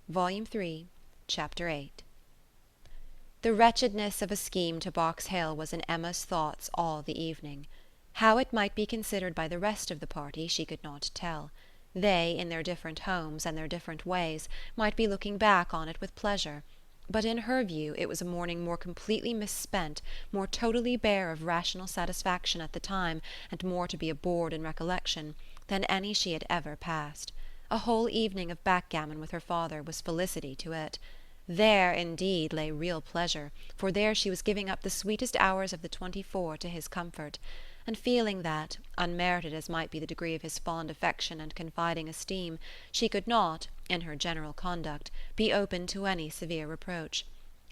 Volume 3, Chapter 8. The wretchedness of a scheme to Box Hill was in Emma's thoughts all the evening. How it might be considered by the rest of the party she could not tell. They, in their different homes and their different ways, might be looking back on it with pleasure, but in her view it was a morning more completely misspent, more totally bare of rational satisfaction at the time, and more to be abhorred in recollection, than any she had ever passed. A whole evening of backgammon with her father was felicity to it. There, indeed, lay real pleasure, for there she was giving up the sweetest hours of the 24 to his comfort, and feeling that, unmerited as might be the degree of his fond affection and confiding esteem, she could not, in her general conduct, be open to any severe reproach.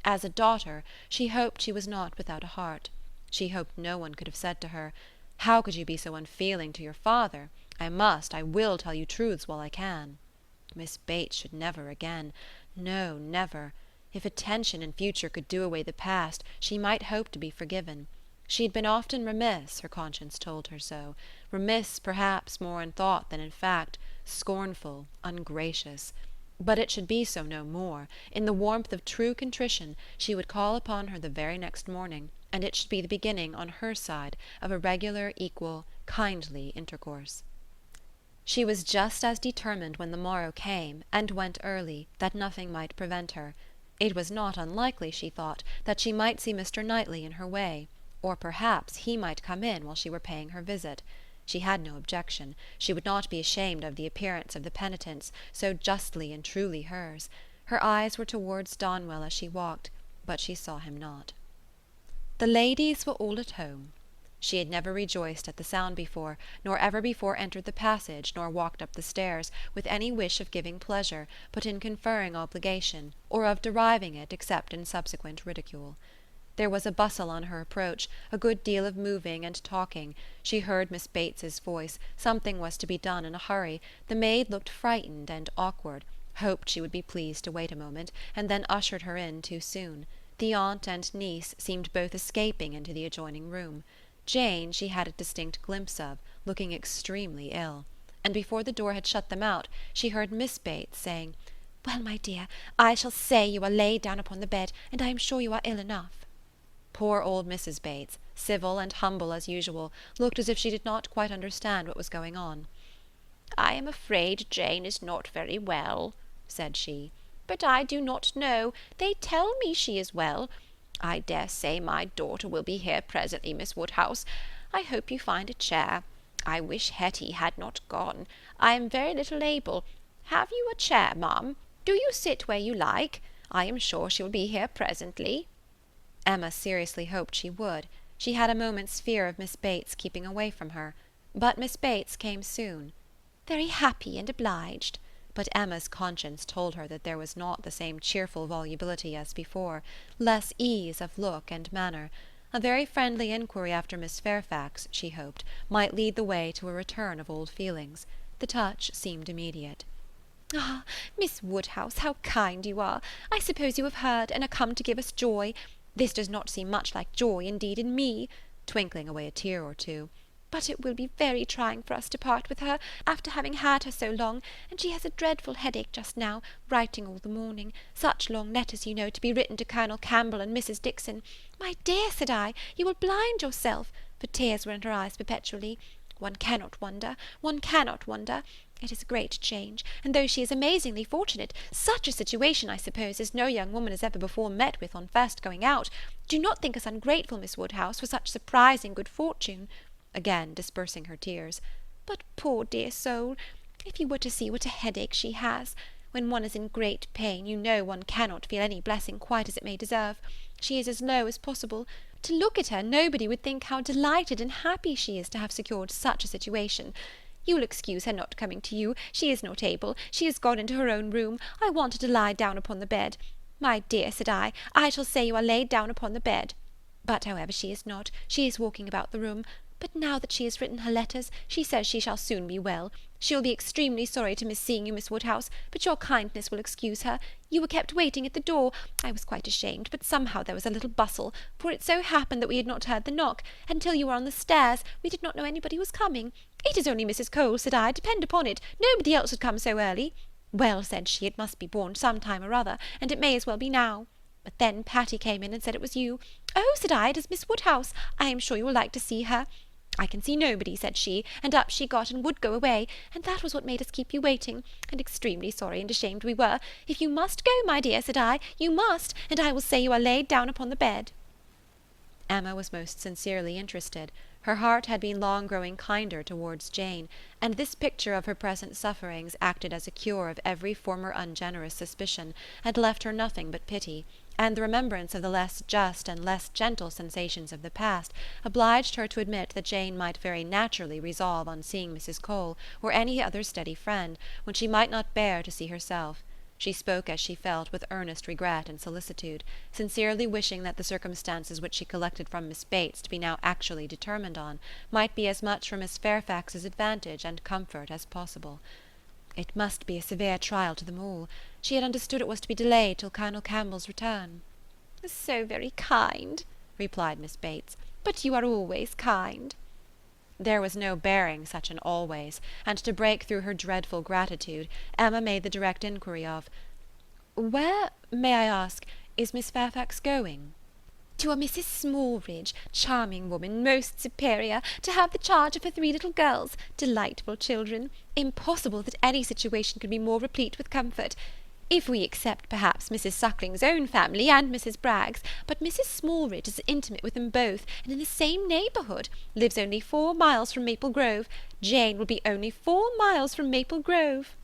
As a daughter, she hoped she was not without a heart. She hoped no one could have said to her, "How could you be so unfeeling to your father? I will tell you truths while I can." Miss Bates should never again. No, never. If attention in future could do away the past, she might hope to be forgiven. She had been often remiss, her conscience told her so. Remiss, perhaps, more in thought than in fact, scornful, ungracious. But it should be so no more. In the warmth of true contrition, she would call upon her the very next morning, and it should be the beginning, on her side, of a regular, equal, kindly intercourse. She was just as determined when the morrow came, and went early, that nothing might prevent her. It was not unlikely, she thought, that she might see Mr. Knightley in her way, or perhaps he might come in while she were paying her visit. She had no objection. She would not be ashamed of the appearance of the penitence, so justly and truly hers. Her eyes were towards Donwell as she walked, but she saw him not. The ladies were all at home. She had never rejoiced at the sound before, nor ever before entered the passage, nor walked up the stairs, with any wish of giving pleasure, but in conferring obligation, or of deriving it except in subsequent ridicule. There was a bustle on her approach, a good deal of moving and talking. She heard Miss Bates's voice, something was to be done in a hurry, the maid looked frightened and awkward, hoped she would be pleased to wait a moment, and then ushered her in too soon. The aunt and niece seemed both escaping into the adjoining room. Jane she had a distinct glimpse of, looking extremely ill, and before the door had shut them out, she heard Miss Bates saying, "Well, my dear, I shall say you are laid down upon the bed, and I am sure you are ill enough." Poor old Mrs. Bates, civil and humble as usual, looked as if she did not quite understand what was going on. "I am afraid Jane is not very well," said she, "but I do not know. They tell me she is well. I dare say my daughter will be here presently, Miss Woodhouse. I hope you find a chair. I wish Hetty had not gone. I am very little able. Have you a chair, ma'am? Do you sit where you like? I am sure she will be here presently." Emma seriously hoped she would. She had a moment's fear of Miss Bates keeping away from her. But Miss Bates came soon. "Very happy and obliged." But Emma's conscience told her that there was not the same cheerful volubility as before, less ease of look and manner. A very friendly inquiry after Miss Fairfax, she hoped, might lead the way to a return of old feelings. The touch seemed immediate. "Ah, Miss Woodhouse, how kind you are! I suppose you have heard, and are come to give us joy. This does not seem much like joy, indeed, in me," twinkling away a tear or two. "But it will be very trying for us to part with her, after having had her so long, and she has a dreadful headache just now, writing all the morning. Such long letters, you know, to be written to Colonel Campbell and Mrs. Dixon. My dear, said I, you will blind yourself, for tears were in her eyes perpetually. One cannot wonder, one cannot wonder. It is a great change, and though she is amazingly fortunate, such a situation, I suppose, as no young woman has ever before met with on first going out. Do not think us ungrateful, Miss Woodhouse, for such surprising good fortune," again dispersing her tears. "But poor dear soul, if you were to see what a headache she has! When one is in great pain, you know one cannot feel any blessing quite as it may deserve. She is as low as possible. To look at her, nobody would think how delighted and happy she is to have secured such a situation. You will excuse her not coming to you. She is not able. She has gone into her own room. I want her to lie down upon the bed. My dear, said I shall say you are laid down upon the bed. But however she is not, she is walking about the room. But now that she has written her letters, she says she shall soon be well. She will be extremely sorry to miss seeing you, Miss Woodhouse, but your kindness will excuse her. You were kept waiting at the door. I was quite ashamed, but somehow there was a little bustle, for it so happened that we had not heard the knock, and till you were on the stairs we did not know anybody was coming. It is only Mrs. Cole, said I, depend upon it, nobody else would come so early. Well, said she, it must be born some time or other, and it may as well be now. But then Patty came in and said it was you. Oh, said I, it is Miss Woodhouse. I am sure you will like to see her. I can see nobody, said she, and up she got and would go away, and that was what made us keep you waiting, and extremely sorry and ashamed we were. If you must go, my dear, said I, you must, and I will say you are laid down upon the bed. Emma was most sincerely interested. Her heart had been long growing kinder towards Jane, and this picture of her present sufferings acted as a cure of every former ungenerous suspicion, and left her nothing but pity, and the remembrance of the less just and less gentle sensations of the past obliged her to admit that Jane might very naturally resolve on seeing Mrs. Cole, or any other steady friend, when she might not bear to see herself. She spoke as she felt, with earnest regret and solicitude, sincerely wishing that the circumstances which she collected from Miss Bates to be now actually determined on might be as much for Miss Fairfax's advantage and comfort as possible. It must be a severe trial to them all. She had understood it was to be delayed till Colonel Campbell's return. So very kind, replied Miss Bates, but you are always kind. There was no bearing such an always, and to break through her dreadful gratitude, Emma made the direct inquiry of, "Where, may I ask, is Miss Fairfax going?" "To a Mrs. Smallridge, charming woman, most superior, to have the charge of her 3 little girls, delightful children. Impossible that any situation could be more replete with comfort. If we except, perhaps, Mrs. Suckling's own family and Mrs. Bragg's, but Mrs. Smallridge is intimate with them both, and in the same neighbourhood, lives only 4 miles from Maple Grove. Jane will be only 4 miles from Maple Grove."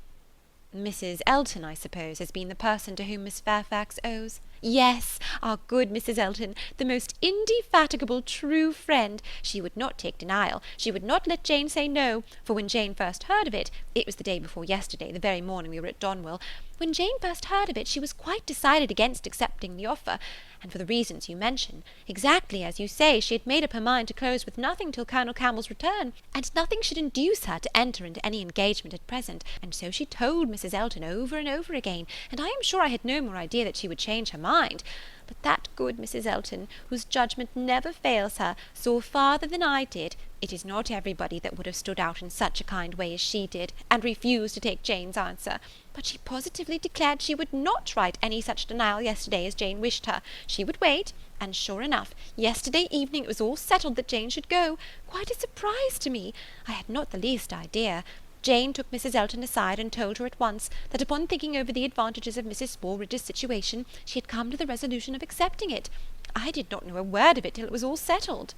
"Mrs. Elton, I suppose, has been the person to whom Miss Fairfax owes—" "Yes, our good Mrs. Elton, the most indefatigable true friend. She would not take denial, she would not let Jane say no, for when Jane first heard of it was the day before yesterday, the very morning we were at Donwell, when Jane first heard of it, she was quite decided against accepting the offer, and for the reasons you mention. Exactly as you say, she had made up her mind to close with nothing till Colonel Campbell's return, and nothing should induce her to enter into any engagement at present, and so she told Mrs. Elton over and over again, and I am sure I had no more idea that she would change her mind. But that good Mrs. Elton, whose judgment never fails her, saw farther than I did. It is not everybody that would have stood out in such a kind way as she did, and refused to take Jane's answer. But she positively declared she would not write any such denial yesterday as Jane wished her. She would wait, and sure enough, yesterday evening it was all settled that Jane should go. Quite a surprise to me. I had not the least idea. Jane took Mrs. Elton aside and told her at once that upon thinking over the advantages of Mrs. Smallridge's situation, she had come to the resolution of accepting it. I did not know a word of it till it was all settled."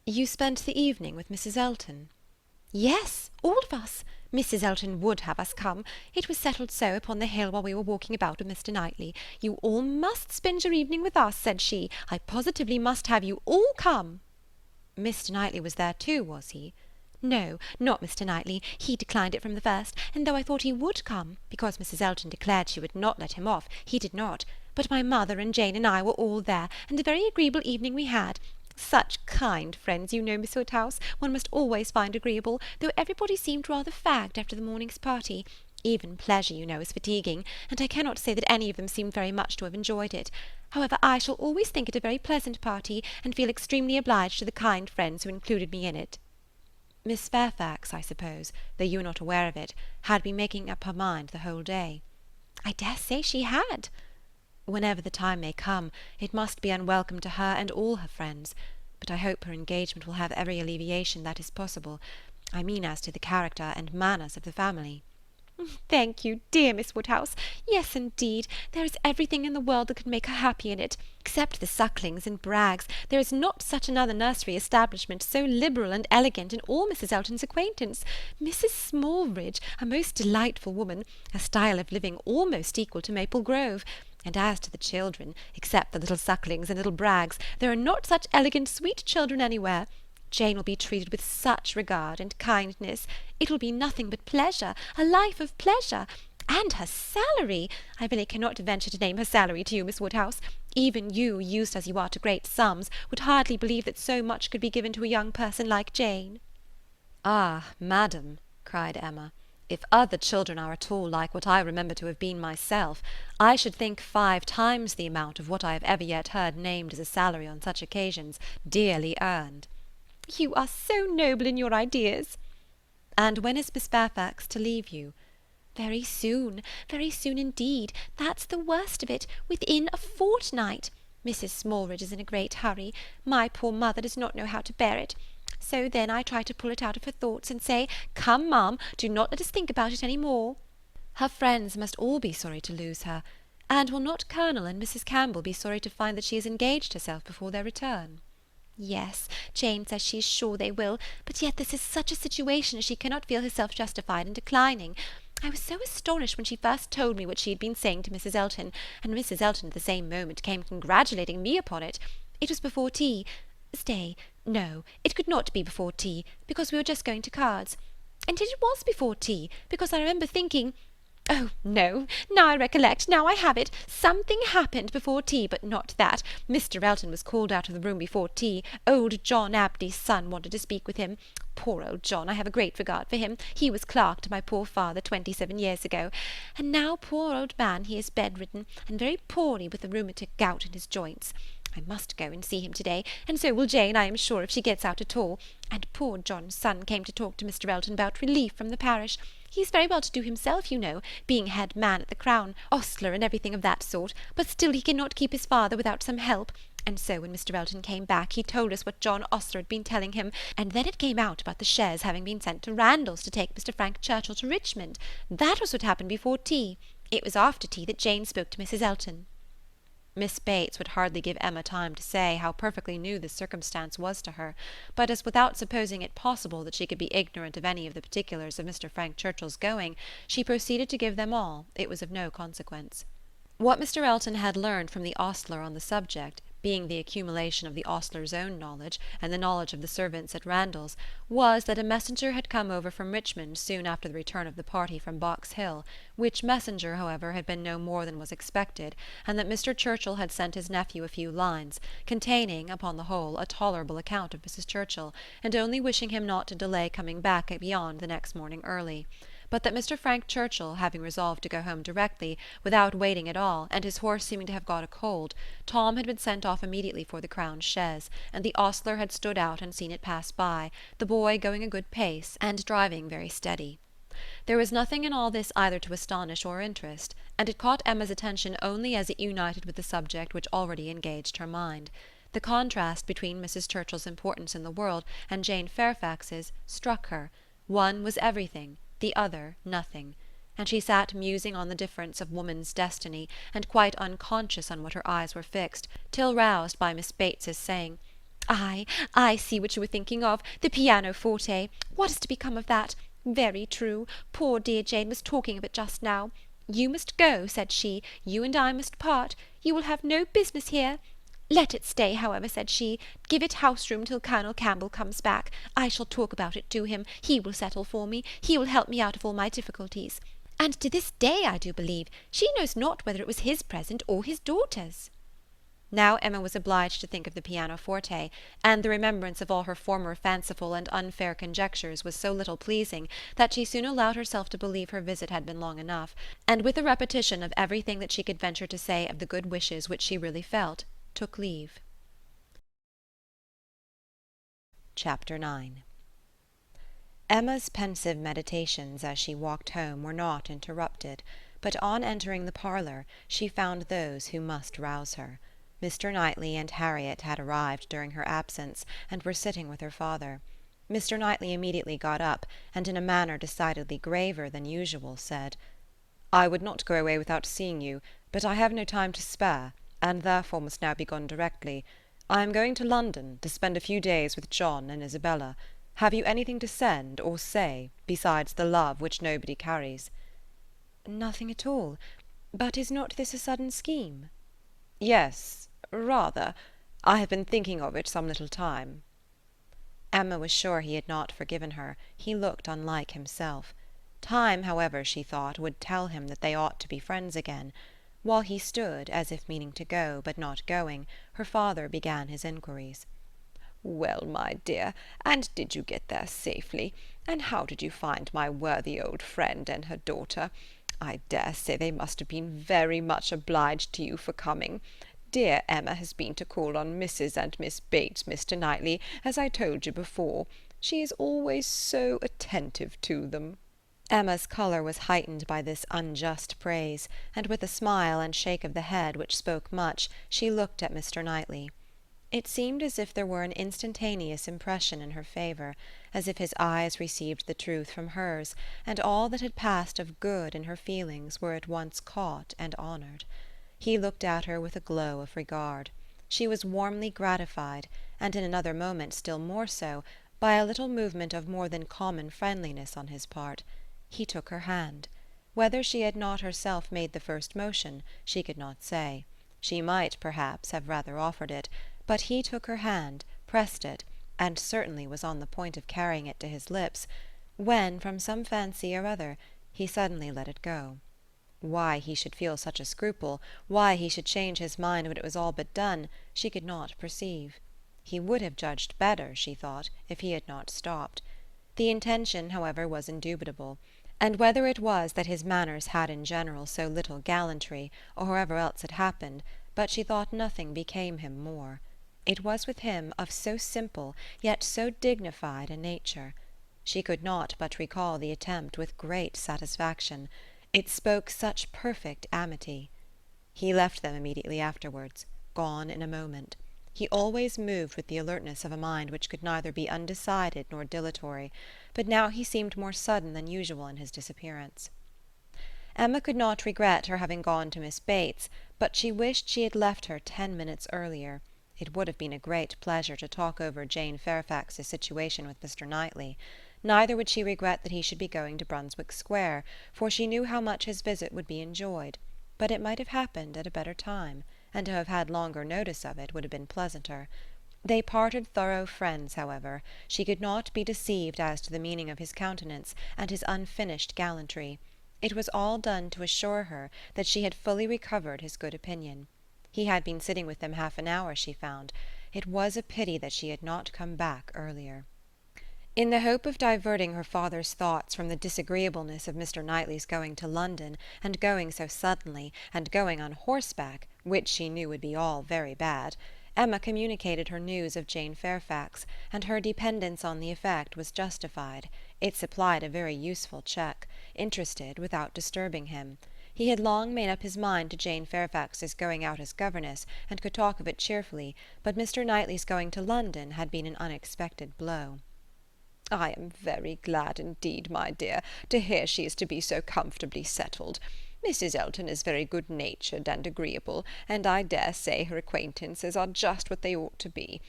"You spent the evening with Mrs. Elton?" "Yes, all of us. Mrs. Elton would have us come. It was settled so upon the hill while we were walking about with Mr. Knightley. You all must spend your evening with us, said she. I positively must have you all come." "Mr. Knightley was there too, was he?" "No, not Mr. Knightley. He declined it from the first, and though I thought he would come, because Mrs. Elton declared she would not let him off, he did not. But my mother and Jane and I were all there, and a very agreeable evening we had. Such kind friends, you know, Miss Woodhouse, one must always find agreeable, though everybody seemed rather fagged after the morning's party. Even pleasure, you know, is fatiguing, and I cannot say that any of them seemed very much to have enjoyed it. However, I shall always think it a very pleasant party, and feel extremely obliged to the kind friends who included me in it." Miss Fairfax, I suppose, though you were not aware of it, had been making up her mind the whole day. "I dare say she had." "Whenever the time may come, it must be unwelcome to her and all her friends, but I hope her engagement will have every alleviation that is possible. I mean as to the character and manners of the family." "Thank you, dear Miss Woodhouse. Yes, indeed, there is everything in the world that could make her happy in it. Except the Sucklings and Braggs, there is not such another nursery establishment so liberal and elegant in all Mrs. Elton's acquaintance. Mrs. Smallridge, a most delightful woman, a style of living almost equal to Maple Grove. And as to the children, except the little Sucklings and little Braggs, there are not such elegant, sweet children anywhere. Jane will be treated with such regard and kindness. It will be nothing but pleasure, a life of pleasure. And her salary! I really cannot venture to name her salary to you, Miss Woodhouse. Even you, used as you are to great sums, would hardly believe that so much could be given to a young person like Jane." "Ah, madam," cried Emma, "if other children are at all like what I remember to have been myself, I should think 5 times the amount of what I have ever yet heard named as a salary on such occasions dearly earned." "You are so noble in your ideas." "And when is Miss Fairfax to leave you?" Very soon indeed. That's the worst of it. Within a fortnight. Mrs. Smallridge is in a great hurry. My poor mother does not know how to bear it. So then I try to pull it out of her thoughts and say, "Come, ma'am, do not let us think about it any more." Her friends must all be sorry to lose her. And will not Colonel and Mrs. Campbell be sorry to find that she has engaged herself before their return? Yes, Jane says she is sure they will, but yet this is such a situation as she cannot feel herself justified in declining. I was so astonished when she first told me what she had been saying to Mrs. Elton, and Mrs. Elton at the same moment came congratulating me upon it. It was before tea. Stay, no, it could not be before tea, because we were just going to cards. And yet it was before tea, because I remember thinking, oh, no, now I recollect, now I have it. Something happened before tea, but not that. Mr. Elton was called out of the room before tea. Old John Abdy's son wanted to speak with him. Poor old John, I have a great regard for him. He was clerk to my poor father 27 years ago. And now, poor old man, he is bedridden, and very poorly with the rheumatic gout in his joints. I must go and see him to-day, and so will Jane, I am sure, if she gets out at all. And poor John's son came to talk to Mr. Elton about relief from the parish. He is very well to do himself, you know, being head man at the Crown, ostler and everything of that sort, but still he cannot keep his father without some help. And so when Mr. Elton came back, he told us what John Ostler had been telling him, and then it came out about the shares having been sent to Randalls to take Mr. Frank Churchill to Richmond. That was what happened before tea. It was after tea that Jane spoke to Mrs. Elton. Miss Bates would hardly give Emma time to say how perfectly new this circumstance was to her, but as without supposing it possible that she could be ignorant of any of the particulars of Mr. Frank Churchill's going, she proceeded to give them all, it was of no consequence. What Mr. Elton had learned from the ostler on the subject, being the accumulation of the ostler's own knowledge, and the knowledge of the servants at Randalls, was that a messenger had come over from Richmond soon after the return of the party from Box Hill, which messenger, however, had been no more than was expected, and that Mr. Churchill had sent his nephew a few lines, containing, upon the whole, a tolerable account of Mrs. Churchill, and only wishing him not to delay coming back beyond the next morning early. But that Mr. Frank Churchill, having resolved to go home directly, without waiting at all, and his horse seeming to have got a cold, Tom had been sent off immediately for the Crown chaise, and the ostler had stood out and seen it pass by, the boy going a good pace, and driving very steady. There was nothing in all this either to astonish or interest, and it caught Emma's attention only as it united with the subject which already engaged her mind. The contrast between Mrs. Churchill's importance in the world and Jane Fairfax's struck her. One was everything, the other nothing, and she sat musing on the difference of woman's destiny, and quite unconscious on what her eyes were fixed, till roused by Miss Bates's saying, I see what you were thinking of, the pianoforte. What is to become of that? Very true. Poor dear Jane was talking of it just now. You must go, said she, you and I must part. You will have no business here. Let it stay, however, said she. Give it house-room till Colonel Campbell comes back. I shall talk about it to him. He will settle for me. He will help me out of all my difficulties. And to this day, I do believe, she knows not whether it was his present or his daughter's. Now Emma was obliged to think of the pianoforte, and the remembrance of all her former fanciful and unfair conjectures was so little pleasing that she soon allowed herself to believe her visit had been long enough, and with a repetition of everything that she could venture to say of the good wishes which she really felt, took leave. Chapter 9. Emma's pensive meditations as she walked home were not interrupted, but on entering the parlour she found those who must rouse her. Mr. Knightley and Harriet had arrived during her absence, and were sitting with her father. Mr. Knightley immediately got up, and in a manner decidedly graver than usual said, "I would not go away without seeing you, but I have no time to spare, and therefore must now be gone directly. I am going to London, to spend a few days with John and Isabella. Have you anything to send or say, besides the love which nobody carries?" "Nothing at all. But is not this a sudden scheme?" "Yes, rather. I have been thinking of it some little time." Emma was sure he had not forgiven her. He looked unlike himself. Time, however, she thought, would tell him that they ought to be friends again. While he stood, as if meaning to go, but not going, her father began his inquiries. "Well, my dear, and did you get there safely? And how did you find my worthy old friend and her daughter? I dare say they must have been very much obliged to you for coming. Dear Emma has been to call on Mrs. and Miss Bates, Mr. Knightley, as I told you before. She is always so attentive to them." Emma's colour was heightened by this unjust praise, and with a smile and shake of the head which spoke much, she looked at Mr. Knightley. It seemed as if there were an instantaneous impression in her favour, as if his eyes received the truth from hers, and all that had passed of good in her feelings were at once caught and honoured. He looked at her with a glow of regard. She was warmly gratified, and in another moment still more so, by a little movement of more than common friendliness on his part. He took her hand. Whether she had not herself made the first motion, she could not say. She might, perhaps, have rather offered it, but he took her hand, pressed it, and certainly was on the point of carrying it to his lips, when, from some fancy or other, he suddenly let it go. Why he should feel such a scruple, why he should change his mind when it was all but done, she could not perceive. He would have judged better, she thought, if he had not stopped. The intention, however, was indubitable, and whether it was that his manners had in general so little gallantry, or however else it happened, but she thought nothing became him more. It was with him of so simple, yet so dignified a nature. She could not but recall the attempt with great satisfaction. It spoke such perfect amity. He left them immediately afterwards, gone in a moment. He always moved with the alertness of a mind which could neither be undecided nor dilatory, but now he seemed more sudden than usual in his disappearance. Emma could not regret her having gone to Miss Bates, but she wished she had left her 10 minutes earlier. It would have been a great pleasure to talk over Jane Fairfax's situation with Mr. Knightley. Neither would she regret that he should be going to Brunswick Square, for she knew how much his visit would be enjoyed, but it might have happened at a better time, and to have had longer notice of it would have been pleasanter. They parted thorough friends, however. She could not be deceived as to the meaning of his countenance and his unfinished gallantry. It was all done to assure her that she had fully recovered his good opinion. He had been sitting with them half an hour, she found. It was a pity that she had not come back earlier. In the hope of diverting her father's thoughts from the disagreeableness of Mr. Knightley's going to London, and going so suddenly, and going on horseback, which she knew would be all very bad, Emma communicated her news of Jane Fairfax, and her dependence on the effect was justified. It supplied a very useful check, interested without disturbing him. He had long made up his mind to Jane Fairfax's going out as governess, and could talk of it cheerfully, but Mr. Knightley's going to London had been an unexpected blow. "I am very glad indeed, my dear, to hear she is to be so comfortably settled. Mrs. Elton is very good-natured and agreeable, and I dare say her acquaintances are just what they ought to be.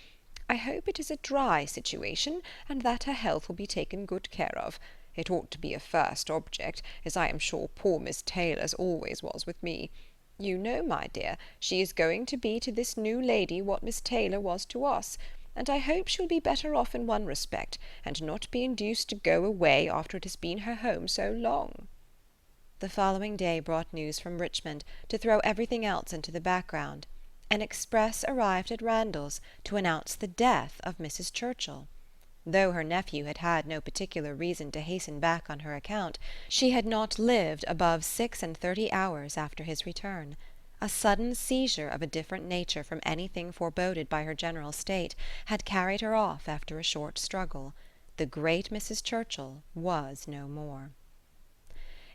I hope it is a dry situation, and that her health will be taken good care of. It ought to be a first object, as I am sure poor Miss Taylor's always was with me. You know, my dear, she is going to be to this new lady what Miss Taylor was to us, and I hope she'll be better off in one respect, and not be induced to go away after it has been her home so long." The following day brought news from Richmond to throw everything else into the background. An express arrived at Randalls to announce the death of Mrs. Churchill. Though her nephew had had no particular reason to hasten back on her account, she had not lived above 36 hours after his return. A sudden seizure of a different nature from anything foreboded by her general state had carried her off after a short struggle. The great Mrs. Churchill was no more.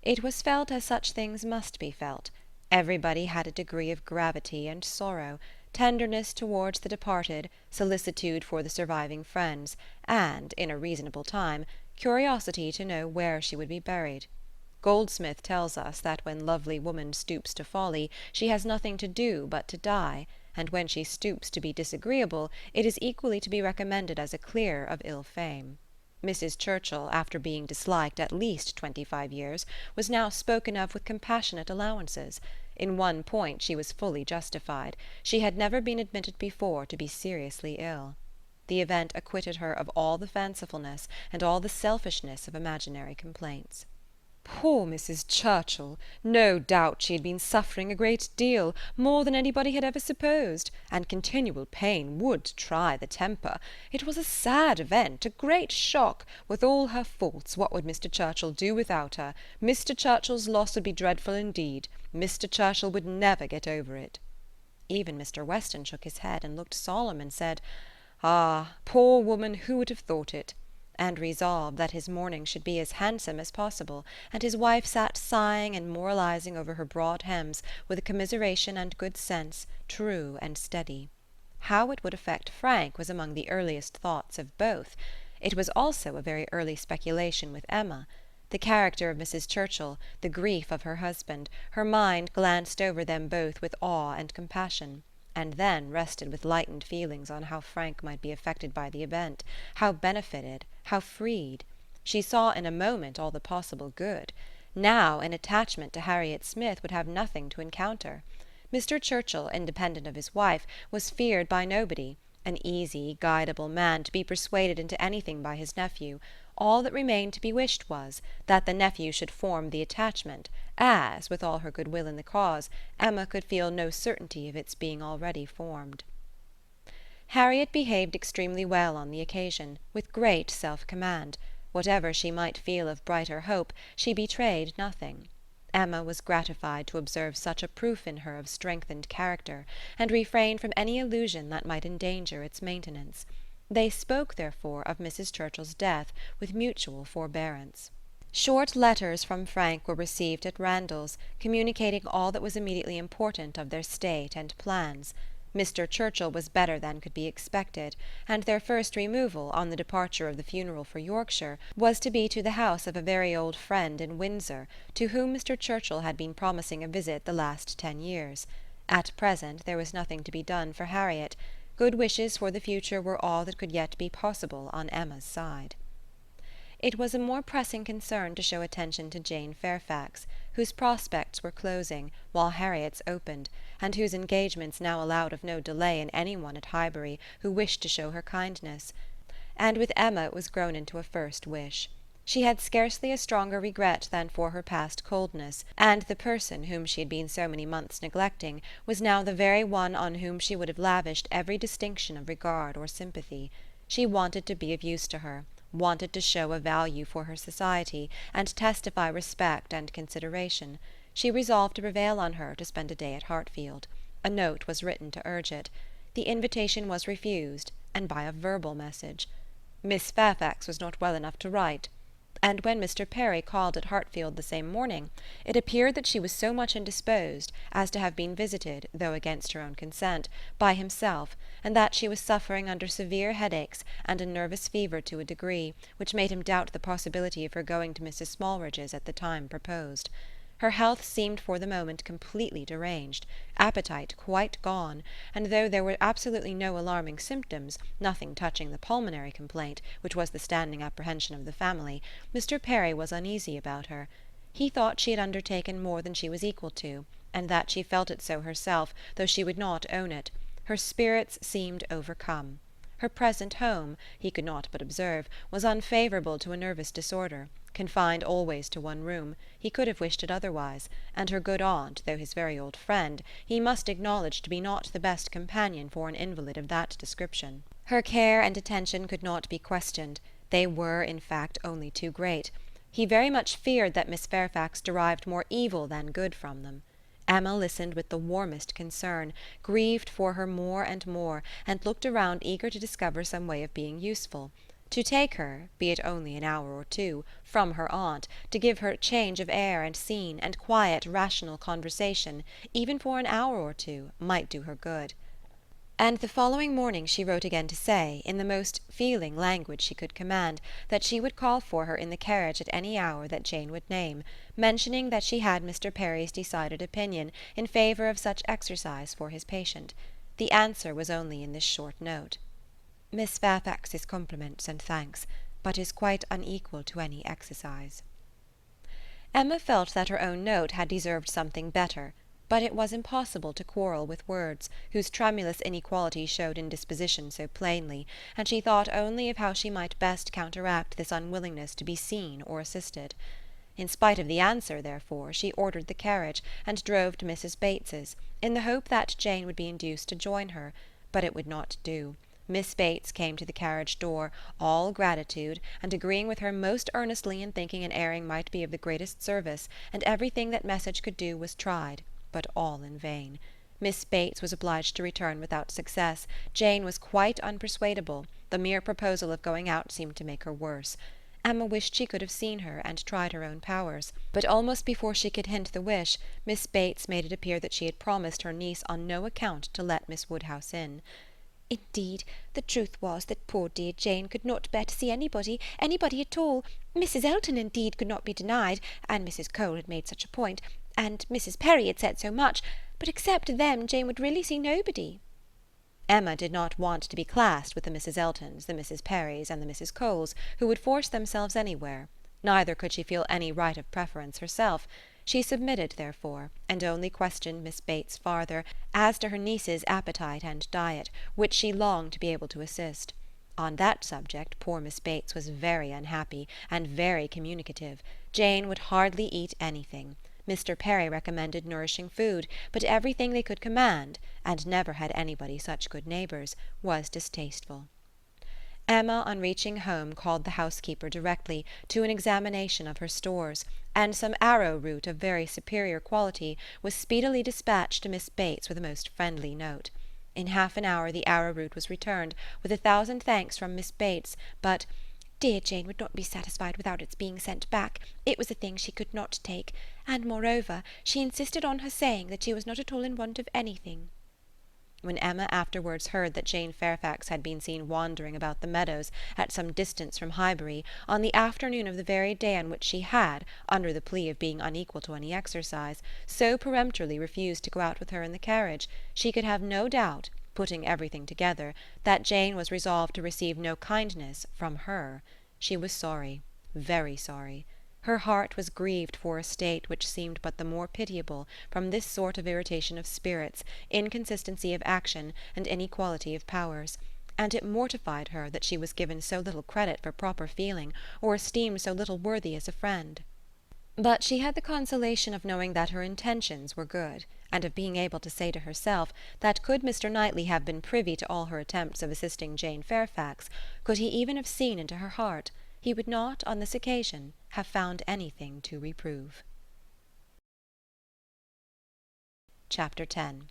It was felt as such things must be felt. Everybody had a degree of gravity and sorrow, tenderness towards the departed, solicitude for the surviving friends, and, in a reasonable time, curiosity to know where she would be buried. Goldsmith tells us that when lovely woman stoops to folly, she has nothing to do but to die, and when she stoops to be disagreeable, it is equally to be recommended as a clear of ill fame. Mrs. Churchill, after being disliked at least 25 years, was now spoken of with compassionate allowances. In one point she was fully justified. She had never been admitted before to be seriously ill. The event acquitted her of all the fancifulness and all the selfishness of imaginary complaints. Poor Mrs. Churchill! No doubt she had been suffering a great deal, more than anybody had ever supposed, and continual pain would try the temper. It was a sad event, a great shock. With all her faults, what would Mr. Churchill do without her? Mr. Churchill's loss would be dreadful indeed. Mr. Churchill would never get over it. Even Mr. Weston shook his head and looked solemn and said, "Ah, poor woman, who would have thought it?" and resolved that his mourning should be as handsome as possible, and his wife sat sighing and moralizing over her broad hems with a commiseration and good sense true and steady. How it would affect Frank was among the earliest thoughts of both. It was also a very early speculation with Emma. The character of Mrs. Churchill, the grief of her husband, her mind glanced over them both with awe and compassion, and then rested with lightened feelings on how Frank might be affected by the event, how benefited, how freed. She saw in a moment all the possible good. Now an attachment to Harriet Smith would have nothing to encounter. Mr. Churchill, independent of his wife, was feared by nobody, an easy, guidable man to be persuaded into anything by his nephew. All that remained to be wished was, that the nephew should form the attachment, as, with all her goodwill in the cause, Emma could feel no certainty of its being already formed. Harriet behaved extremely well on the occasion, with great self-command. Whatever she might feel of brighter hope, she betrayed nothing. Emma was gratified to observe such a proof in her of strengthened character, and refrained from any allusion that might endanger its maintenance. They spoke, therefore, of Mrs. Churchill's death with mutual forbearance. Short letters from Frank were received at Randalls, communicating all that was immediately important of their state and plans. Mr. Churchill was better than could be expected, and their first removal, on the departure of the funeral for Yorkshire, was to be to the house of a very old friend in Windsor, to whom Mr. Churchill had been promising a visit the last 10 years. At present there was nothing to be done for Harriet. Good wishes for the future were all that could yet be possible on Emma's side. It was a more pressing concern to show attention to Jane Fairfax, whose prospects were closing, while Harriet's opened, and whose engagements now allowed of no delay in any one at Highbury who wished to show her kindness. And with Emma it was grown into a first wish. She had scarcely a stronger regret than for her past coldness, and the person whom she had been so many months neglecting was now the very one on whom she would have lavished every distinction of regard or sympathy. She wanted to be of use to her, wanted to show a value for her society, and testify respect and consideration. She resolved to prevail on her to spend a day at Hartfield. A note was written to urge it. The invitation was refused, and by a verbal message. Miss Fairfax was not well enough to write. And when Mr. Perry called at Hartfield the same morning, it appeared that she was so much indisposed as to have been visited, though against her own consent, by himself, and that she was suffering under severe headaches and a nervous fever to a degree which made him doubt the possibility of her going to Mrs. Smallridge's at the time proposed. Her health seemed for the moment completely deranged, appetite quite gone, and though there were absolutely no alarming symptoms, nothing touching the pulmonary complaint, which was the standing apprehension of the family, Mr. Perry was uneasy about her. He thought she had undertaken more than she was equal to, and that she felt it so herself, though she would not own it. Her spirits seemed overcome. Her present home, he could not but observe, was unfavourable to a nervous disorder, confined always to one room. He could have wished it otherwise, and her good aunt, though his very old friend, he must acknowledge to be not the best companion for an invalid of that description. Her care and attention could not be questioned. They were, in fact, only too great. He very much feared that Miss Fairfax derived more evil than good from them. Emma listened with the warmest concern, grieved for her more, and looked around eager to discover some way of being useful. To take her, be it only an hour or two, from her aunt, to give her change of air and scene, and quiet rational conversation, even for an hour or two, might do her good. And the following morning she wrote again to say, in the most feeling language she could command, that she would call for her in the carriage at any hour that Jane would name, mentioning that she had Mr. Perry's decided opinion in favour of such exercise for his patient. The answer was only in this short note: Miss Fairfax's compliments and thanks, but is quite unequal to any exercise. Emma felt that her own note had deserved something better, but it was impossible to quarrel with words, whose tremulous inequality showed indisposition so plainly, and she thought only of how she might best counteract this unwillingness to be seen or assisted. In spite of the answer, therefore, she ordered the carriage, and drove to Mrs. Bates's, in the hope that Jane would be induced to join her, but it would not do. Miss Bates came to the carriage door, all gratitude, and agreeing with her most earnestly in thinking an airing might be of the greatest service, and everything that message could do was tried, but all in vain. Miss Bates was obliged to return without success. Jane was quite unpersuadable, The mere proposal of going out seemed to make her worse. Emma wished she could have seen her and tried her own powers, but almost before she could hint the wish, Miss Bates made it appear that she had promised her niece on no account to let Miss Woodhouse in. Indeed, the truth was that poor dear Jane could not bear to see anybody at all. Mrs. Elton, indeed, could not be denied, and Mrs. Cole had made such a point, and Mrs. Perry had said so much, but except them Jane would really see nobody. Emma did not want to be classed with the Mrs. Eltons, the Mrs. Perrys, and the Mrs. Coles, who would force themselves anywhere. Neither could she feel any right of preference herself. She submitted, therefore, and only questioned Miss Bates farther as to her niece's appetite and diet, which she longed to be able to assist. On that subject poor Miss Bates was very unhappy and very communicative. Jane would hardly eat anything. Mr. Perry recommended nourishing food, but everything they could command, and never had anybody such good neighbours, was distasteful. Emma, on reaching home, called the housekeeper directly to an examination of her stores, and some arrowroot of very superior quality was speedily dispatched to Miss Bates with a most friendly note. In half an hour the arrowroot was returned, with 1,000 thanks from Miss Bates, but dear Jane would not be satisfied without its being sent back. It was a thing she could not take, and moreover she insisted on her saying that she was not at all in want of anything. When Emma afterwards heard that Jane Fairfax had been seen wandering about the meadows at some distance from Highbury on the afternoon of the very day on which she had, under the plea of being unequal to any exercise, so peremptorily refused to go out with her in the carriage, she could have no doubt, putting everything together, that Jane was resolved to receive no kindness from her. She was sorry, very sorry. Her heart was grieved for a state which seemed but the more pitiable from this sort of irritation of spirits, inconsistency of action, and inequality of powers, and it mortified her that she was given so little credit for proper feeling, or esteemed so little worthy as a friend. But she had the consolation of knowing that her intentions were good, and of being able to say to herself that could Mr. Knightley have been privy to all her attempts of assisting Jane Fairfax, could he even have seen into her heart, he would not, on this occasion, have found anything to reprove. Chapter 10.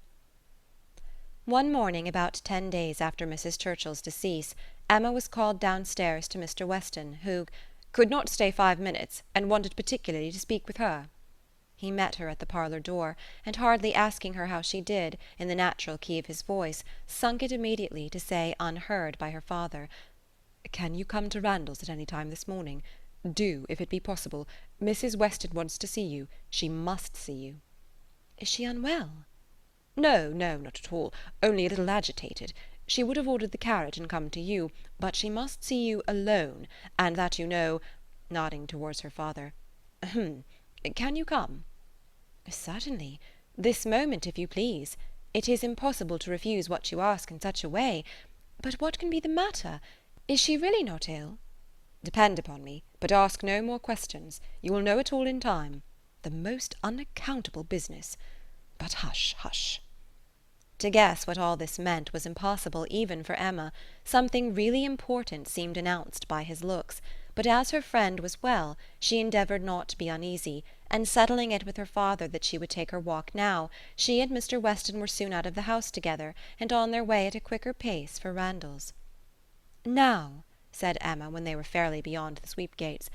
One morning, about 10 days after Mrs. Churchill's decease, Emma was called downstairs to Mr. Weston, who could not stay 5 minutes, and wanted particularly to speak with her. He met her at the parlour door, and hardly asking her how she did, in the natural key of his voice, sunk it immediately to say, unheard by her father, "Can you come to Randalls at any time this morning? Do, if it be possible. Mrs. Weston wants to see you. She must see you." "Is she unwell?" No, not at all. Only a little agitated. She would have ordered the carriage and come to you, but she must see you alone, and that you know," nodding towards her father. "Can you come?" "Certainly. This moment, if you please. It is impossible to refuse what you ask in such a way. But what can be the matter? Is she really not ill?" "Depend upon me, but ask no more questions. You will know it all in time. The most unaccountable business. But hush, hush." To guess what all this meant was impossible even for Emma. Something really important seemed announced by his looks, but as her friend was well, she endeavoured not to be uneasy, and settling it with her father that she would take her walk now, she and Mr. Weston were soon out of the house together, and on their way at a quicker pace for Randalls. "Now," said Emma, when they were fairly beyond the sweep-gates,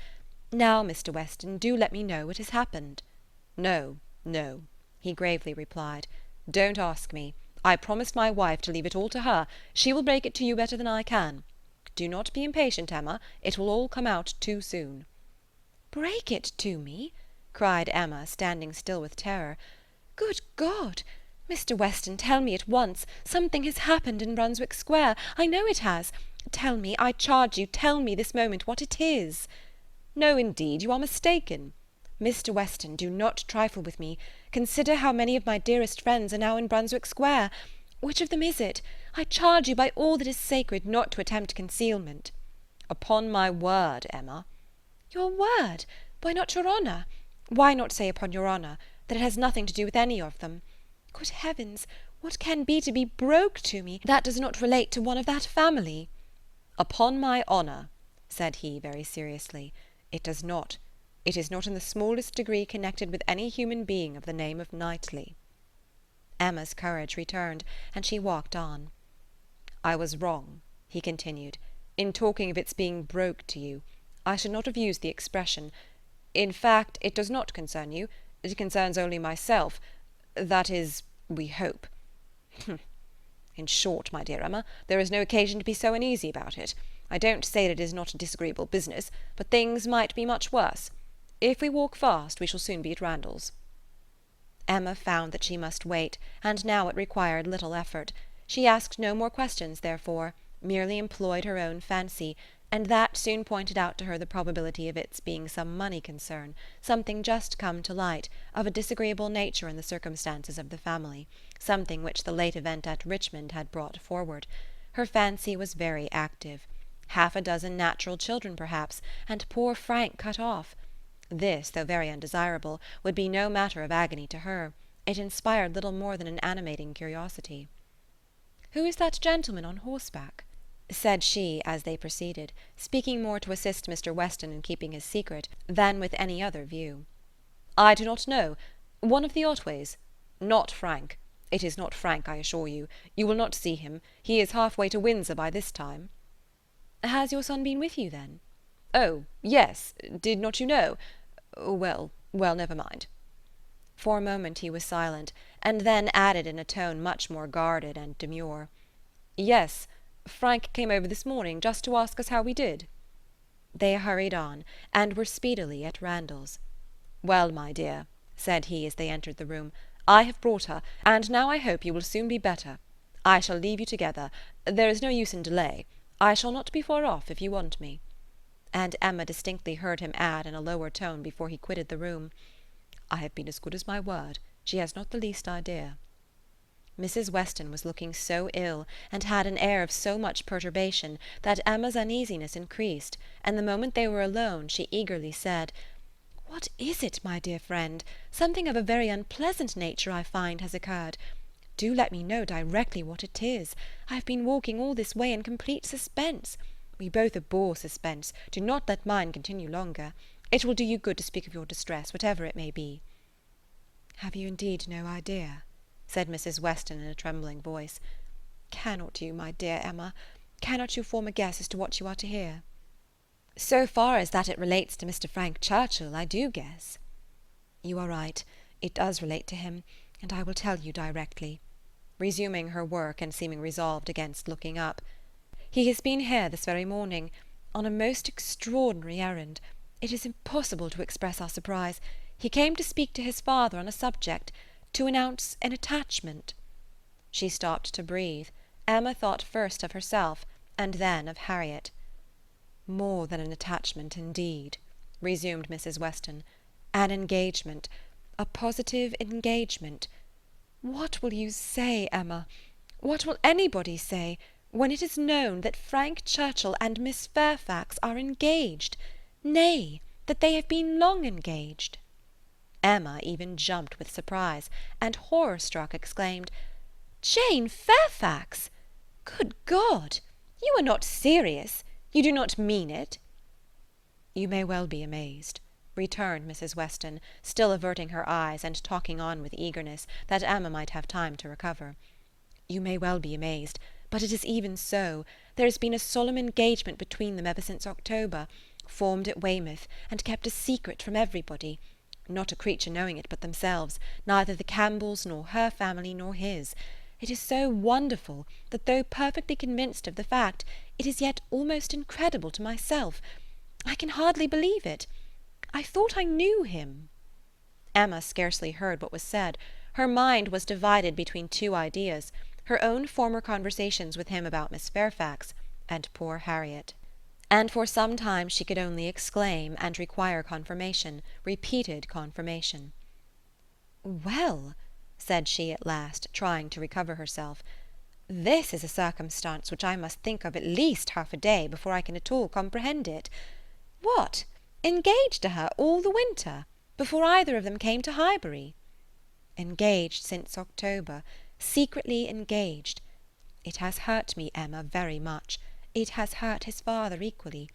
"now, Mr. Weston, do let me know what has happened." No, he gravely replied. "Don't ask me. I promised my wife to leave it all to her. She will break it to you better than I can. Do not be impatient, Emma. It will all come out too soon." "Break it to me?" cried Emma, standing still with terror. "Good God! Mr. Weston, tell me at once. Something has happened in Brunswick Square. I know it has. Tell me, I charge you, tell me this moment what it is." "No, indeed, you are mistaken." "Mr. Weston, do not trifle with me. Consider how many of my dearest friends are now in Brunswick Square. Which of them is it? I charge you by all that is sacred not to attempt concealment." "Upon my word, Emma." "Your word? Why not your honour? Why not say upon your honour that it has nothing to do with any of them? Good heavens, what can be to be broke to me that does not relate to one of that family?" "Upon my honour," said he very seriously, "it does not. It is not in the smallest degree connected with any human being of the name of Knightley." Emma's courage returned, and she walked on. "I was wrong," he continued, in talking of its being broke to you. I should not have used the expression. In fact, it does not concern you. It concerns only myself. That is, we hope. In short, my dear Emma, there is no occasion to be so uneasy about it. I don't say that it is not a disagreeable business, but things might be much worse. If we walk fast, we shall soon be at Randalls. Emma found that she must wait, and now it required little effort. She asked no more questions, therefore, merely employed her own fancy, and that soon pointed out to her the probability of its being some money concern, something just come to light, of a disagreeable nature in the circumstances of the family, something which the late event at Richmond had brought forward. Her fancy was very active. 6 natural children, perhaps, and poor Frank cut off. This, though very undesirable, would be no matter of agony to her. It inspired little more than an animating curiosity. "Who is that gentleman on horseback?" said she as they proceeded, speaking more to assist Mr. Weston in keeping his secret than with any other view. "I do not know. One of the Otways. Not Frank. It is not Frank, I assure you. You will not see him. He is half-way to Windsor by this time." "Has your son been with you, then?" "Oh, yes. Did not you know? Well, never mind." For a moment he was silent, and then added in a tone much more guarded and demure, "Yes, Frank came over this morning just to ask us how we did." They hurried on, and were speedily at Randalls. "Well, my dear," said he as they entered the room, "I have brought her, and now I hope you will soon be better. I shall leave you together. There is no use in delay. I shall not be far off if you want me." And Emma distinctly heard him add in a lower tone before he quitted the room, "I have been as good as my word. She has not the least idea." Mrs. Weston was looking so ill, and had an air of so much perturbation, that Emma's uneasiness increased, and the moment they were alone she eagerly said, "What is it, my dear friend? Something of a very unpleasant nature, I find, has occurred. Do let me know directly what it is. I have been walking all this way in complete suspense. We both abhor suspense. Do not let mine continue longer. It will do you good to speak of your distress, whatever it may be." "Have you indeed no idea?" said Mrs. Weston in a trembling voice. "Cannot you, my dear Emma, cannot you form a guess as to what you are to hear?" "So far as that it relates to Mr. Frank Churchill, I do guess." "You are right. It does relate to him, and I will tell you directly," resuming her work and seeming resolved against looking up. "He has been here this very morning, on a most extraordinary errand. It is impossible to express our surprise. He came to speak to his father on a subject, to announce an attachment." She stopped to breathe. Emma thought first of herself, and then of Harriet. "More than an attachment, indeed," resumed Mrs. Weston. "An engagement, a positive engagement. What will you say, Emma? What will anybody say, when it is known that Frank Churchill and Miss Fairfax are engaged, nay, that they have been long engaged?" Emma even jumped with surprise, and horror-struck exclaimed, "Jane Fairfax! Good God! You are not serious? You do not mean it?" "You may well be amazed," returned Mrs. Weston, still averting her eyes and talking on with eagerness, that Emma might have time to recover. "You may well be amazed, but it is even so. There has been a solemn engagement between them ever since October, formed at Weymouth, and kept a secret from everybody. Not a creature knowing it but themselves, neither the Campbells nor her family nor his. It is so wonderful that, though perfectly convinced of the fact, it is yet almost incredible to myself. I can hardly believe it. I thought I knew him." Emma scarcely heard what was said. Her mind was divided between two ideas, her own former conversations with him about Miss Fairfax, and poor Harriet. And for some time she could only exclaim and require confirmation, repeated confirmation. "Well," said she at last, trying to recover herself, "this is a circumstance which I must think of at least half a day before I can at all comprehend it. What! Engaged to her all the winter, before either of them came to Highbury? Engaged since October, secretly engaged. It has hurt me, Emma, very much. It has hurt his father equally.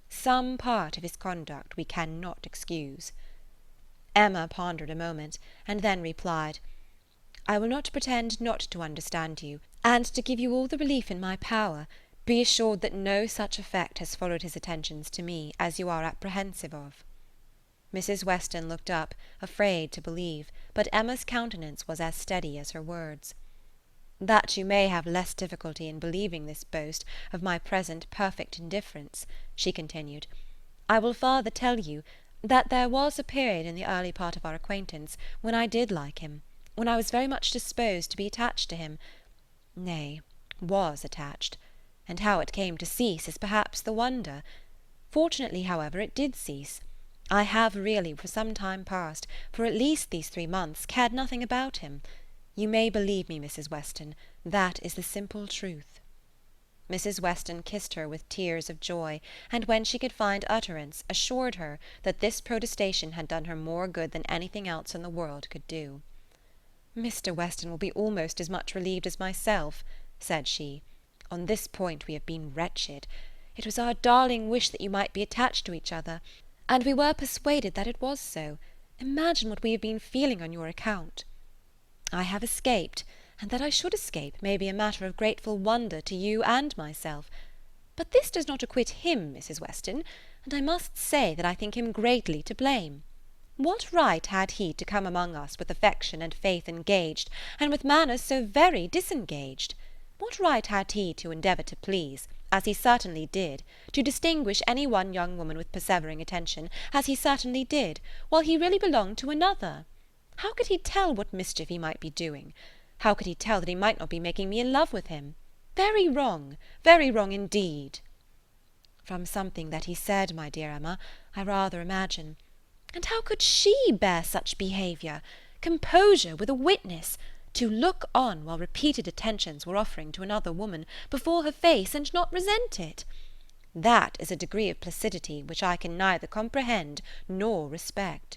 Some part of his conduct we cannot excuse." Emma pondered a moment, and then replied, "I will not pretend not to understand you, and to give you all the relief in my power, Be assured that no such effect has followed his attentions to me as you are apprehensive of." Mrs. Weston looked up, afraid to believe, but Emma's countenance was as steady as her words. "That you may have less difficulty in believing this boast of my present perfect indifference," she continued, "I will farther tell you that there was a period in the early part of our acquaintance when I did like him, when I was very much disposed to be attached to him, nay, was attached, and how it came to cease is perhaps the wonder. Fortunately, however, it did cease. I have really, for some time past, for at least these 3 months, cared nothing about him. You may believe me, Mrs. Weston, that is the simple truth." Mrs. Weston kissed her with tears of joy, and when she could find utterance, assured her that this protestation had done her more good than anything else in the world could do. "Mr. Weston will be almost as much relieved as myself," said she. "On this point we have been wretched. It was our darling wish that you might be attached to each other, and we were persuaded that it was so. Imagine what we have been feeling on your account. I have escaped, and that I should escape may be a matter of grateful wonder to you and myself. But this does not acquit him, Mrs. Weston, and I must say that I think him greatly to blame. What right had he to come among us with affection and faith engaged, and with manners so very disengaged? What right had he to endeavour to please, as he certainly did, to distinguish any one young woman with persevering attention, as he certainly did, while he really belonged to another? How could he tell what mischief he might be doing? How could he tell that he might not be making me in love with him? Very wrong indeed." "From something that he said, my dear Emma, I rather imagine. And how could she bear such behaviour? Composure with a witness! To look on while repeated attentions were offering to another woman before her face, and not resent it! That is a degree of placidity which I can neither comprehend nor respect."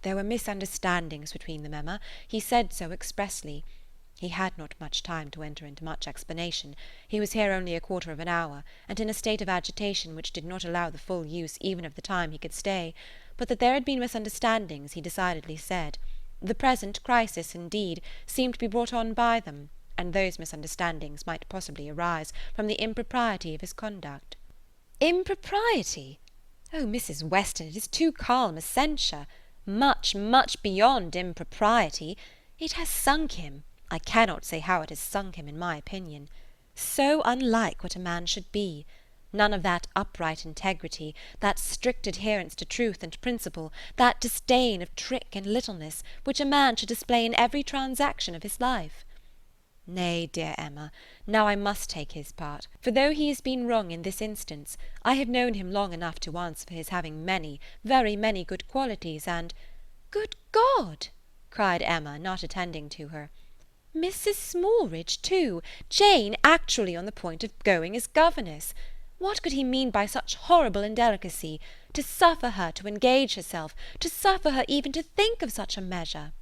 "There were misunderstandings between them, Emma. He said so expressly. He had not much time to enter into much explanation. He was here only a quarter of an hour, and in a state of agitation which did not allow the full use even of the time he could stay. But that there had been misunderstandings he decidedly said. The present crisis, indeed, seemed to be brought on by them, and those misunderstandings might possibly arise from the impropriety of his conduct." "Impropriety? Oh, Mrs. Weston, it is too calm a censure. Much, much beyond impropriety. It has sunk him. I cannot say how it has sunk him, in my opinion. So unlike what a man should be. None of that upright integrity, that strict adherence to truth and principle, that disdain of trick and littleness, which a man should display in every transaction of his life. Nay, dear Emma, now I must take his part, for though he has been wrong in this instance, I have known him long enough to answer for his having many, very many good qualities, and—" "Good God!" cried Emma, not attending to her. "Mrs. Smallridge too! Jane actually on the point of going as governess! What could he mean by such horrible indelicacy? To suffer her to engage herself, to suffer her even to think of such a measure!"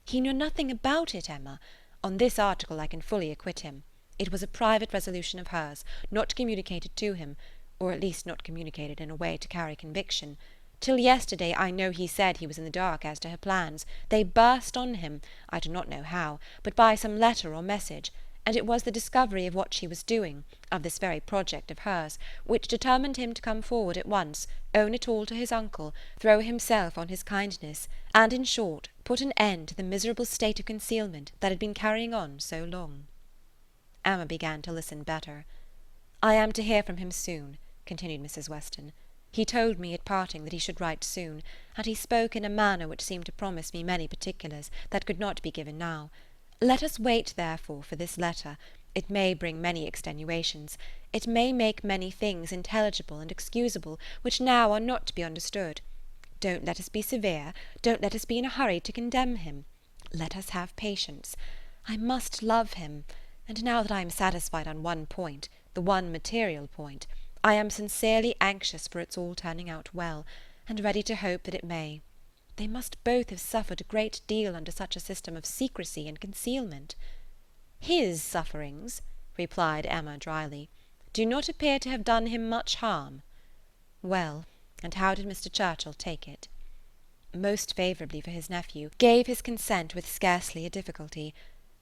"He knew nothing about it, Emma. On this article I can fully acquit him. It was a private resolution of hers, not communicated to him, or at least not communicated in a way to carry conviction. Till yesterday I know he said he was in the dark as to her plans. They burst on him, I do not know how, but by some letter or message, and it was the discovery of what she was doing, of this very project of hers, which determined him to come forward at once, own it all to his uncle, throw himself on his kindness, and, in short, put an end to the miserable state of concealment that had been carrying on so long." Emma began to listen better. "I am to hear from him soon," continued Mrs. Weston. "He told me at parting that he should write soon, and he spoke in a manner which seemed to promise me many particulars that could not be given now. Let us wait, therefore, for this letter. It may bring many extenuations. It may make many things intelligible and excusable which now are not to be understood. Don't let us be severe. Don't let us be in a hurry to condemn him. Let us have patience. I must love him, and now that I am satisfied on one point, the one material point, I am sincerely anxious for its all turning out well, and ready to hope that it may. They must both have suffered a great deal under such a system of secrecy and concealment." "His sufferings," replied Emma dryly, "do not appear to have done him much harm." "Well, and how did Mr. Churchill take it?" "Most favourably for his nephew, gave his consent with scarcely a difficulty.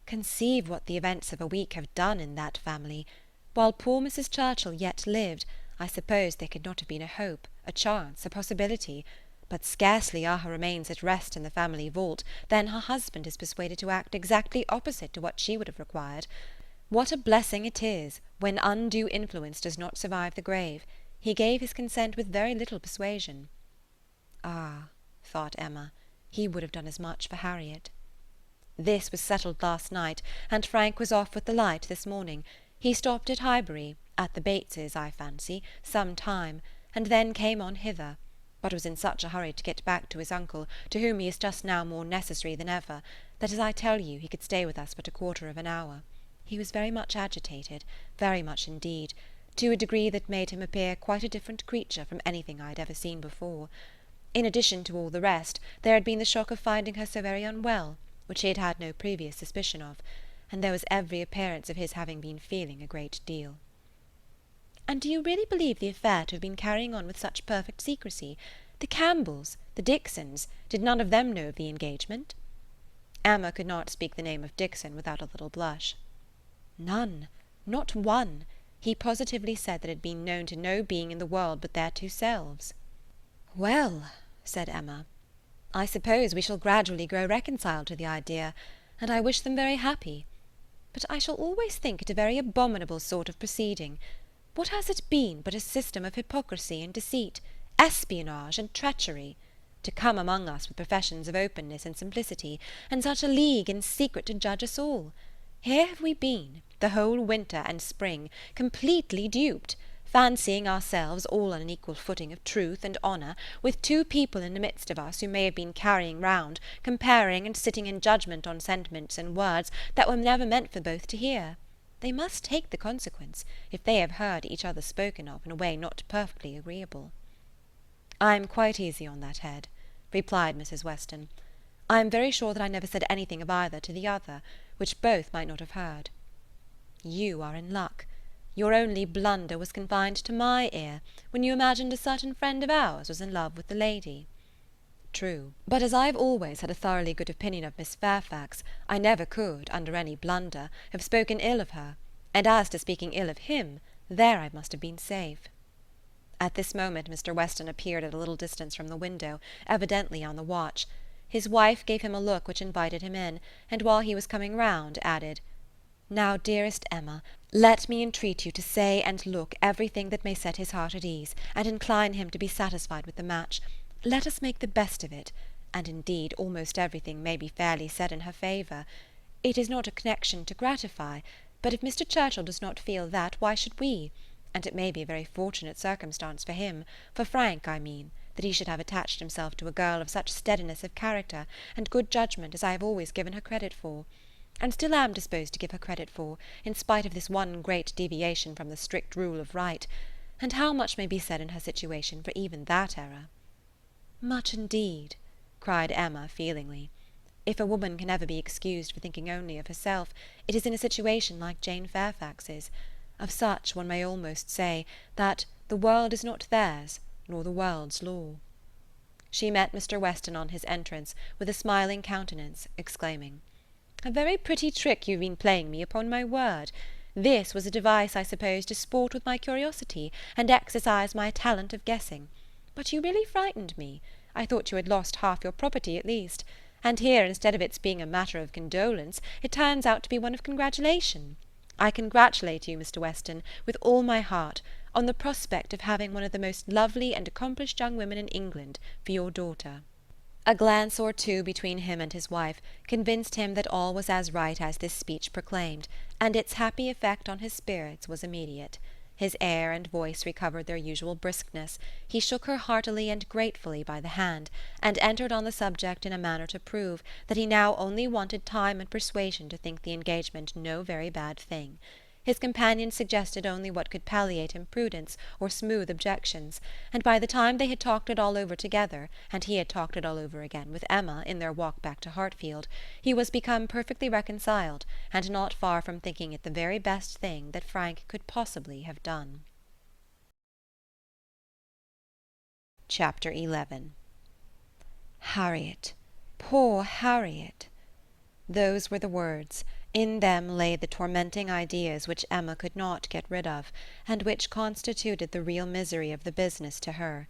Conceive what the events of a week have done in that family. While poor Mrs. Churchill yet lived, I suppose there could not have been a hope, a chance, a possibility. But scarcely are her remains at rest in the family vault than her husband is persuaded to act exactly opposite to what she would have required. What a blessing it is when undue influence does not survive the grave! He gave his consent with very little persuasion. Ah, thought Emma, he would have done as much for Harriet. This was settled last night, and Frank was off with the light this morning. He stopped at Highbury, at the Bateses, I fancy, some time, and then came on hither, but was in such a hurry to get back to his uncle, to whom he is just now more necessary than ever, that, as I tell you, he could stay with us but a quarter of an hour. He was very much agitated, very much indeed, to a degree that made him appear quite a different creature from anything I had ever seen before. In addition to all the rest, there had been the shock of finding her so very unwell, which he had had no previous suspicion of, and there was every appearance of his having been feeling a great deal. "And do you really believe the affair to have been carrying on with such perfect secrecy? The Campbells, the Dixons, did none of them know of the engagement?" Emma could not speak the name of Dixon without a little blush. "None, not one. He positively said that it had been known to no being in the world but their two selves." "Well," said Emma, "I suppose we shall gradually grow reconciled to the idea, and I wish them very happy. But I shall always think it a very abominable sort of proceeding. What has it been but a system of hypocrisy and deceit, espionage and treachery? To come among us with professions of openness and simplicity, and such a league in secret to judge us all. Here have we been, the whole winter and spring, completely duped, fancying ourselves all on an equal footing of truth and honour, with two people in the midst of us who may have been carrying round, comparing and sitting in judgment on sentiments and words that were never meant for both to hear. They must take the consequence, if they have heard each other spoken of in a way not perfectly agreeable." "I am quite easy on that head," replied Mrs. Weston. "I am very sure that I never said anything of either to the other, which both might not have heard. You are in luck. Your only blunder was confined to my ear, when you imagined a certain friend of ours was in love with the lady." "True. But as I have always had a thoroughly good opinion of Miss Fairfax, I never could, under any blunder, have spoken ill of her, and as to speaking ill of him, there I must have been safe." At this moment Mr. Weston appeared at a little distance from the window, evidently on the watch. His wife gave him a look which invited him in, and while he was coming round, added, "Now, dearest Emma, let me entreat you to say and look everything that may set his heart at ease, and incline him to be satisfied with the match. Let us make the best of it, and indeed almost everything may be fairly said in her favour. It is not a connection to gratify, but if Mr. Churchill does not feel that, why should we? And it may be a very fortunate circumstance for him, for Frank I mean, that he should have attached himself to a girl of such steadiness of character and good judgment as I have always given her credit for, and still am disposed to give her credit for, in spite of this one great deviation from the strict rule of right. And how much may be said in her situation for even that error?" "Much indeed," cried Emma feelingly. "If a woman can ever be excused for thinking only of herself, it is in a situation like Jane Fairfax's. Of such one may almost say that the world is not theirs, nor the world's law." She met Mr. Weston on his entrance with a smiling countenance, exclaiming, "A very pretty trick you have been playing me, upon my word. This was a device, I suppose, to sport with my curiosity, and exercise my talent of guessing. But you really frightened me. I thought you had lost half your property at least. And here, instead of its being a matter of condolence, it turns out to be one of congratulation. I congratulate you, Mr. Weston, with all my heart, on the prospect of having one of the most lovely and accomplished young women in England for your daughter." A glance or two between him and his wife convinced him that all was as right as this speech proclaimed, and its happy effect on his spirits was immediate. His air and voice recovered their usual briskness. He shook her heartily and gratefully by the hand, and entered on the subject in a manner to prove that he now only wanted time and persuasion to think the engagement no very bad thing. His companion suggested only what could palliate imprudence or smooth objections, and by the time they had talked it all over together, and he had talked it all over again with Emma in their walk back to Hartfield, he was become perfectly reconciled, and not far from thinking it the very best thing that Frank could possibly have done. Chapter 11. Harriet! Poor Harriet! Those were the words. In them lay the tormenting ideas which Emma could not get rid of, and which constituted the real misery of the business to her.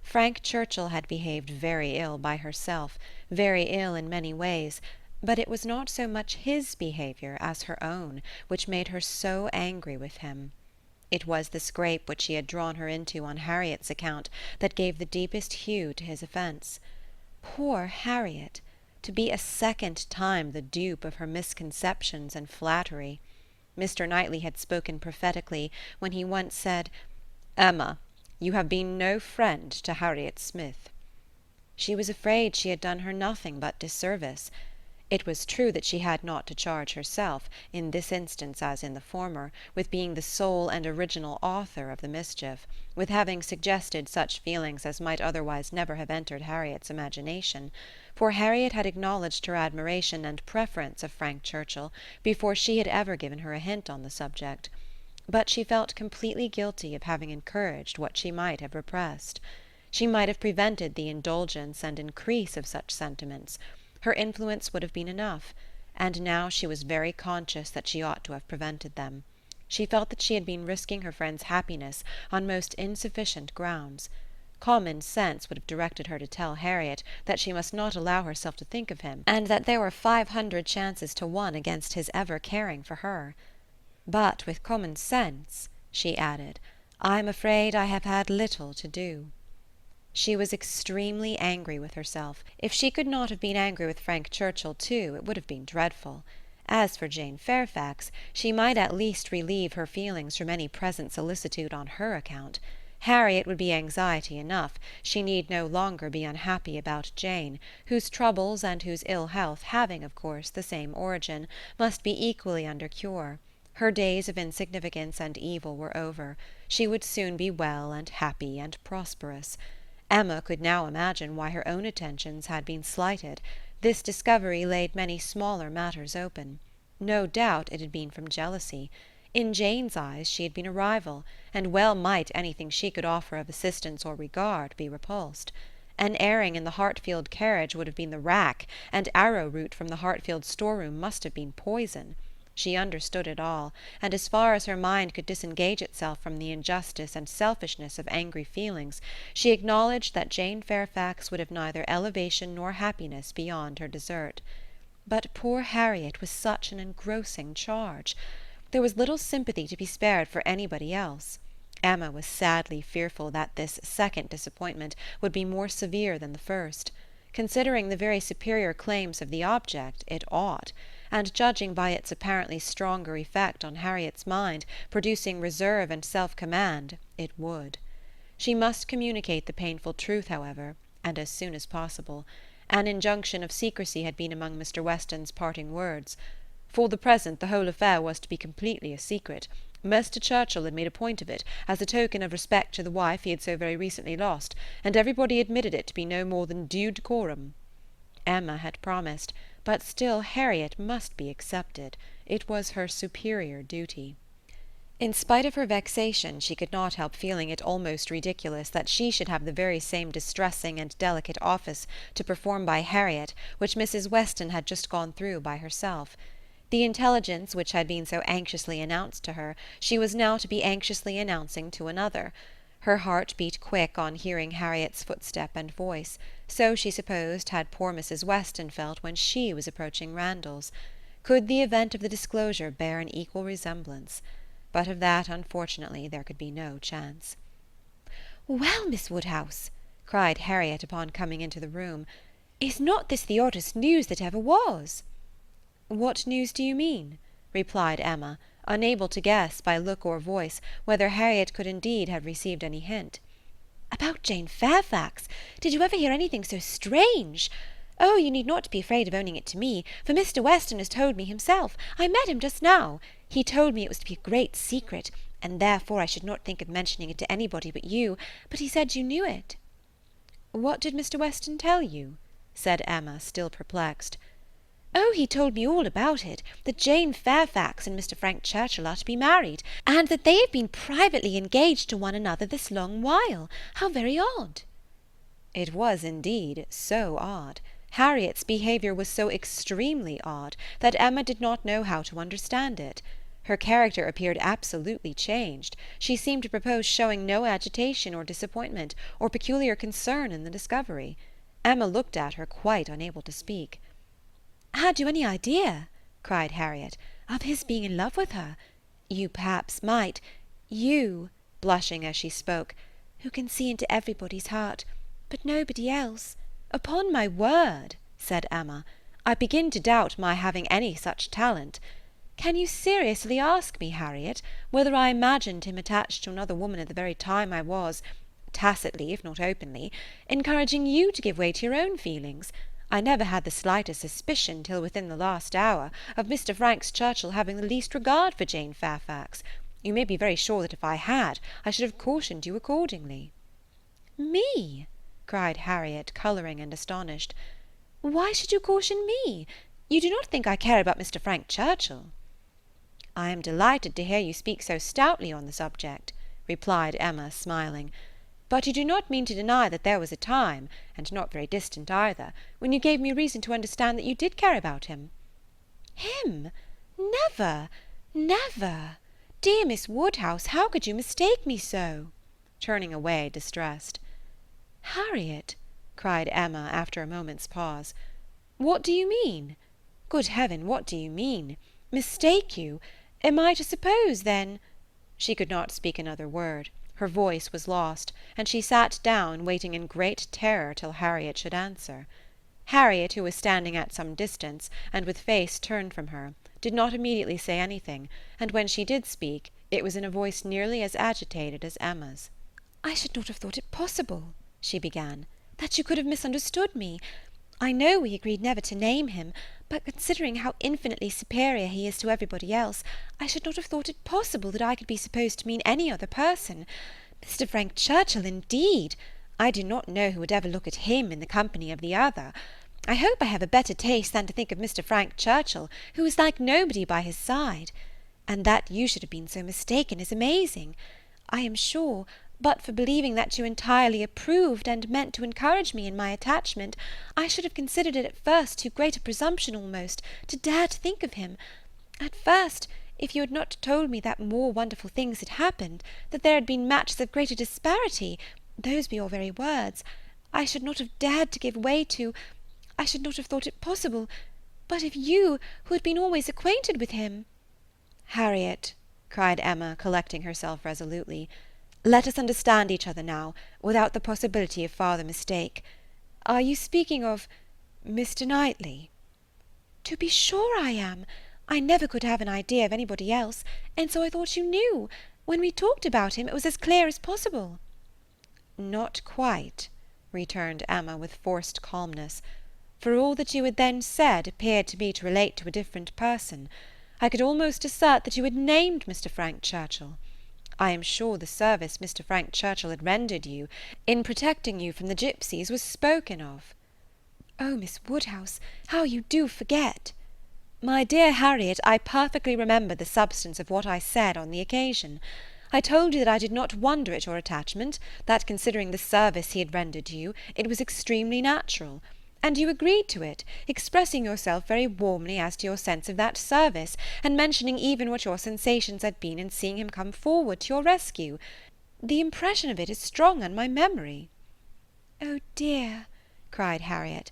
Frank Churchill had behaved very ill by herself, very ill in many ways, but it was not so much his behaviour as her own which made her so angry with him. It was the scrape which he had drawn her into on Harriet's account that gave the deepest hue to his offence. Poor Harriet! To be a second time the dupe of her misconceptions and flattery. Mr. Knightley had spoken prophetically when he once said, "Emma, you have been no friend to Harriet Smith." She was afraid she had done her nothing but disservice. It was true that she had not to charge herself, in this instance as in the former, with being the sole and original author of the mischief, with having suggested such feelings as might otherwise never have entered Harriet's imagination, for Harriet had acknowledged her admiration and preference of Frank Churchill before she had ever given her a hint on the subject. But she felt completely guilty of having encouraged what she might have repressed. She might have prevented the indulgence and increase of such sentiments. Her influence would have been enough, and now she was very conscious that she ought to have prevented them. She felt that she had been risking her friend's happiness on most insufficient grounds. Common sense would have directed her to tell Harriet that she must not allow herself to think of him, and that there were 500 chances to 1 against his ever caring for her. But with common sense, she added, I am afraid I have had little to do. She was extremely angry with herself. If she could not have been angry with Frank Churchill too, it would have been dreadful. As for Jane Fairfax, she might at least relieve her feelings from any present solicitude on her account. Harriet would be anxiety enough. She need no longer be unhappy about Jane, whose troubles and whose ill health, having, of course, the same origin, must be equally under cure. Her days of insignificance and evil were over. She would soon be well and happy and prosperous. Emma could now imagine why her own attentions had been slighted. This discovery laid many smaller matters open. No doubt it had been from jealousy. In Jane's eyes she had been a rival, and well might anything she could offer of assistance or regard be repulsed. An airing in the Hartfield carriage would have been the rack, and arrowroot from the Hartfield storeroom must have been poison. She understood it all, and as far as her mind could disengage itself from the injustice and selfishness of angry feelings, she acknowledged that Jane Fairfax would have neither elevation nor happiness beyond her desert. But poor Harriet was such an engrossing charge. There was little sympathy to be spared for anybody else. Emma was sadly fearful that this second disappointment would be more severe than the first. Considering the very superior claims of the object, it ought, and judging by its apparently stronger effect on Harriet's mind, producing reserve and self-command, it would. She must communicate the painful truth, however, and as soon as possible. An injunction of secrecy had been among Mr. Weston's parting words. For the present the whole affair was to be completely a secret. Mr. Churchill had made a point of it, as a token of respect to the wife he had so very recently lost, and everybody admitted it to be no more than due decorum. Emma had promised, but still Harriet must be accepted. It was her superior duty. In spite of her vexation, she could not help feeling it almost ridiculous that she should have the very same distressing and delicate office to perform by Harriet which Mrs. Weston had just gone through by herself. The intelligence which had been so anxiously announced to her, she was now to be anxiously announcing to another. Her heart beat quick on hearing Harriet's footstep and voice. So, she supposed, had poor Mrs. Weston felt when she was approaching Randalls. Could the event of the disclosure bear an equal resemblance? But of that, unfortunately, there could be no chance. "Well, Miss Woodhouse," cried Harriet upon coming into the room, "is not this the oddest news that ever was?" "What news do you mean?" replied Emma, unable to guess, by look or voice, whether Harriet could indeed have received any hint. "About Jane Fairfax. Did you ever hear anything so strange? Oh, you need not be afraid of owning it to me, for Mr. Weston has told me himself. I met him just now. He told me it was to be a great secret, and therefore I should not think of mentioning it to anybody but you, but he said you knew it." "What did Mr. Weston tell you?" said Emma, still perplexed. "Oh, he told me all about it, that Jane Fairfax and Mr. Frank Churchill are to be married, and that they have been privately engaged to one another this long while. How very odd!" It was indeed so odd. Harriet's behaviour was so extremely odd that Emma did not know how to understand it. Her character appeared absolutely changed. She seemed to propose showing no agitation or disappointment, or peculiar concern in the discovery. Emma looked at her, quite unable to speak. "Had you any idea," cried Harriet, "of his being in love with her? You perhaps might, you," blushing as she spoke, "who can see into everybody's heart, but nobody else." "Upon my word," said Emma, "I begin to doubt my having any such talent. Can you seriously ask me, Harriet, whether I imagined him attached to another woman at the very time I was, tacitly if not openly, encouraging you to give way to your own feelings? I never had the slightest suspicion till within the last hour of Mr. Frank Churchill having the least regard for Jane Fairfax. You may be very sure that if I had, I should have cautioned you accordingly." "Me?" cried Harriet, colouring and astonished. "Why should you caution me? You do not think I care about Mr. Frank Churchill?" "I am delighted to hear you speak so stoutly on the subject," replied Emma, smiling. "But you do not mean to deny that there was a time, and not very distant either, when you gave me reason to understand that you did care about him?" "Him? Never, never! Dear Miss Woodhouse, how could you mistake me so?" turning away distressed. "Harriet," cried Emma, after a moment's pause, "what do you mean? Good heaven, what do you mean? Mistake you? Am I to suppose, then—" She could not speak another word. Her voice was lost, and she sat down, waiting in great terror till Harriet should answer. Harriet, who was standing at some distance, and with face turned from her, did not immediately say anything, and when she did speak, it was in a voice nearly as agitated as Emma's. "I should not have thought it possible," she began, "that you could have misunderstood me. I know we agreed never to name him, but considering how infinitely superior he is to everybody else, I should not have thought it possible that I could be supposed to mean any other person. Mr. Frank Churchill, indeed! I do not know who would ever look at him in the company of the other. I hope I have a better taste than to think of Mr. Frank Churchill, who is like nobody by his side. And that you should have been so mistaken is amazing. I am sure, but for believing that you entirely approved and meant to encourage me in my attachment, I should have considered it at first too great a presumption almost to dare to think of him. At first, if you had not told me that more wonderful things had happened, that there had been matches of greater disparity, those were your very words, I should not have dared to give way to, I should not have thought it possible. But if you, who had been always acquainted with him—" "Harriet," cried Emma, collecting herself resolutely, "let us understand each other now, without the possibility of farther mistake. Are you speaking of Mr. Knightley?" "To be sure I am. I never could have an idea of anybody else, and so I thought you knew. When we talked about him, it was as clear as possible." "Not quite," returned Emma with forced calmness, "for all that you had then said appeared to me to relate to a different person. I could almost assert that you had named Mr. Frank Churchill. I am sure the service Mr. Frank Churchill had rendered you in protecting you from the gipsies was spoken of." "Oh, Miss Woodhouse, how you do forget!" "My dear Harriet, I perfectly remember the substance of what I said on the occasion. I told you that I did not wonder at your attachment, that considering the service he had rendered you, it was extremely natural. And you agreed to it, expressing yourself very warmly as to your sense of that service, and mentioning even what your sensations had been in seeing him come forward to your rescue. The impression of it is strong on my memory." "Oh dear," cried Harriet,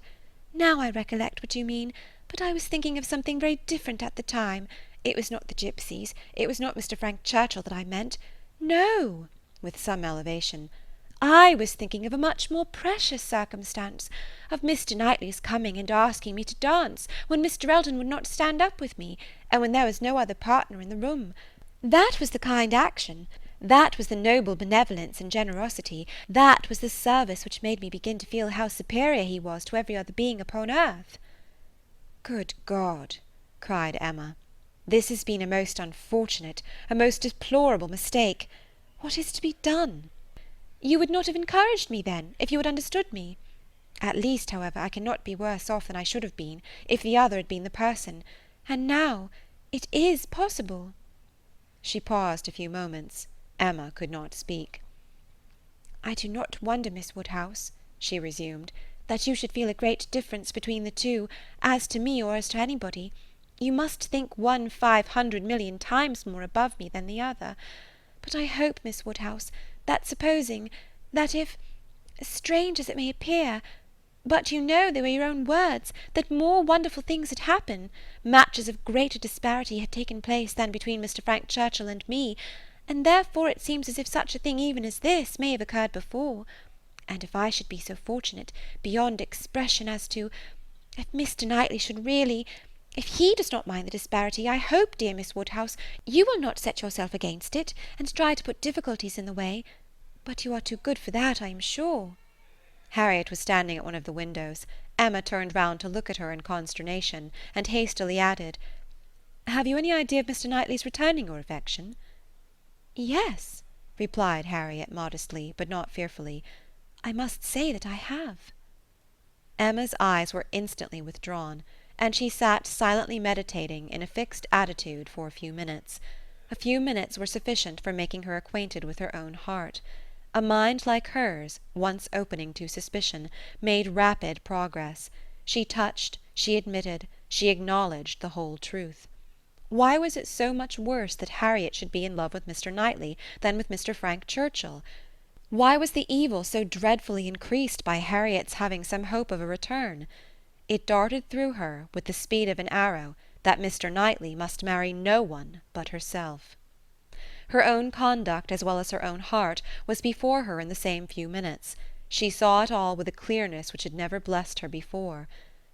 "now I recollect what you mean, but I was thinking of something very different at the time. It was not the gipsies, it was not Mr. Frank Churchill that I meant. No," with some elevation, "I was thinking of a much more precious circumstance, of Mr. Knightley's coming and asking me to dance, when Mr. Elton would not stand up with me, and when there was no other partner in the room. That was the kind action, that was the noble benevolence and generosity, that was the service which made me begin to feel how superior he was to every other being upon earth." "Good God!" cried Emma, "this has been a most unfortunate, a most deplorable mistake. What is to be done?" "You would not have encouraged me then, if you had understood me. At least, however, I cannot be worse off than I should have been, if the other had been the person. And now it is possible." She paused a few moments. Emma could not speak. "I do not wonder, Miss Woodhouse," she resumed, that you should feel a great difference between the two, as to me or as to anybody. You must think one 500,000,000 times more above me than the other. But I hope, Miss Woodhouse, that supposing, that if, strange as it may appear, but you know they were your own words, that more wonderful things had happened, matches of greater disparity had taken place than between Mr. Frank Churchill and me, and therefore it seems as if such a thing even as this may have occurred before. And if I should be so fortunate, beyond expression, as to, if Mr. Knightley should really, if he does not mind the disparity, I hope, dear Miss Woodhouse, you will not set yourself against it, and try to put difficulties in the way. But you are too good for that, I am sure. Harriet was standing at one of the windows. Emma turned round to look at her in consternation, and hastily added, "Have you any idea of Mr. Knightley's returning your affection?" "Yes," replied Harriet modestly, but not fearfully. "I must say that I have." Emma's eyes were instantly withdrawn, and she sat silently meditating in a fixed attitude for a few minutes. A few minutes were sufficient for making her acquainted with her own heart. A mind like hers, once opening to suspicion, made rapid progress. She touched, she admitted, she acknowledged the whole truth. Why was it so much worse that Harriet should be in love with Mr. Knightley than with Mr. Frank Churchill? Why was the evil so dreadfully increased by Harriet's having some hope of a return? It darted through her, with the speed of an arrow, that Mr. Knightley must marry no one but herself. Her own conduct, as well as her own heart, was before her in the same few minutes. She saw it all with a clearness which had never blessed her before.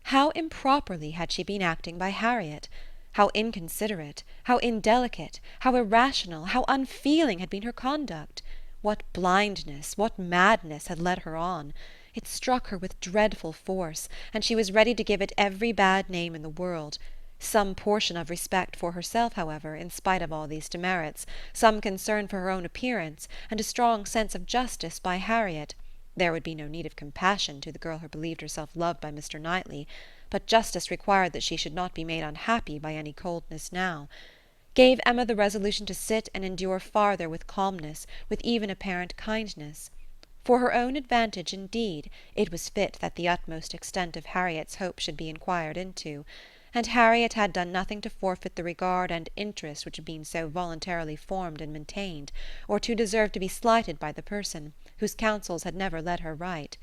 How improperly had she been acting by Harriet! How inconsiderate, how indelicate, how irrational, how unfeeling had been her conduct! What blindness, what madness had led her on! It struck her with dreadful force, and she was ready to give it every bad name in the world. Some portion of respect for herself, however, in spite of all these demerits, some concern for her own appearance, and a strong sense of justice by Harriet, there would be no need of compassion to the girl who believed herself loved by Mr. Knightley, but justice required that she should not be made unhappy by any coldness now, gave Emma the resolution to sit and endure farther with calmness, with even apparent kindness. For her own advantage, indeed, it was fit that the utmost extent of Harriet's hope should be inquired into, and Harriet had done nothing to forfeit the regard and interest which had been so voluntarily formed and maintained, or to deserve to be slighted by the person, whose counsels had never led her right.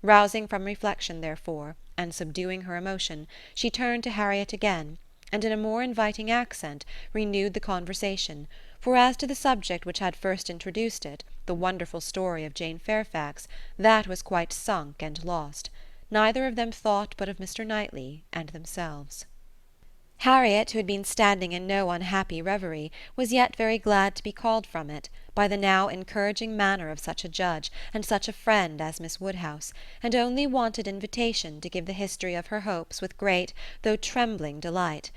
Rousing from reflection, therefore, and subduing her emotion, she turned to Harriet again, and in a more inviting accent renewed the conversation, for as to the subject which had first introduced it, the wonderful story of Jane Fairfax, that was quite sunk and lost. Neither of them thought but of Mr. Knightley and themselves. Harriet, who had been standing in no unhappy reverie, was yet very glad to be called from it, by the now encouraging manner of such a judge, and such a friend as Miss Woodhouse, and only wanted invitation to give the history of her hopes with great, though trembling delight.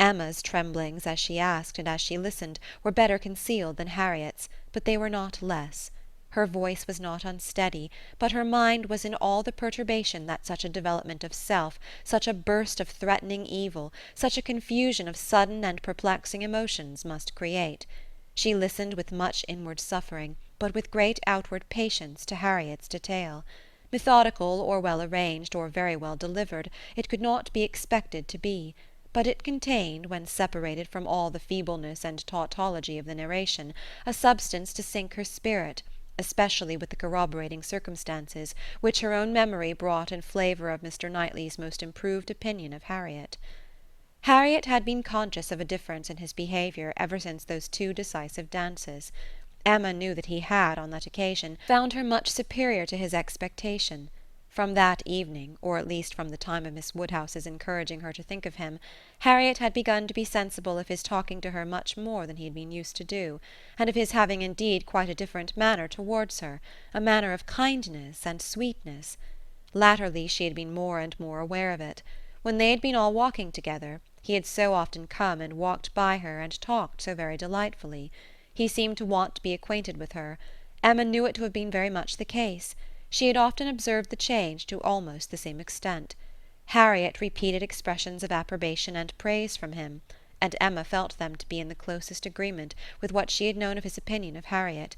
Emma's tremblings, as she asked and as she listened, were better concealed than Harriet's, but they were not less. Her voice was not unsteady, but her mind was in all the perturbation that such a development of self, such a burst of threatening evil, such a confusion of sudden and perplexing emotions must create. She listened with much inward suffering, but with great outward patience, to Harriet's detail. Methodical, or well arranged, or very well delivered, it could not be expected to be, but it contained, when separated from all the feebleness and tautology of the narration, a substance to sink her spirit, especially with the corroborating circumstances which her own memory brought in favour of Mr. Knightley's most improved opinion of Harriet. Harriet had been conscious of a difference in his behaviour ever since those two decisive dances. Emma knew that he had, on that occasion, found her much superior to his expectation. From that evening, or at least from the time of Miss Woodhouse's encouraging her to think of him, Harriet had begun to be sensible of his talking to her much more than he had been used to do, and of his having indeed quite a different manner towards her, a manner of kindness and sweetness. Latterly she had been more and more aware of it. When they had been all walking together, he had so often come and walked by her and talked so very delightfully. He seemed to want to be acquainted with her. Emma knew it to have been very much the case. She had often observed the change to almost the same extent. Harriet repeated expressions of approbation and praise from him, and Emma felt them to be in the closest agreement with what she had known of his opinion of Harriet.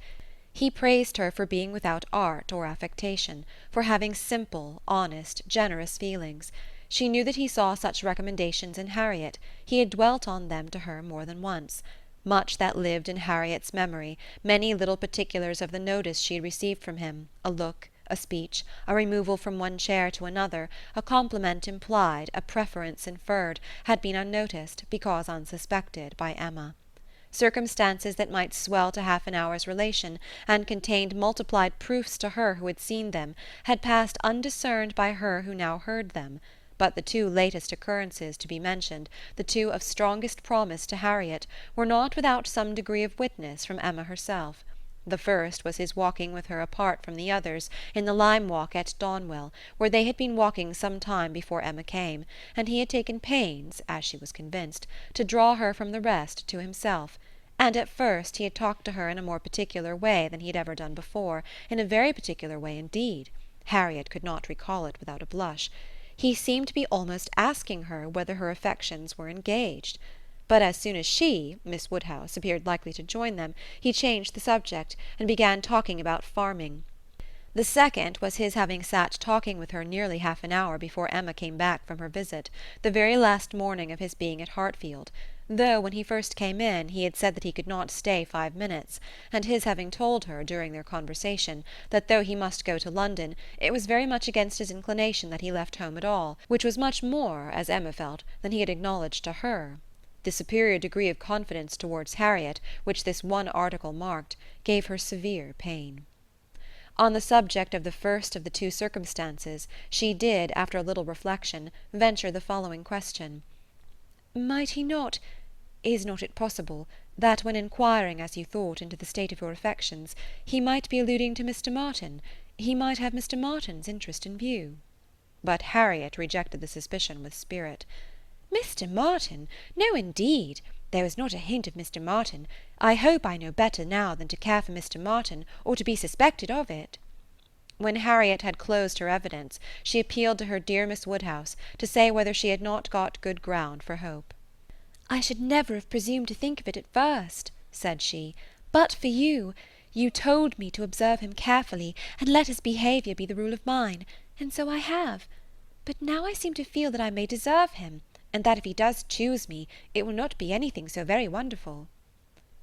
He praised her for being without art or affectation, for having simple, honest, generous feelings. She knew that he saw such recommendations in Harriet; he had dwelt on them to her more than once. Much that lived in Harriet's memory, many little particulars of the notice she had received from him, a look, a speech, a removal from one chair to another, a compliment implied, a preference inferred, had been unnoticed, because unsuspected, by Emma. Circumstances that might swell to half an hour's relation, and contained multiplied proofs to her who had seen them, had passed undiscerned by her who now heard them; but the two latest occurrences to be mentioned, the two of strongest promise to Harriet, were not without some degree of witness from Emma herself. The first was his walking with her apart from the others, in the lime walk at Donwell, where they had been walking some time before Emma came, and he had taken pains, as she was convinced, to draw her from the rest to himself; and at first he had talked to her in a more particular way than he had ever done before, in a very particular way indeed. Harriet could not recall it without a blush. He seemed to be almost asking her whether her affections were engaged. But as soon as she, Miss Woodhouse, appeared likely to join them, he changed the subject, and began talking about farming. The second was his having sat talking with her nearly half an hour before Emma came back from her visit, the very last morning of his being at Hartfield, though when he first came in he had said that he could not stay 5 minutes, and his having told her, during their conversation, that though he must go to London, it was very much against his inclination that he left home at all, which was much more, as Emma felt, than he had acknowledged to her. The superior degree of confidence towards Harriet, which this one article marked, gave her severe pain. On the subject of the first of the two circumstances, she did, after a little reflection, venture the following question: "Might he not, is not it possible, that when enquiring, as you thought, into the state of your affections, he might be alluding to Mr. Martin, he might have Mr. Martin's interest in view?" But Harriet rejected the suspicion with spirit. "Mr. Martin! No, indeed. There was not a hint of Mr. Martin. I hope I know better now than to care for Mr. Martin, or to be suspected of it." When Harriet had closed her evidence, she appealed to her dear Miss Woodhouse, to say whether she had not got good ground for hope. "I should never have presumed to think of it at first," said she, "but for you. You told me to observe him carefully, and let his behaviour be the rule of mine, and so I have. But now I seem to feel that I may deserve him, and that if he does choose me, it will not be anything so very wonderful."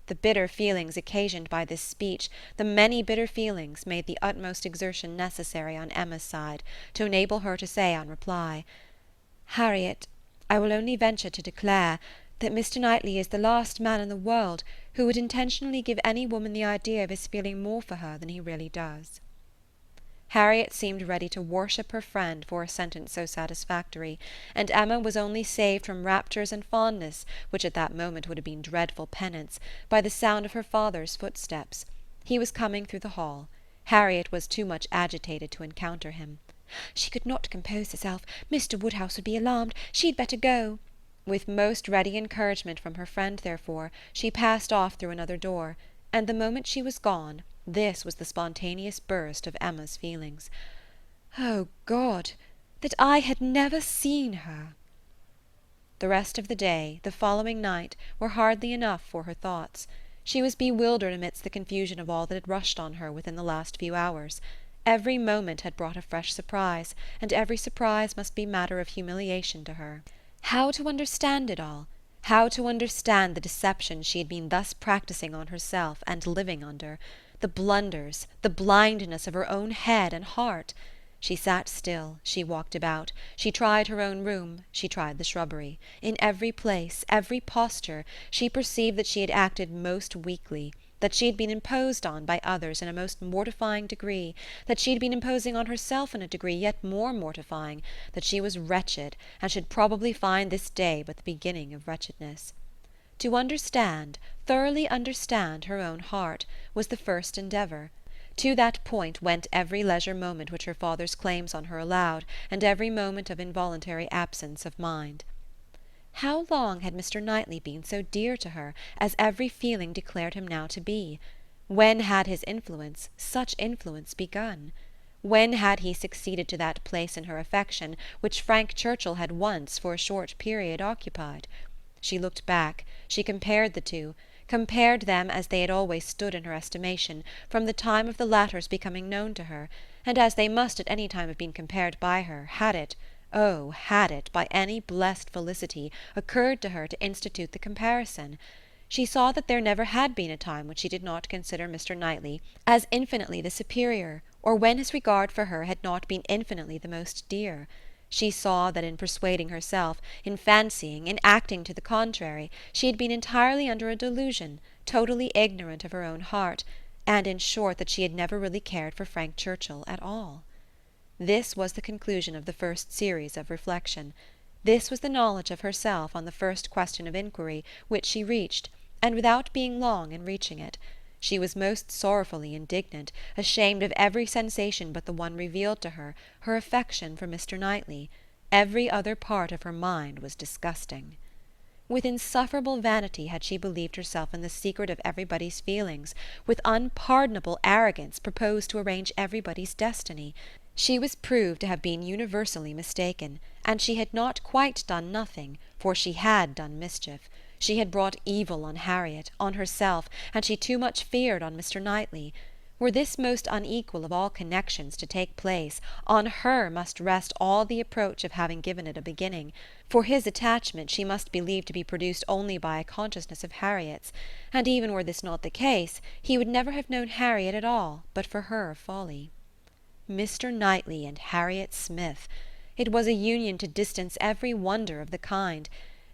The bitter feelings occasioned by this speech, the many bitter feelings, made the utmost exertion necessary on Emma's side, to enable her to say on reply, "Harriet, I will only venture to declare that Mr. Knightley is the last man in the world who would intentionally give any woman the idea of his feeling more for her than he really does." Harriet seemed ready to worship her friend for a sentence so satisfactory, and Emma was only saved from raptures and fondness, which at that moment would have been dreadful penance, by the sound of her father's footsteps. He was coming through the hall. Harriet was too much agitated to encounter him. "She could not compose herself. Mr. Woodhouse would be alarmed. She had better go." With most ready encouragement from her friend, therefore, she passed off through another door, and the moment she was gone, this was the spontaneous burst of Emma's feelings. "Oh God, that I had never seen her!" The rest of the day, the following night, were hardly enough for her thoughts. She was bewildered amidst the confusion of all that had rushed on her within the last few hours. Every moment had brought a fresh surprise, and every surprise must be matter of humiliation to her. How to understand it all? How to understand the deception she had been thus practising on herself and living under? The blunders, the blindness of her own head and heart? She sat still, she walked about, she tried her own room, she tried the shrubbery. In every place, every posture, she perceived that she had acted most weakly, that she had been imposed on by others in a most mortifying degree, that she had been imposing on herself in a degree yet more mortifying, that she was wretched, and should probably find this day but the beginning of wretchedness. To understand, thoroughly understand her own heart, was the first endeavour. To that point went every leisure moment which her father's claims on her allowed, and every moment of involuntary absence of mind. How long had Mr. Knightley been so dear to her, as every feeling declared him now to be? When had his influence, such influence, begun? When had he succeeded to that place in her affection which Frank Churchill had once, for a short period, occupied? She looked back, she compared the two, compared them as they had always stood in her estimation from the time of the latter's becoming known to her, and as they must at any time have been compared by her, had it, oh, had it, by any blessed felicity, occurred to her to institute the comparison. She saw that there never had been a time when she did not consider Mr. Knightley as infinitely the superior, or when his regard for her had not been infinitely the most dear. She saw that in persuading herself, in fancying, in acting to the contrary, she had been entirely under a delusion, totally ignorant of her own heart, and in short that she had never really cared for Frank Churchill at all. This was the conclusion of the first series of reflection. This was the knowledge of herself on the first question of inquiry which she reached, and without being long in reaching it. She was most sorrowfully indignant, ashamed of every sensation but the one revealed to her, her affection for Mr. Knightley. Every other part of her mind was disgusting. With insufferable vanity had she believed herself in the secret of everybody's feelings, with unpardonable arrogance proposed to arrange everybody's destiny. She was proved to have been universally mistaken, and she had not quite done nothing, for she had done mischief. She had brought evil on Harriet, on herself, and she too much feared on Mr. Knightley. Were this most unequal of all connections to take place, on her must rest all the approach of having given it a beginning, for his attachment she must believe to be produced only by a consciousness of Harriet's, and even were this not the case, he would never have known Harriet at all, but for her folly. Mr. Knightley and Harriet Smith! It was a union to distance every wonder of the kind.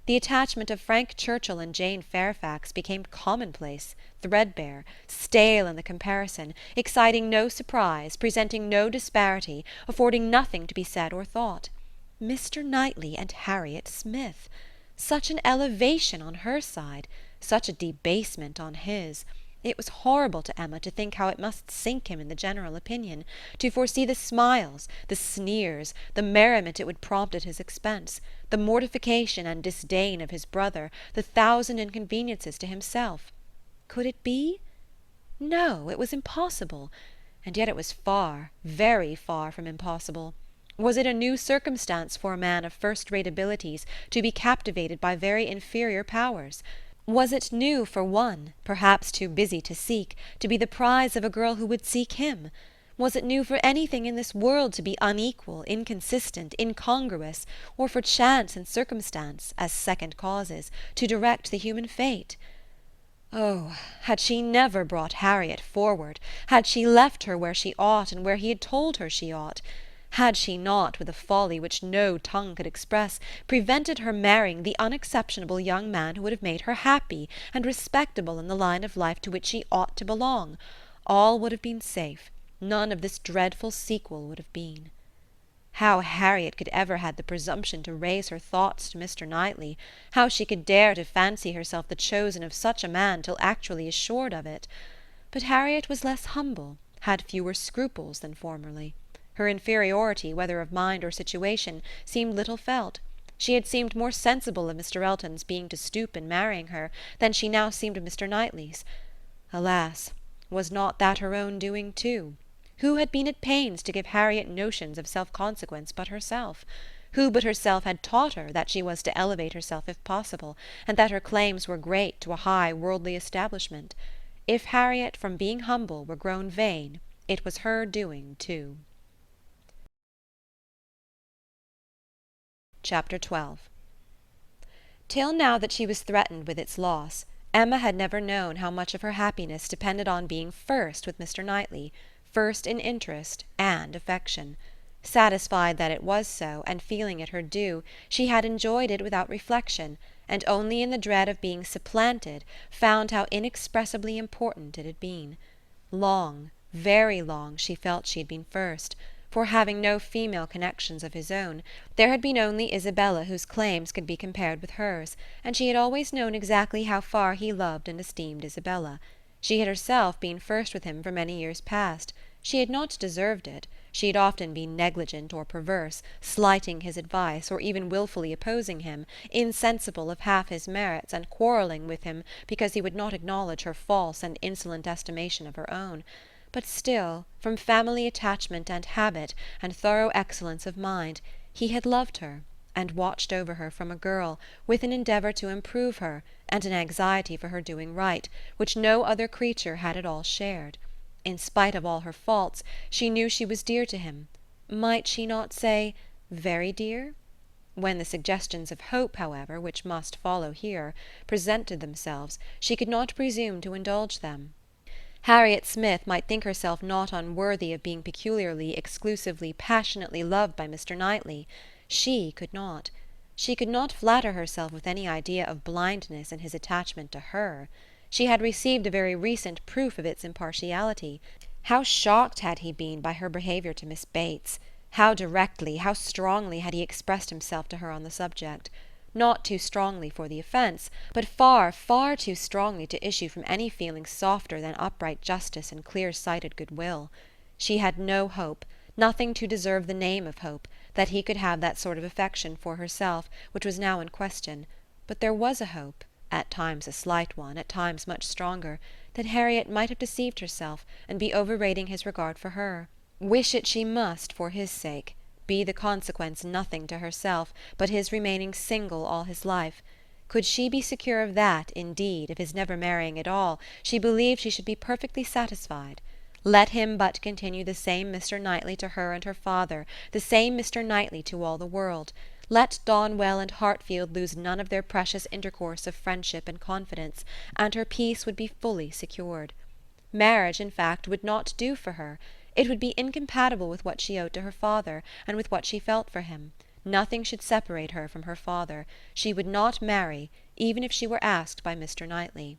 The attachment of Frank Churchill and Jane Fairfax became commonplace, threadbare, stale in the comparison, exciting no surprise, presenting no disparity, affording nothing to be said or thought. Mr. Knightley and Harriet Smith! Such an elevation on her side, such a debasement on his! It was horrible to Emma to think how it must sink him in the general opinion, to foresee the smiles, the sneers, the merriment it would prompt at his expense, the mortification and disdain of his brother, the thousand inconveniences to himself. Could it be? No, it was impossible. And yet it was far, very far from impossible. Was it a new circumstance for a man of first-rate abilities to be captivated by very inferior powers? Was it new for one, perhaps too busy to seek, to be the prize of a girl who would seek him? Was it new for anything in this world to be unequal, inconsistent, incongruous, or for chance and circumstance, as second causes, to direct the human fate? Oh, had she never brought Harriet forward, had she left her where she ought and where he had told her she ought, had she not, with a folly which no tongue could express, prevented her marrying the unexceptionable young man who would have made her happy and respectable in the line of life to which she ought to belong, all would have been safe, none of this dreadful sequel would have been. How Harriet could ever had the presumption to raise her thoughts to Mr. Knightley, how she could dare to fancy herself the chosen of such a man till actually assured of it. But Harriet was less humble, had fewer scruples than formerly. Her inferiority, whether of mind or situation, seemed little felt. She had seemed more sensible of Mr. Elton's being to stoop in marrying her than she now seemed of Mr. Knightley's. Alas, was not that her own doing too? Who had been at pains to give Harriet notions of self-consequence but herself? Who but herself had taught her that she was to elevate herself if possible, and that her claims were great to a high worldly establishment? If Harriet, from being humble, were grown vain, it was her doing too. Chapter 12. Till now that she was threatened with its loss, Emma had never known how much of her happiness depended on being first with Mr. Knightley, first in interest and affection. Satisfied that it was so, and feeling it her due, she had enjoyed it without reflection, and only in the dread of being supplanted found how inexpressibly important it had been. Long, very long, she felt she had been first, for, having no female connections of his own, there had been only Isabella whose claims could be compared with hers, and she had always known exactly how far he loved and esteemed Isabella. She had herself been first with him for many years past. She had not deserved it. She had often been negligent or perverse, slighting his advice, or even wilfully opposing him, insensible of half his merits, and quarrelling with him because he would not acknowledge her false and insolent estimation of her own. But still, from family attachment and habit, and thorough excellence of mind, he had loved her, and watched over her from a girl, with an endeavour to improve her, and an anxiety for her doing right, which no other creature had at all shared. In spite of all her faults, she knew she was dear to him. Might she not say, very dear? When the suggestions of hope, however, which must follow here, presented themselves, she could not presume to indulge them. Harriet Smith might think herself not unworthy of being peculiarly, exclusively, passionately loved by Mr. Knightley. She could not. She could not flatter herself with any idea of blindness in his attachment to her. She had received a very recent proof of its impartiality. How shocked had he been by her behaviour to Miss Bates! How directly, how strongly had he expressed himself to her on the subject! Not too strongly for the offence, but far, far too strongly to issue from any feeling softer than upright justice and clear-sighted goodwill. She had no hope, nothing to deserve the name of hope, that he could have that sort of affection for herself which was now in question, but there was a hope, at times a slight one, at times much stronger, that Harriet might have deceived herself and be overrating his regard for her. Wish it she must for his sake, be the consequence nothing to herself, but his remaining single all his life. Could she be secure of that, indeed, of his never marrying at all, she believed she should be perfectly satisfied. Let him but continue the same Mr. Knightley to her and her father, the same Mr. Knightley to all the world. Let Donwell and Hartfield lose none of their precious intercourse of friendship and confidence, and her peace would be fully secured. Marriage, in fact, would not do for her. It would be incompatible with what she owed to her father, and with what she felt for him. Nothing should separate her from her father. She would not marry, even if she were asked by Mr. Knightley.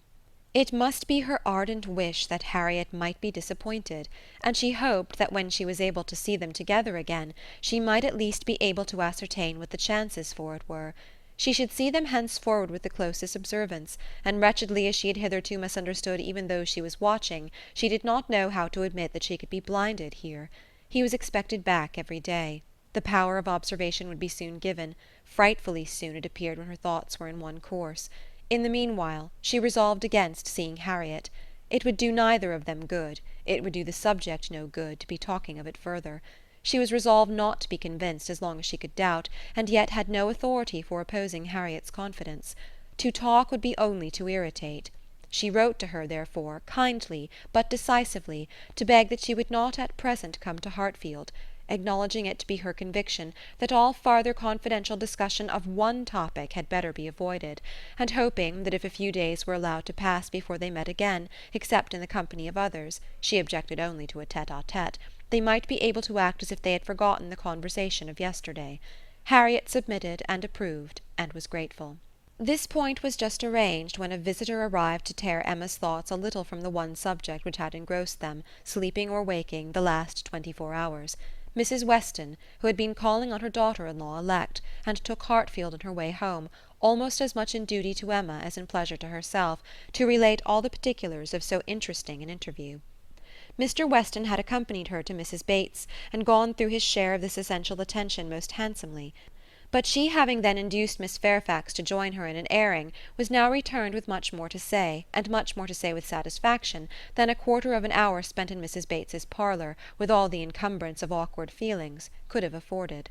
It must be her ardent wish that Harriet might be disappointed, and she hoped that when she was able to see them together again, she might at least be able to ascertain what the chances for it were. She should see them henceforward with the closest observance, and wretchedly as she had hitherto misunderstood even those she was watching, she did not know how to admit that she could be blinded here. He was expected back every day. The power of observation would be soon given, frightfully soon it appeared when her thoughts were in one course. In the meanwhile, she resolved against seeing Harriet. It would do neither of them good, it would do the subject no good, to be talking of it further. She was resolved not to be convinced as long as she could doubt, and yet had no authority for opposing Harriet's confidence. To talk would be only to irritate. She wrote to her, therefore, kindly, but decisively, to beg that she would not at present come to Hartfield, acknowledging it to be her conviction that all farther confidential discussion of one topic had better be avoided, and hoping that if a few days were allowed to pass before they met again, except in the company of others, she objected only to a tete-a-tete, they might be able to act as if they had forgotten the conversation of yesterday. Harriet submitted and approved, and was grateful. This point was just arranged when a visitor arrived to tear Emma's thoughts a little from the one subject which had engrossed them, sleeping or waking, the last 24 hours. Mrs. Weston, who had been calling on her daughter-in-law elect, and took Hartfield on her way home, almost as much in duty to Emma as in pleasure to herself, to relate all the particulars of so interesting an interview. Mr. Weston had accompanied her to Mrs. Bates, and gone through his share of this essential attention most handsomely; but she having then induced Miss Fairfax to join her in an airing, was now returned with much more to say, and much more to say with satisfaction, than a quarter of an hour spent in Mrs. Bates's parlour, with all the encumbrance of awkward feelings, could have afforded.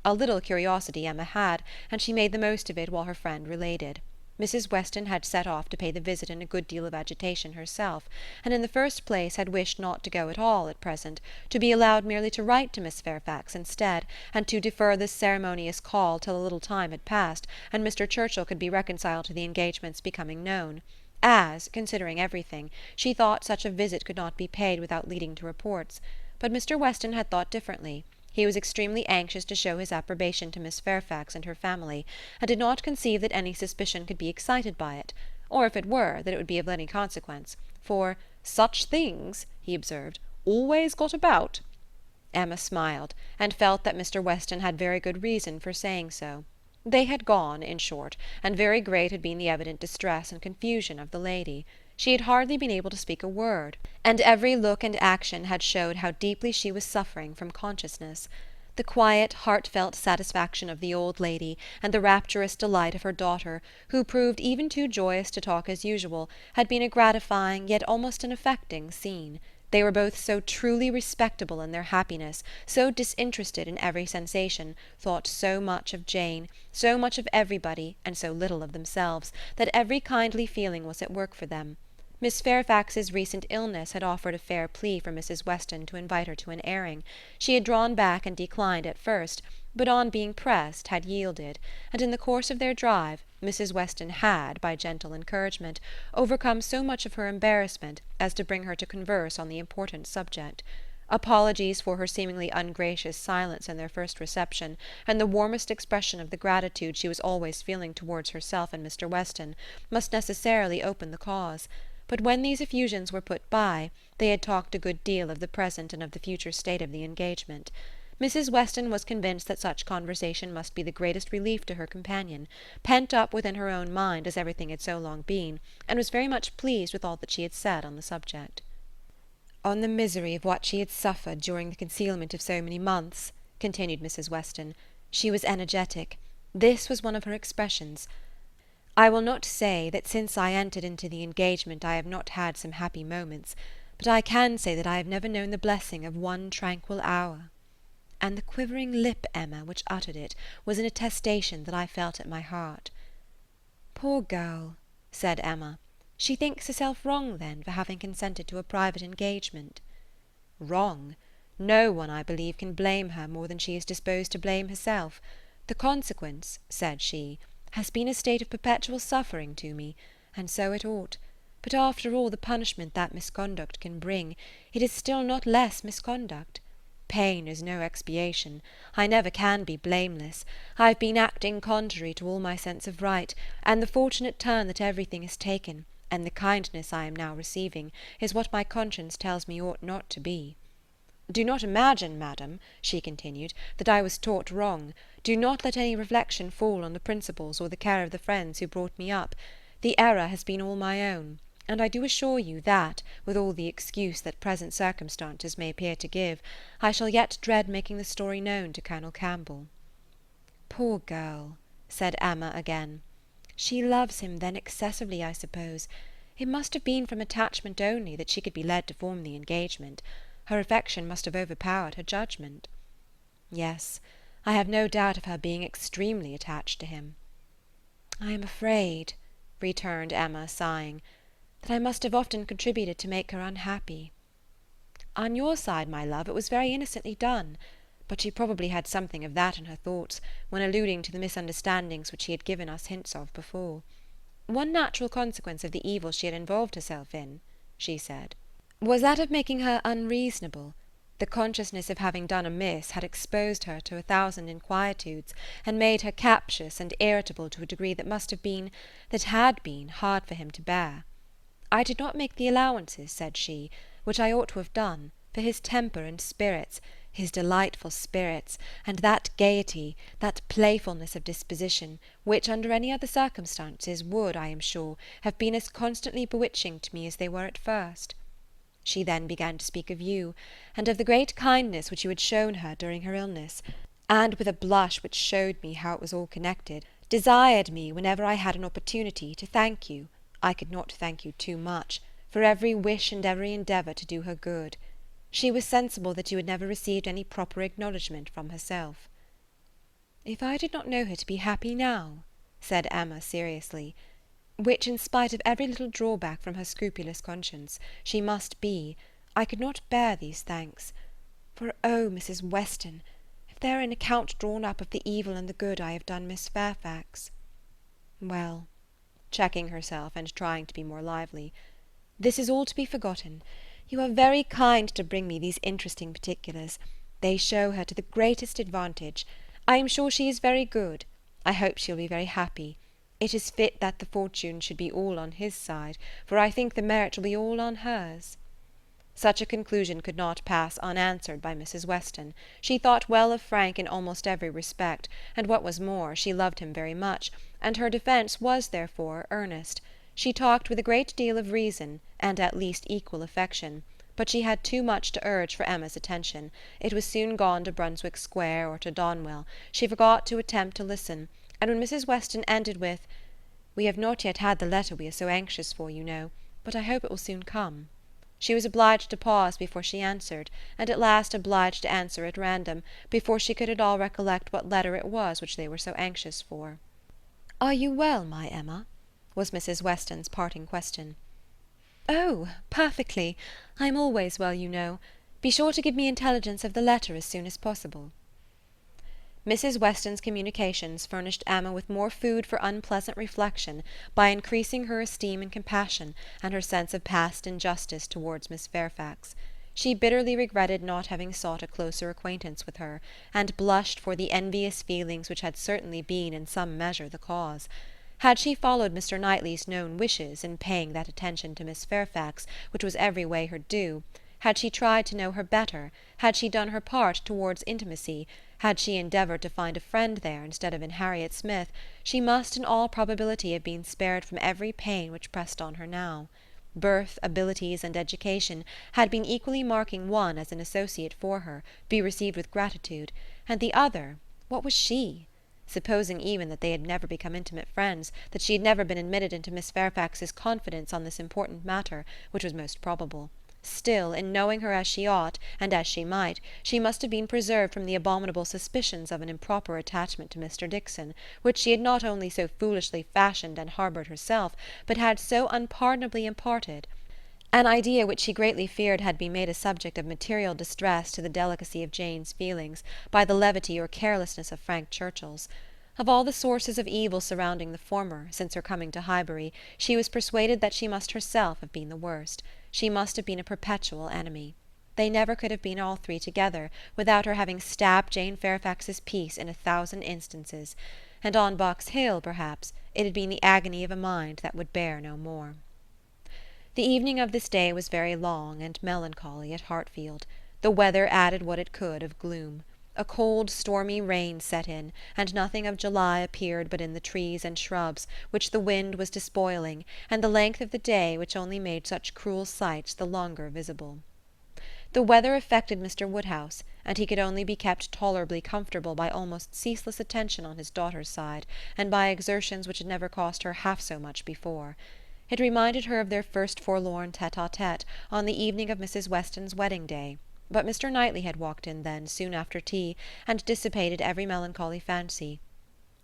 A little curiosity Emma had, and she made the most of it while her friend related. Mrs. Weston had set off to pay the visit in a good deal of agitation herself, and in the first place had wished not to go at all at present, to be allowed merely to write to Miss Fairfax instead, and to defer this ceremonious call till a little time had passed, and Mr. Churchill could be reconciled to the engagements becoming known, as, considering everything, she thought such a visit could not be paid without leading to reports. But Mr. Weston had thought differently. He was extremely anxious to show his approbation to Miss Fairfax and her family, and did not conceive that any suspicion could be excited by it, or if it were, that it would be of any consequence, for "such things," he observed, "always got about." Emma smiled, and felt that Mr. Weston had very good reason for saying so. They had gone, in short, and very great had been the evident distress and confusion of the lady. She had hardly been able to speak a word, and every look and action had showed how deeply she was suffering from consciousness. The quiet, heartfelt satisfaction of the old lady, and the rapturous delight of her daughter, who proved even too joyous to talk as usual, had been a gratifying, yet almost an affecting scene. They were both so truly respectable in their happiness, so disinterested in every sensation, thought so much of Jane, so much of everybody, and so little of themselves, that every kindly feeling was at work for them. Miss Fairfax's recent illness had offered a fair plea for Mrs. Weston to invite her to an airing. She had drawn back and declined at first, but on being pressed had yielded, and in the course of their drive Mrs. Weston had, by gentle encouragement, overcome so much of her embarrassment as to bring her to converse on the important subject. Apologies for her seemingly ungracious silence in their first reception, and the warmest expression of the gratitude she was always feeling towards herself and Mr. Weston, must necessarily open the cause. But when these effusions were put by, they had talked a good deal of the present and of the future state of the engagement. Mrs. Weston was convinced that such conversation must be the greatest relief to her companion, pent up within her own mind as everything had so long been, and was very much pleased with all that she had said on the subject. "On the misery of what she had suffered during the concealment of so many months," continued Mrs. Weston, "she was energetic. This was one of her expressions. I will not say that since I entered into the engagement I have not had some happy moments, but I can say that I have never known the blessing of one tranquil hour. And the quivering lip, Emma, which uttered it, was an attestation that I felt at my heart." "Poor girl," said Emma. "She thinks herself wrong, then, for having consented to a private engagement?" "Wrong? No one, I believe, can blame her more than she is disposed to blame herself. The consequence," said she, "has been a state of perpetual suffering to me, and so it ought. But after all the punishment that misconduct can bring, it is still not less misconduct. Pain is no expiation. I never can be blameless. I have been acting contrary to all my sense of right, and the fortunate turn that everything has taken, and the kindness I am now receiving, is what my conscience tells me ought not to be. Do not imagine, madam," she continued, "that I was taught wrong. Do not let any reflection fall on the principles or the care of the friends who brought me up. The error has been all my own, and I do assure you that, with all the excuse that present circumstances may appear to give, I shall yet dread making the story known to Colonel Campbell." "Poor girl," said Emma again. "She loves him then excessively, I suppose. It must have been from attachment only that she could be led to form the engagement. Her affection must have overpowered her judgment." "Yes, I have no doubt of her being extremely attached to him." "I am afraid," returned Emma, sighing, "that I must have often contributed to make her unhappy." "On your side, my love, it was very innocently done. But she probably had something of that in her thoughts when alluding to the misunderstandings which she had given us hints of before. One natural consequence of the evil she had involved herself in," she said, "was that of making her unreasonable. The consciousness of having done amiss had exposed her to 1,000 inquietudes, and made her captious and irritable to a degree that had been, hard for him to bear. I did not make the allowances," said she, "which I ought to have done, for his temper and spirits, his delightful spirits, and that gaiety, that playfulness of disposition, which, under any other circumstances, would, I am sure, have been as constantly bewitching to me as they were at first." She then began to speak of you, and of the great kindness which you had shown her during her illness, and, with a blush which showed me how it was all connected, desired me, whenever I had an opportunity, to thank you, I could not thank you too much, for every wish and every endeavour to do her good. She was sensible that you had never received any proper acknowledgment from herself. "If I did not know her to be happy now," said Emma seriously, "which, in spite of every little drawback from her scrupulous conscience, she must be, I could not bear these thanks. For, oh, Mrs. Weston, if there were an account drawn up of the evil and the good I have done Miss Fairfax. Well," checking herself and trying to be more lively, "this is all to be forgotten. You are very kind to bring me these interesting particulars. They show her to the greatest advantage. I am sure she is very good. I hope she will be very happy. It is fit that the fortune should be all on his side, for I think the merit will be all on hers." Such a conclusion could not pass unanswered by Mrs. Weston. She thought well of Frank in almost every respect, and what was more, she loved him very much, and her defence was, therefore, earnest. She talked with a great deal of reason, and at least equal affection, but she had too much to urge for Emma's attention. It was soon gone to Brunswick Square or to Donwell. She forgot to attempt to listen, and when Mrs. Weston ended with, "We have not yet had the letter we are so anxious for, you know, but I hope it will soon come," She was obliged to pause before she answered, and at last obliged to answer at random, before she could at all recollect what letter it was which they were so anxious for. "Are you well, my Emma?" was Mrs. Weston's parting question. "Oh, perfectly. I am always well, you know. Be sure to give me intelligence of the letter as soon as possible." Mrs. Weston's communications furnished Emma with more food for unpleasant reflection by increasing her esteem and compassion, and her sense of past injustice towards Miss Fairfax. She bitterly regretted not having sought a closer acquaintance with her, and blushed for the envious feelings which had certainly been in some measure the cause. Had she followed Mr. Knightley's known wishes in paying that attention to Miss Fairfax which was every way her due, had she tried to know her better, had she done her part towards intimacy, had she endeavoured to find a friend there instead of in Harriet Smith, she must in all probability have been spared from every pain which pressed on her now. Birth, abilities, and education had been equally marking one as an associate for her, to be received with gratitude, and the other, what was she? Supposing even that they had never become intimate friends, that she had never been admitted into Miss Fairfax's confidence on this important matter, which was most probable, still, in knowing her as she ought, and as she might, she must have been preserved from the abominable suspicions of an improper attachment to Mr. Dixon, which she had not only so foolishly fashioned and harboured herself, but had so unpardonably imparted, an idea which she greatly feared had been made a subject of material distress to the delicacy of Jane's feelings by the levity or carelessness of Frank Churchill's. Of all the sources of evil surrounding the former, since her coming to Highbury, she was persuaded that she must herself have been the worst. She must have been a perpetual enemy. They never could have been all three together without her having stabbed Jane Fairfax's peace in 1,000 instances, and on Box Hill, perhaps, it had been the agony of a mind that would bear no more. The evening of this day was very long and melancholy at Hartfield. The weather added what it could of gloom. A cold, stormy rain set in, and nothing of July appeared but in the trees and shrubs, which the wind was despoiling, and the length of the day, which only made such cruel sights the longer visible. The weather affected Mr. Woodhouse, and he could only be kept tolerably comfortable by almost ceaseless attention on his daughter's side, and by exertions which had never cost her half so much before. It reminded her of their first forlorn tete-a-tete on the evening of Mrs. Weston's wedding day. But Mr. Knightley had walked in then, soon after tea, and dissipated every melancholy fancy.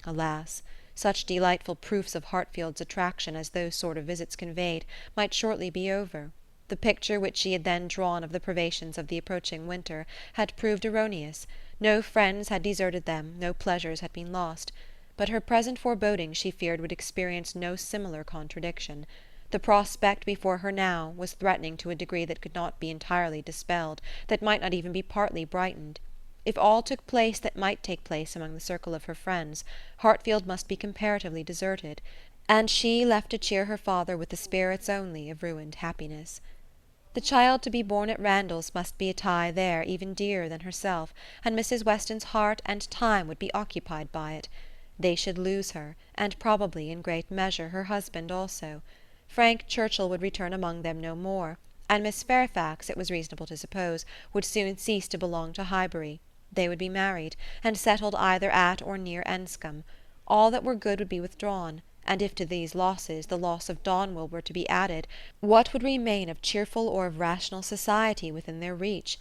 Alas! Such delightful proofs of Hartfield's attraction as those sort of visits conveyed might shortly be over. The picture which she had then drawn of the privations of the approaching winter had proved erroneous. No friends had deserted them, no pleasures had been lost. But her present forebodings she feared would experience no similar contradiction. The prospect before her now was threatening to a degree that could not be entirely dispelled, that might not even be partly brightened. If all took place that might take place among the circle of her friends, Hartfield must be comparatively deserted, and she left to cheer her father with the spirits only of ruined happiness. The child to be born at Randalls must be a tie there even dearer than herself, and Mrs. Weston's heart and time would be occupied by it. They should lose her, and probably, in great measure, her husband also. Frank Churchill would return among them no more, and Miss Fairfax, it was reasonable to suppose, would soon cease to belong to Highbury. They would be married, and settled either at or near Enscombe. All that were good would be withdrawn, and if to these losses the loss of Donwell were to be added, what would remain of cheerful or of rational society within their reach?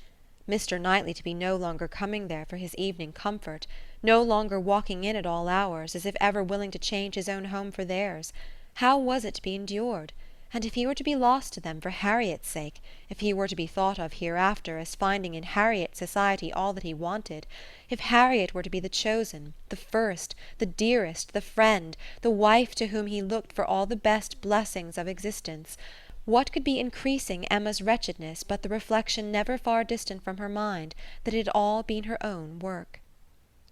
Mr. Knightley to be no longer coming there for his evening comfort, no longer walking in at all hours, as if ever willing to change his own home for theirs. How was it to be endured? And if he were to be lost to them for Harriet's sake, if he were to be thought of hereafter as finding in Harriet's society all that he wanted, if Harriet were to be the chosen, the first, the dearest, the friend, the wife to whom he looked for all the best blessings of existence, what could be increasing Emma's wretchedness but the reflection never far distant from her mind that it had all been her own work?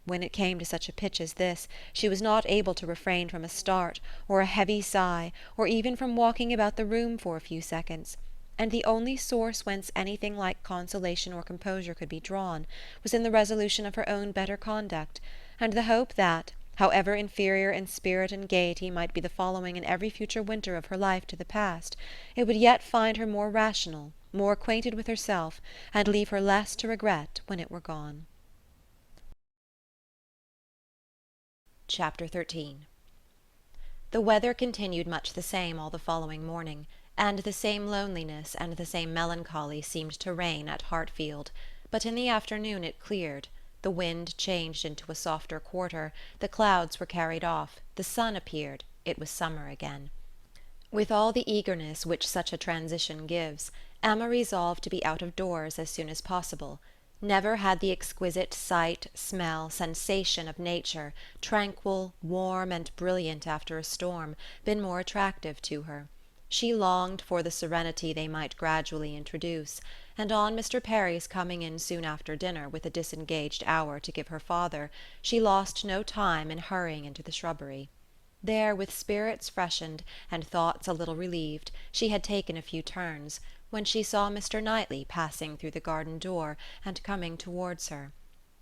When it came to such a pitch as this, she was not able to refrain from a start, or a heavy sigh, or even from walking about the room for a few seconds, and the only source whence anything like consolation or composure could be drawn was in the resolution of her own better conduct, and the hope that, however inferior in spirit and gaiety might be the following in every future winter of her life to the past, it would yet find her more rational, more acquainted with herself, and leave her less to regret when it were gone. Chapter 13. The weather continued much the same all the following morning. and the same loneliness and the same melancholy seemed to reign at Hartfield. But in the afternoon it cleared, the wind changed into a softer quarter, the clouds were carried off, the sun appeared, it was summer again. With all the eagerness which such a transition gives, Emma resolved to be out of doors as soon as possible. Never had the exquisite sight, smell, sensation of nature, tranquil, warm, and brilliant after a storm, been more attractive to her. She longed for the serenity they might gradually introduce, and on Mr. Perry's coming in soon after dinner with a disengaged hour to give her father, she lost no time in hurrying into the shrubbery. There, with spirits freshened, and thoughts a little relieved, she had taken a few turns, when she saw Mr. Knightley passing through the garden door, and coming towards her.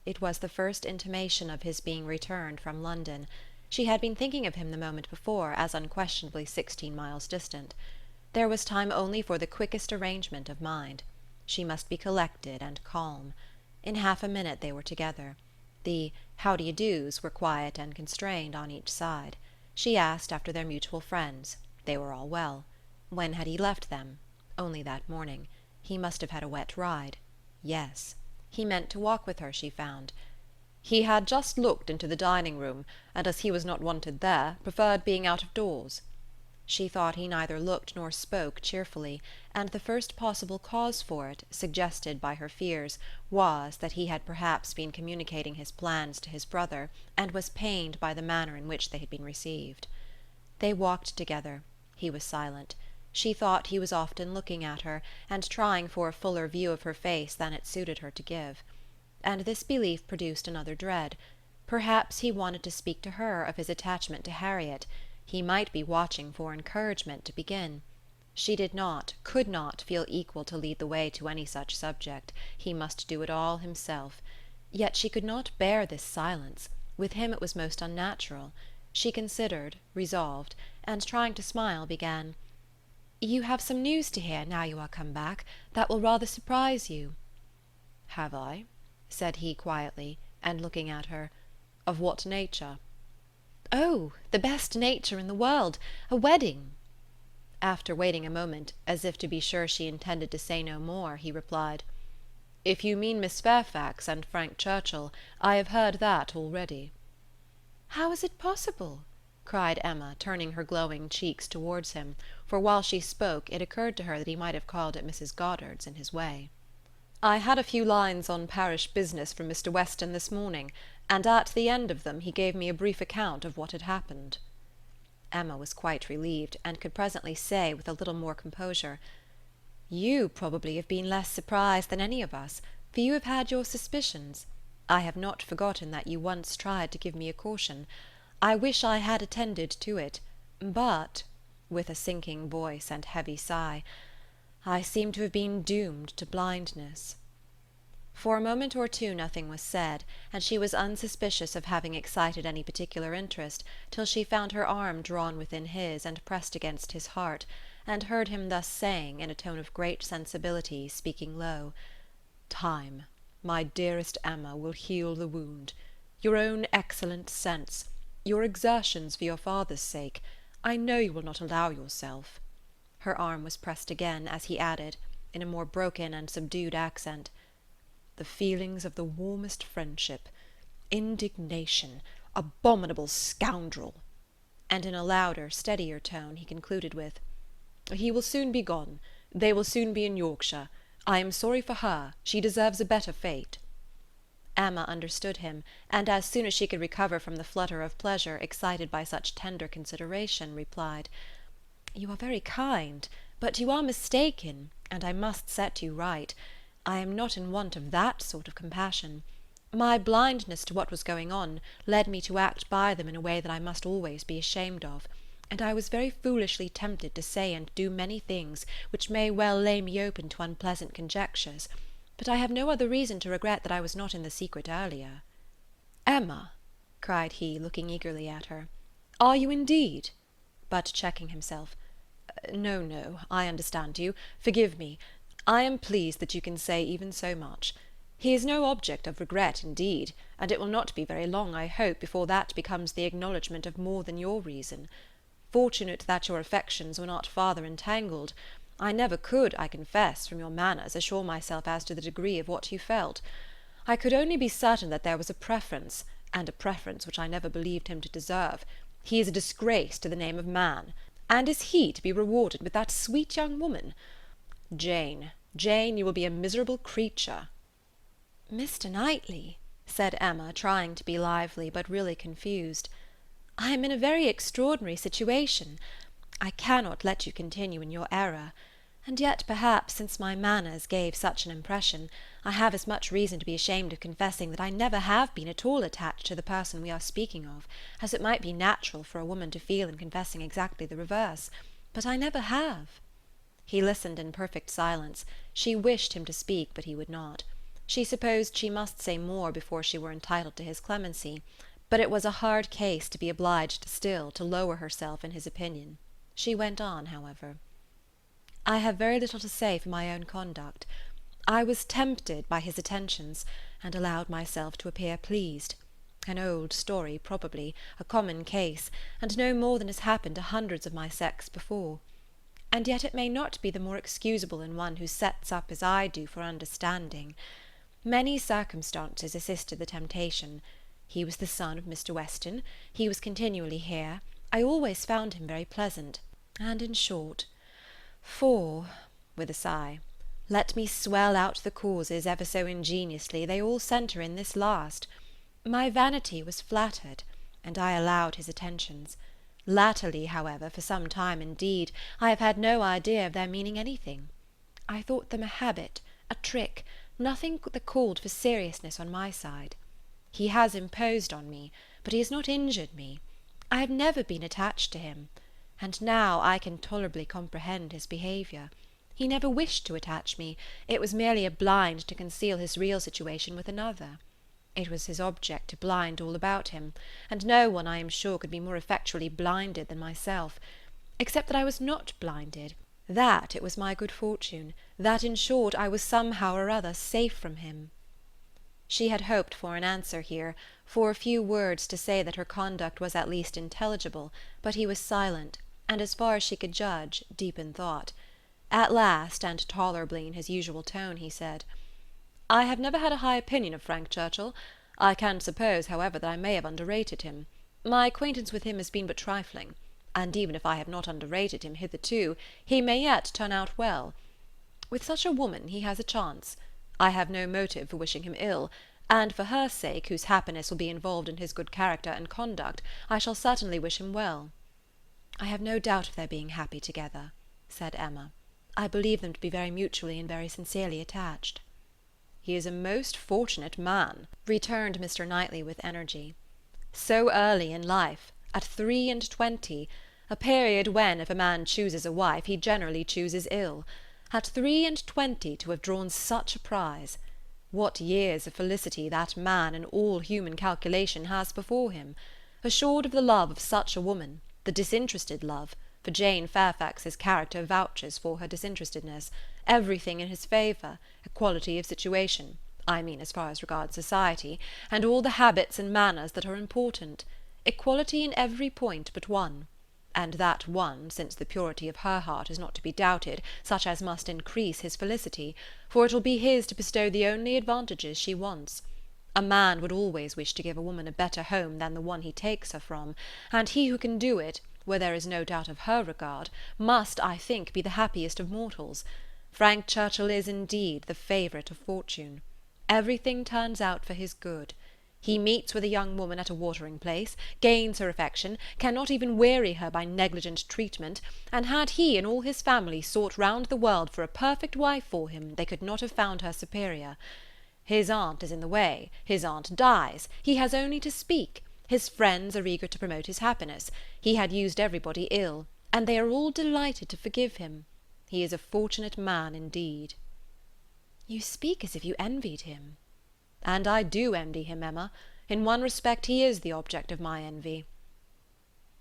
It was the first intimation of his being returned from London. She had been thinking of him the moment before as unquestionably 16 miles distant. There was time only for the quickest arrangement of mind. She must be collected and calm. In half a minute they were together. The how-d'ye-dos were quiet and constrained on each side. She asked after their mutual friends. They were all well. When had he left them? Only that morning. He must have had a wet ride. Yes. He meant to walk with her, she found. He had just looked into the dining-room, and as he was not wanted there, preferred being out of doors. She thought he neither looked nor spoke cheerfully, and the first possible cause for it, suggested by her fears, was that he had perhaps been communicating his plans to his brother, and was pained by the manner in which they had been received. They walked together. He was silent. She thought he was often looking at her, and trying for a fuller view of her face than it suited her to give. And this belief produced another dread. Perhaps he wanted to speak to her of his attachment to Harriet. He might be watching for encouragement to begin. She did not, could not, feel equal to lead the way to any such subject. He must do it all himself. Yet she could not bear this silence. With him it was most unnatural. She considered, resolved, and trying to smile, began, "You have some news to hear, now you are come back, that will rather surprise you." "Have I?" said he quietly, and looking at her. "Of what nature?" "Oh, the best nature in the world. A wedding." After waiting a moment, as if to be sure she intended to say no more, he replied, "If you mean Miss Fairfax and Frank Churchill, I have heard that already." "How is it possible?" cried Emma, turning her glowing cheeks towards him, for while she spoke it occurred to her that he might have called at Mrs. Goddard's in his way. "I had a few lines on parish business from Mr. Weston this morning, and at the end of them he gave me a brief account of what had happened." Emma was quite relieved, and could presently say, with a little more composure, "You probably have been less surprised than any of us, for you have had your suspicions. I have not forgotten that you once tried to give me a caution. I wish I had attended to it, but," with a sinking voice and heavy sigh, "I seem to have been doomed to blindness." For a moment or two nothing was said, and she was unsuspicious of having excited any particular interest, till she found her arm drawn within his and pressed against his heart, and heard him thus saying, in a tone of great sensibility, speaking low, "Time, my dearest Emma, will heal the wound. Your own excellent sense, your exertions for your father's sake, I know you will not allow yourself—" Her arm was pressed again, as he added, in a more broken and subdued accent, "the feelings of the warmest friendship, indignation, abominable scoundrel," and in a louder, steadier tone he concluded with, "He will soon be gone. They will soon be in Yorkshire. I am sorry for her. She deserves a better fate." Emma understood him, and as soon as she could recover from the flutter of pleasure excited by such tender consideration, replied, "You are very kind, but you are mistaken, and I must set you right. I am not in want of that sort of compassion. My blindness to what was going on led me to act by them in a way that I must always be ashamed of, and I was very foolishly tempted to say and do many things which may well lay me open to unpleasant conjectures, but I have no other reason to regret that I was not in the secret earlier." "Emma," cried he, looking eagerly at her, "are you indeed—" but checking himself, "No, no, I understand you. Forgive me. I am pleased that you can say even so much. He is no object of regret, indeed, and it will not be very long, I hope, before that becomes the acknowledgment of more than your reason. Fortunate that your affections were not farther entangled. I never could, I confess, from your manners, assure myself as to the degree of what you felt. I could only be certain that there was a preference, and a preference which I never believed him to deserve. He is a disgrace to the name of man, and is he to be rewarded with that sweet young woman? Jane, Jane, you will be a miserable creature." "Mr. Knightley," said Emma, trying to be lively, but really confused, "I am in a very extraordinary situation. I cannot let you continue in your error, and yet perhaps, since my manners gave such an impression, I have as much reason to be ashamed of confessing that I never have been at all attached to the person we are speaking of, as it might be natural for a woman to feel in confessing exactly the reverse. But I never have." He listened in perfect silence. She wished him to speak, but he would not. She supposed she must say more before she were entitled to his clemency, but it was a hard case to be obliged still to lower herself in his opinion. She went on, however. "I have very little to say for my own conduct. I was tempted by his attentions, and allowed myself to appear pleased. An old story, probably, a common case, and no more than has happened to hundreds of my sex before. And yet it may not be the more excusable in one who sets up as I do for understanding. Many circumstances assisted the temptation. He was the son of Mr. Weston. He was continually here. I always found him very pleasant. And in short, for," with a sigh, "let me swell out the causes ever so ingeniously, they all centre in this last. My vanity was flattered, and I allowed his attentions. Latterly, however, for some time indeed, I have had no idea of their meaning anything. I thought them a habit, a trick, nothing that called for seriousness on my side. He has imposed on me, but he has not injured me. I have never been attached to him, and now I can tolerably comprehend his behaviour. He never wished to attach me, it was merely a blind to conceal his real situation with another. It was his object to blind all about him, and no one, I am sure, could be more effectually blinded than myself. Except that I was not blinded, that it was my good fortune, that, in short, I was somehow or other safe from him." She had hoped for an answer here, for a few words to say that her conduct was at least intelligible, but he was silent, and, as far as she could judge, deep in thought. At last, and tolerably in his usual tone, he said, "I have never had a high opinion of Frank Churchill. I can suppose, however, that I may have underrated him. My acquaintance with him has been but trifling, and even if I have not underrated him hitherto, he may yet turn out well. With such a woman he has a chance. I have no motive for wishing him ill, and for her sake, whose happiness will be involved in his good character and conduct, I shall certainly wish him well." "I have no doubt of their being happy together," said Emma. "I believe them to be very mutually and very sincerely attached." "He is a most fortunate man," returned Mr. Knightley with energy. "So early in life, at 23, a period when, if a man chooses a wife, he generally chooses ill, at 23 to have drawn such a prize! What years of felicity that man, in all human calculation, has before him! Assured of the love of such a woman, the disinterested love, for Jane Fairfax's character vouches for her disinterestedness, everything in his favour, equality of situation, I mean as far as regards society, and all the habits and manners that are important, equality in every point but one, and that one, since the purity of her heart is not to be doubted, such as must increase his felicity, for it will be his to bestow the only advantages she wants. A man would always wish to give a woman a better home than the one he takes her from, and he who can do it, where there is no doubt of her regard, must, I think, be the happiest of mortals. Frank Churchill is, indeed, the favourite of fortune. Everything turns out for his good. He meets with a young woman at a watering-place, gains her affection, cannot even weary her by negligent treatment, and had he and all his family sought round the world for a perfect wife for him, they could not have found her superior. His aunt is in the way, his aunt dies, he has only to speak, his friends are eager to promote his happiness, he had used everybody ill, and they are all delighted to forgive him. He is a fortunate man indeed." "You speak as if you envied him." "And I do envy him, Emma. In one respect he is the object of my envy."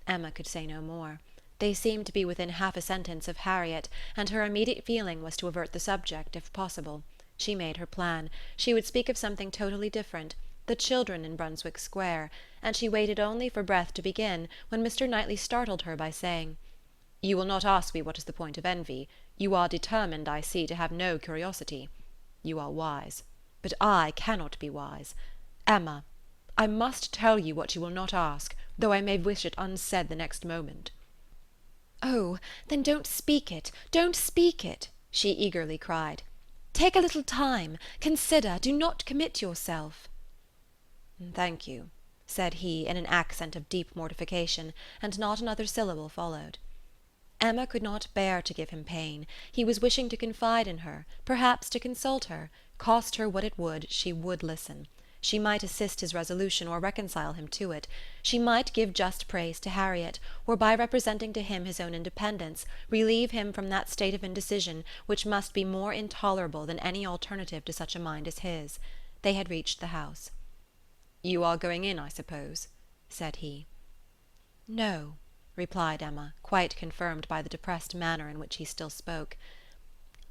Emma could say no more. They seemed to be within half a sentence of Harriet, and her immediate feeling was to avert the subject, if possible. She made her plan. She would speak of something totally different, the children in Brunswick Square, and she waited only for breath to begin when Mr. Knightley startled her by saying, "You will not ask me what is the point of envy. You are determined, I see, to have no curiosity. You are wise. But I cannot be wise. Emma, I must tell you what you will not ask, though I may wish it unsaid the next moment." "Oh, then don't speak it, don't speak it," she eagerly cried. "Take a little time, consider, do not commit yourself." "Thank you," said he in an accent of deep mortification, and not another syllable followed. Emma could not bear to give him pain. He was wishing to confide in her, perhaps to consult her; cost her what it would, she would listen. She might assist his resolution or reconcile him to it. She might give just praise to Harriet, or by representing to him his own independence, relieve him from that state of indecision which must be more intolerable than any alternative to such a mind as his. They had reached the house. "You are going in, I suppose?" said he. "No," replied Emma, quite confirmed by the depressed manner in which he still spoke.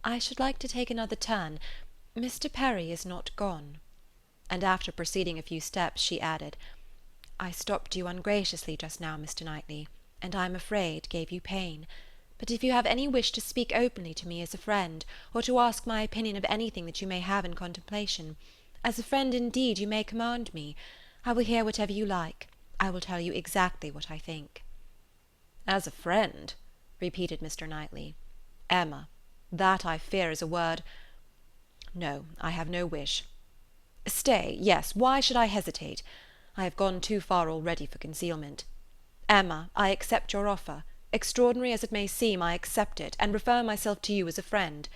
"I should like to take another turn. Mr. Perry is not gone." And after proceeding a few steps, she added, "I stopped you ungraciously just now, Mr. Knightley, and I am afraid gave you pain. But if you have any wish to speak openly to me as a friend, or to ask my opinion of anything that you may have in contemplation, as a friend indeed you may command me. I will hear whatever you like. I will tell you exactly what I think." "As a friend," repeated Mr. Knightley. "Emma, that, I fear, is a word. No, I have no wish. Stay, yes, why should I hesitate? I have gone too far already for concealment. Emma, I accept your offer. Extraordinary as it may seem, I accept it, and refer myself to you as a friend.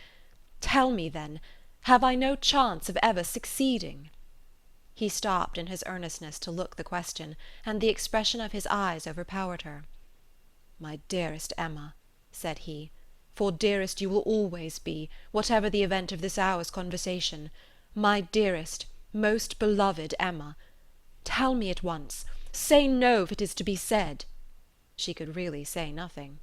Tell me, then, have I no chance of ever succeeding?" He stopped in his earnestness to look the question, and the expression of his eyes overpowered her. "My dearest Emma," said he, "for dearest you will always be, whatever the event of this hour's conversation, my dearest, most beloved Emma, tell me at once, say no if it is to be said." She could really say nothing.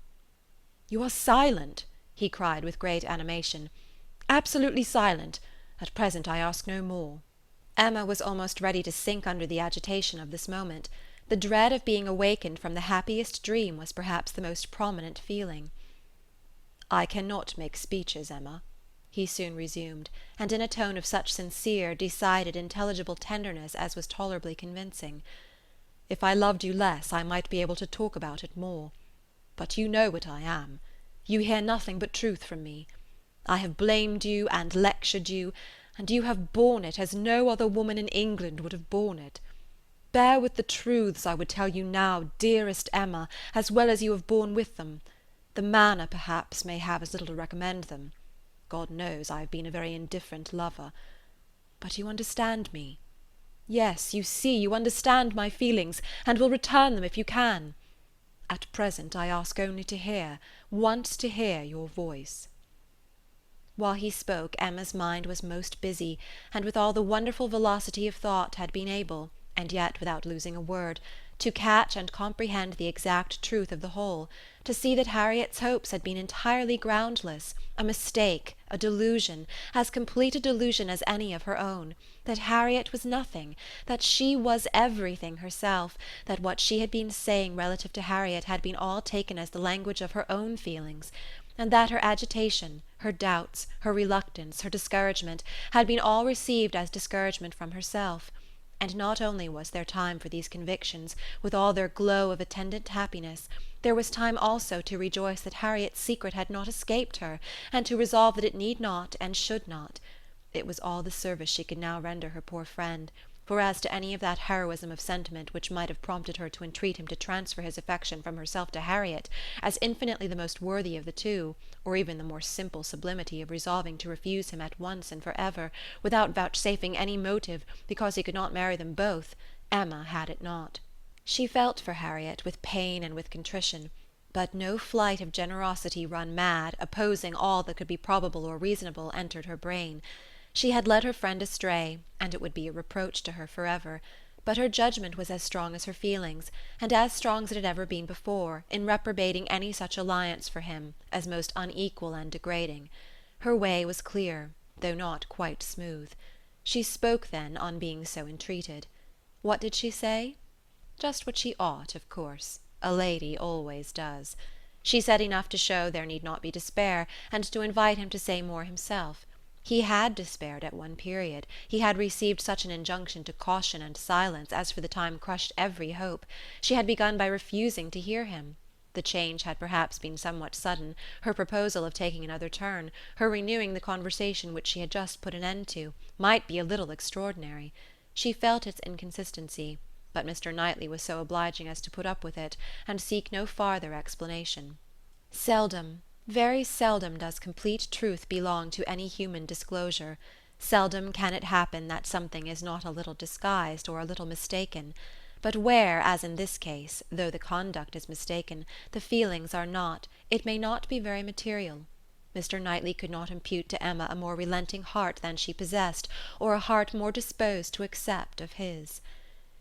"You are silent," he cried with great animation. "Absolutely silent. At present I ask no more." Emma was almost ready to sink under the agitation of this moment. The dread of being awakened from the happiest dream was perhaps the most prominent feeling. "I cannot make speeches, Emma," he soon resumed, and in a tone of such sincere, decided, intelligible tenderness as was tolerably convincing. "If I loved you less, I might be able to talk about it more. But you know what I am. You hear nothing but truth from me. I have blamed you and lectured you, and you have borne it as no other woman in England would have borne it. Bear with the truths I would tell you now, dearest Emma, as well as you have borne with them. The manner, perhaps, may have as little to recommend them. God knows I have been a very indifferent lover. But you understand me. Yes, you see, you understand my feelings, and will return them if you can. At present I ask only to hear, once to hear your voice." While he spoke, Emma's mind was most busy, and with all the wonderful velocity of thought had been able, and yet without losing a word, to catch and comprehend the exact truth of the whole, to see that Harriet's hopes had been entirely groundless, a mistake, a delusion, as complete a delusion as any of her own, that Harriet was nothing, that she was everything herself, that what she had been saying relative to Harriet had been all taken as the language of her own feelings, and that her agitation, her doubts, her reluctance, her discouragement, had been all received as discouragement from herself. And not only was there time for these convictions, with all their glow of attendant happiness, there was time also to rejoice that Harriet's secret had not escaped her, and to resolve that it need not and should not. It was all the service she could now render her poor friend, for as to any of that heroism of sentiment which might have prompted her to entreat him to transfer his affection from herself to Harriet, as infinitely the most worthy of the two, or even the more simple sublimity of resolving to refuse him at once and for ever, without vouchsafing any motive, because he could not marry them both, Emma had it not. She felt for Harriet with pain and with contrition, but no flight of generosity run mad, opposing all that could be probable or reasonable, entered her brain. She had led her friend astray, and it would be a reproach to her forever, but her judgment was as strong as her feelings, and as strong as it had ever been before, in reprobating any such alliance for him, as most unequal and degrading. Her way was clear, though not quite smooth. She spoke then, on being so entreated. What did she say? Just what she ought, of course. A lady always does. She said enough to show there need not be despair, and to invite him to say more himself. He had despaired at one period. He had received such an injunction to caution and silence as for the time crushed every hope. She had begun by refusing to hear him. The change had perhaps been somewhat sudden, her proposal of taking another turn, her renewing the conversation which she had just put an end to, might be a little extraordinary. She felt its inconsistency, but Mr. Knightley was so obliging as to put up with it, and seek no farther explanation. Seldom, very seldom does complete truth belong to any human disclosure. Seldom can it happen that something is not a little disguised or a little mistaken. But where, as in this case, though the conduct is mistaken, the feelings are not, it may not be very material. Mr. Knightley could not impute to Emma a more relenting heart than she possessed, or a heart more disposed to accept of his.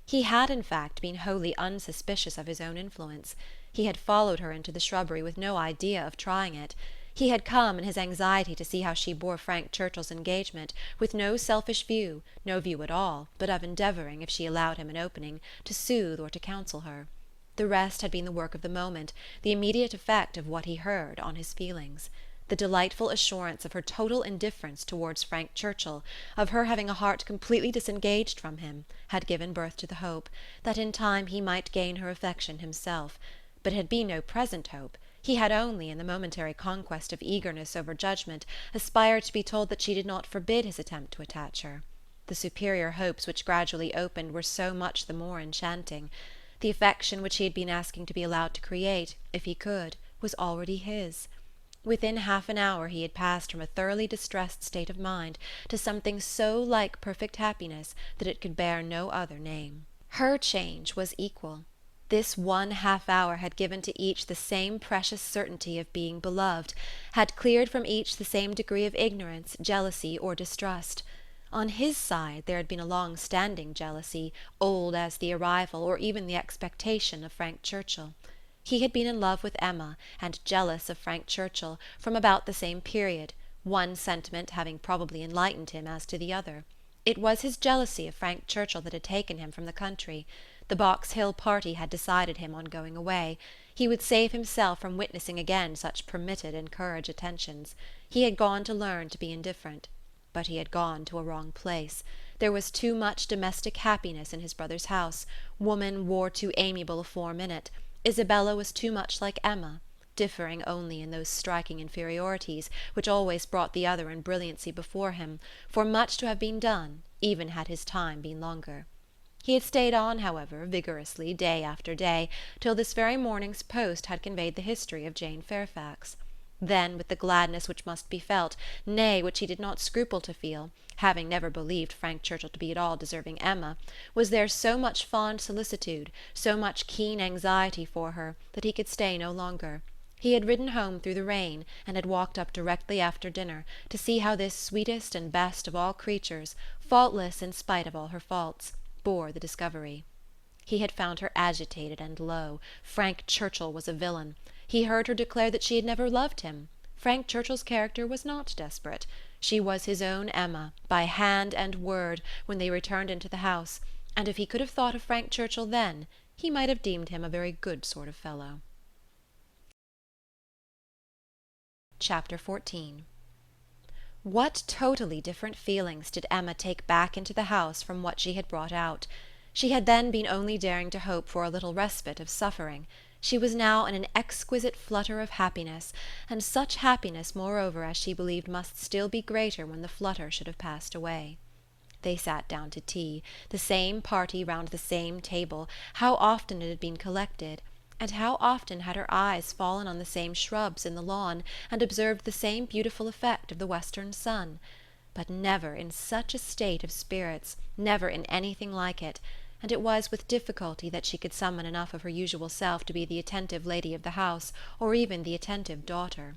He had, in fact, been wholly unsuspicious of his own influence. He had followed her into the shrubbery with no idea of trying it. He had come, in his anxiety to see how she bore Frank Churchill's engagement, with no selfish view, no view at all, but of endeavouring, if she allowed him an opening, to soothe or to counsel her. The rest had been the work of the moment, the immediate effect of what he heard on his feelings. The delightful assurance of her total indifference towards Frank Churchill, of her having a heart completely disengaged from him, had given birth to the hope that in time he might gain her affection himself. But it had been no present hope. He had only, in the momentary conquest of eagerness over judgment, aspired to be told that she did not forbid his attempt to attach her. The superior hopes which gradually opened were so much the more enchanting. The affection which he had been asking to be allowed to create, if he could, was already his. Within half an hour he had passed from a thoroughly distressed state of mind to something so like perfect happiness that it could bear no other name. Her change was equal. This 1 half-hour had given to each the same precious certainty of being beloved, had cleared from each the same degree of ignorance, jealousy, or distrust. On his side there had been a long-standing jealousy, old as the arrival, or even the expectation, of Frank Churchill. He had been in love with Emma, and jealous of Frank Churchill, from about the same period, one sentiment having probably enlightened him as to the other. It was his jealousy of Frank Churchill that had taken him from the country. The Box Hill party had decided him on going away. He would save himself from witnessing again such permitted encouraged attentions. He had gone to learn to be indifferent. But he had gone to a wrong place. There was too much domestic happiness in his brother's house. Woman wore too amiable a form in it. Isabella was too much like Emma, differing only in those striking inferiorities which always brought the other in brilliancy before him, for much to have been done, even had his time been longer. He had stayed on, however, vigorously, day after day, till this very morning's post had conveyed the history of Jane Fairfax. Then, with the gladness which must be felt, nay, which he did not scruple to feel, having never believed Frank Churchill to be at all deserving Emma, was there so much fond solicitude, so much keen anxiety for her, that he could stay no longer. He had ridden home through the rain, and had walked up directly after dinner, to see how this sweetest and best of all creatures, faultless in spite of all her faults, bore the discovery. He had found her agitated and low. Frank Churchill was a villain. He heard her declare that she had never loved him. Frank Churchill's character was not desperate. She was his own Emma, by hand and word, when they returned into the house, and if he could have thought of Frank Churchill then, he might have deemed him a very good sort of fellow. Chapter 14. What totally different feelings did Emma take back into the house from what she had brought out! She had then been only daring to hope for a little respite of suffering. She was now in an exquisite flutter of happiness, and such happiness, moreover, as she believed must still be greater when the flutter should have passed away. They sat down to tea, the same party round the same table. How often it had been collected! And how often had her eyes fallen on the same shrubs in the lawn, and observed the same beautiful effect of the western sun! But never in such a state of spirits, never in anything like it, and it was with difficulty that she could summon enough of her usual self to be the attentive lady of the house, or even the attentive daughter.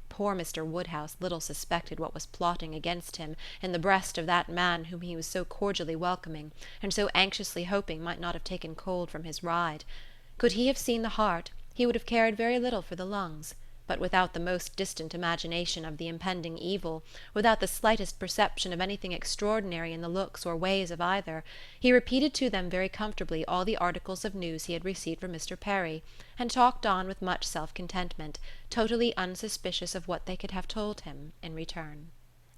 Poor Mr. Woodhouse little suspected what was plotting against him in the breast of that man whom he was so cordially welcoming, and so anxiously hoping might not have taken cold from his ride. Could he have seen the heart, he would have cared very little for the lungs. but without the most distant imagination of the impending evil, without the slightest perception of anything extraordinary in the looks or ways of either, he repeated to them very comfortably all the articles of news he had received from Mr. Perry, and talked on with much self-contentment, totally unsuspicious of what they could have told him in return.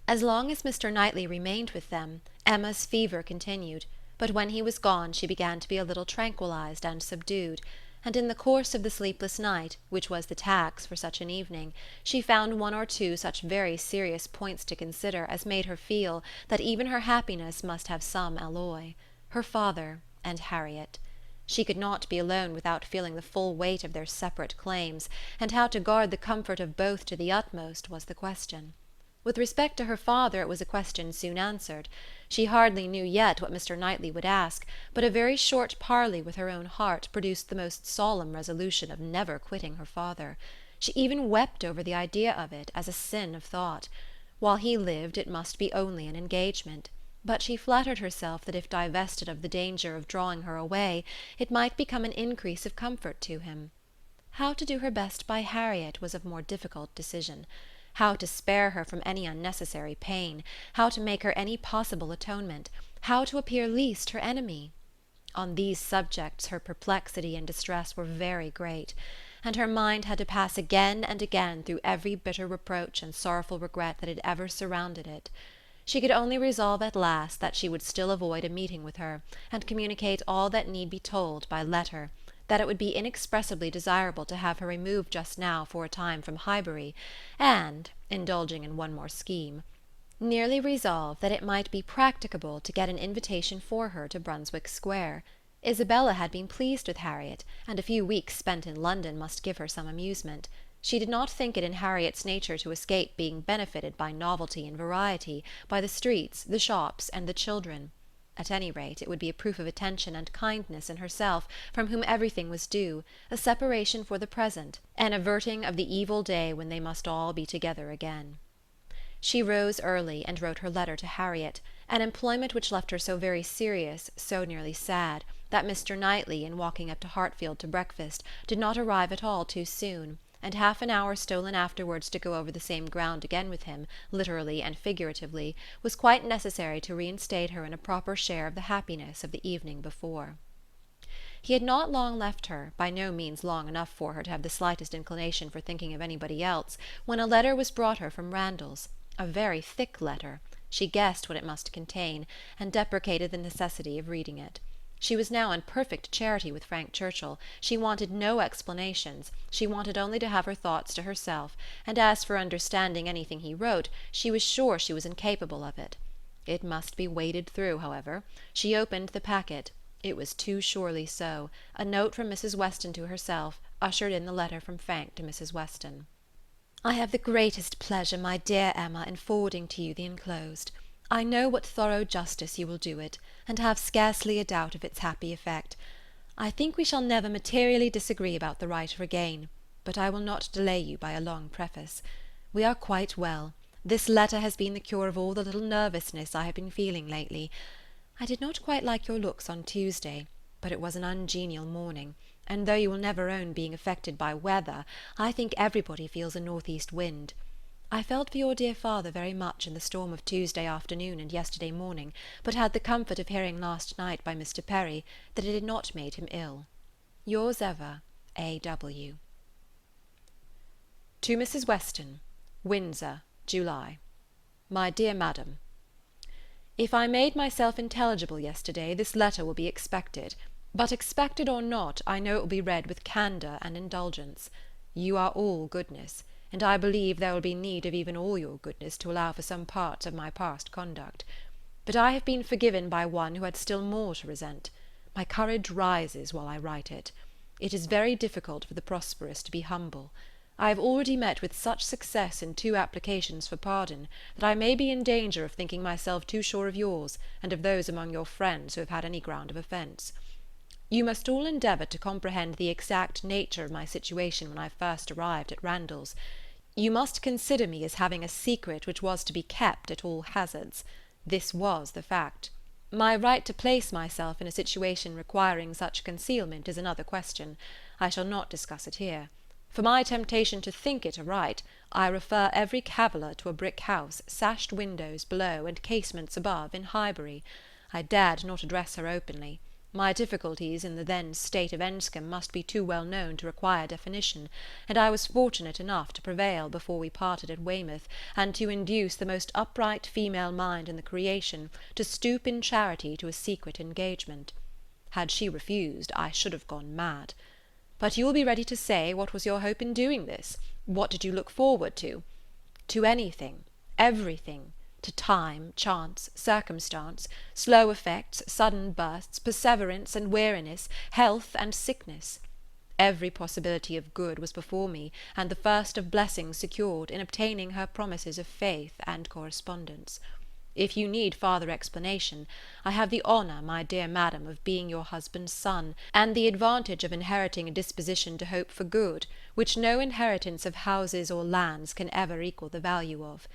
As long as Mr. Knightley remained with them, Emma's fever continued, but when he was gone she began to be a little tranquillized and subdued, and in the course of the sleepless night, which was the tax for such an evening, she found one or two such very serious points to consider as made her feel that even her happiness must have some alloy: her father and Harriet. She could not be alone without feeling the full weight of their separate claims, and how to guard the comfort of both to the utmost was the question. With respect to her father it was a question soon answered. She hardly knew yet what Mr. Knightley would ask, but a very short parley with her own heart produced the most solemn resolution of never quitting her father. She even wept over the idea of it, as a sin of thought. While he lived it must be only an engagement, but she flattered herself that if divested of the danger of drawing her away, it might become an increase of comfort to him. How to do her best by Harriet was of more difficult decision. How to spare her from any unnecessary pain, how to make her any possible atonement, how to appear least her enemy? On these subjects her perplexity and distress were very great, and her mind had to pass again and again through every bitter reproach and sorrowful regret that had ever surrounded it. She could only resolve at last that she would still avoid a meeting with her, and communicate all that need be told by letter, that it would be inexpressibly desirable to have her removed just now for a time from Highbury, and, indulging in one more scheme, nearly resolve that it might be practicable to get an invitation for her to Brunswick Square. Isabella had been pleased with Harriet, and a few weeks spent in London must give her some amusement. She did not think it in Harriet's nature to escape being benefited by novelty and variety, by the streets, the shops, and the children. At any rate, it would be a proof of attention and kindness in herself, from whom everything was due, a separation for the present, an averting of the evil day when they must all be together again. She rose early, and wrote her letter to Harriet, an employment which left her so very serious, so nearly sad, that Mr. Knightley, in walking up to Hartfield to breakfast, did not arrive at all too soon, and half an hour stolen afterwards to go over the same ground again with him, literally and figuratively, was quite necessary to reinstate her in a proper share of the happiness of the evening before. He had not long left her, by no means long enough for her to have the slightest inclination for thinking of anybody else, when a letter was brought her from Randalls, a very thick letter. She guessed what it must contain, and deprecated the necessity of reading it. She was now in perfect charity with Frank Churchill. She wanted no explanations. She wanted only to have her thoughts to herself, and as for understanding anything he wrote, she was sure she was incapable of it. It must be waded through, however. She opened the packet. It was too surely so. A note from Mrs. Weston to herself ushered in the letter from Frank to Mrs. Weston. I have the greatest pleasure, my dear Emma, in forwarding to you the enclosed. I know what thorough justice you will do it, and have scarcely a doubt of its happy effect. I think we shall never materially disagree about the writer again, but I will not delay you by a long preface. We are quite well. This letter has been the cure of all the little nervousness I have been feeling lately. I did not quite like your looks on Tuesday, but it was an ungenial morning, and though you will never own being affected by weather, I think everybody feels a north-east wind. I felt for your dear father very much in the storm of Tuesday afternoon and yesterday morning, but had the comfort of hearing last night by Mr. Perry that it had not made him ill. Yours ever, A.W. To Mrs. Weston, Windsor, July. My dear Madam, if I made myself intelligible yesterday, this letter will be expected, but expected or not, I know it will be read with candour and indulgence. You are all goodness, and I believe there will be need of even all your goodness to allow for some parts of my past conduct. But I have been forgiven by one who had still more to resent. My courage rises while I write it. It is very difficult for the prosperous to be humble. I have already met with such success in 2 applications for pardon, that I may be in danger of thinking myself too sure of yours, and of those among your friends who have had any ground of offence. You must all endeavour to comprehend the exact nature of my situation when I first arrived at Randalls. You must consider me as having a secret which was to be kept at all hazards. This was the fact. My right to place myself in a situation requiring such concealment is another question. I shall not discuss it here. For my temptation to think it aright, I refer every caviller to a brick house, sashed windows below and casements above, in Highbury. I dared not address her openly. My difficulties in the then state of Enscombe must be too well known to require definition, and I was fortunate enough to prevail before we parted at Weymouth, and to induce the most upright female mind in the creation to stoop in charity to a secret engagement. Had she refused, I should have gone mad. But you will be ready to say, what was your hope in doing this? What did you look forward to? To anything, everything, to time, chance, circumstance, slow effects, sudden bursts, perseverance and weariness, health and sickness. Every possibility of good was before me, and the first of blessings secured, in obtaining her promises of faith and correspondence. If you need farther explanation, I have the honour, my dear madam, of being your husband's son, and the advantage of inheriting a disposition to hope for good, which no inheritance of houses or lands can ever equal the value of.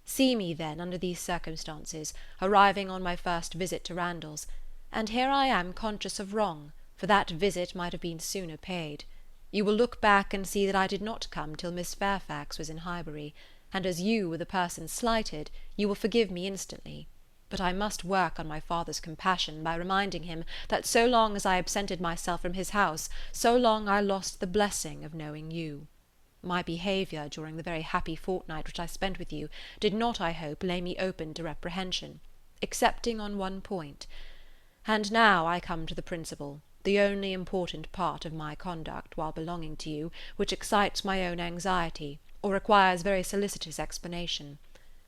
See me, then, under these circumstances, arriving on my first visit to Randalls, and here I am conscious of wrong, for that visit might have been sooner paid. You will look back and see that I did not come till Miss Fairfax was in Highbury, and as you were the person slighted, you will forgive me instantly. But I must work on my father's compassion by reminding him that so long as I absented myself from his house, so long I lost the blessing of knowing you. My behaviour during the very happy fortnight which I spent with you did not, I hope, lay me open to reprehension, excepting on one point. And now I come to the principal, the only important part of my conduct while belonging to you, which excites my own anxiety, or requires very solicitous explanation.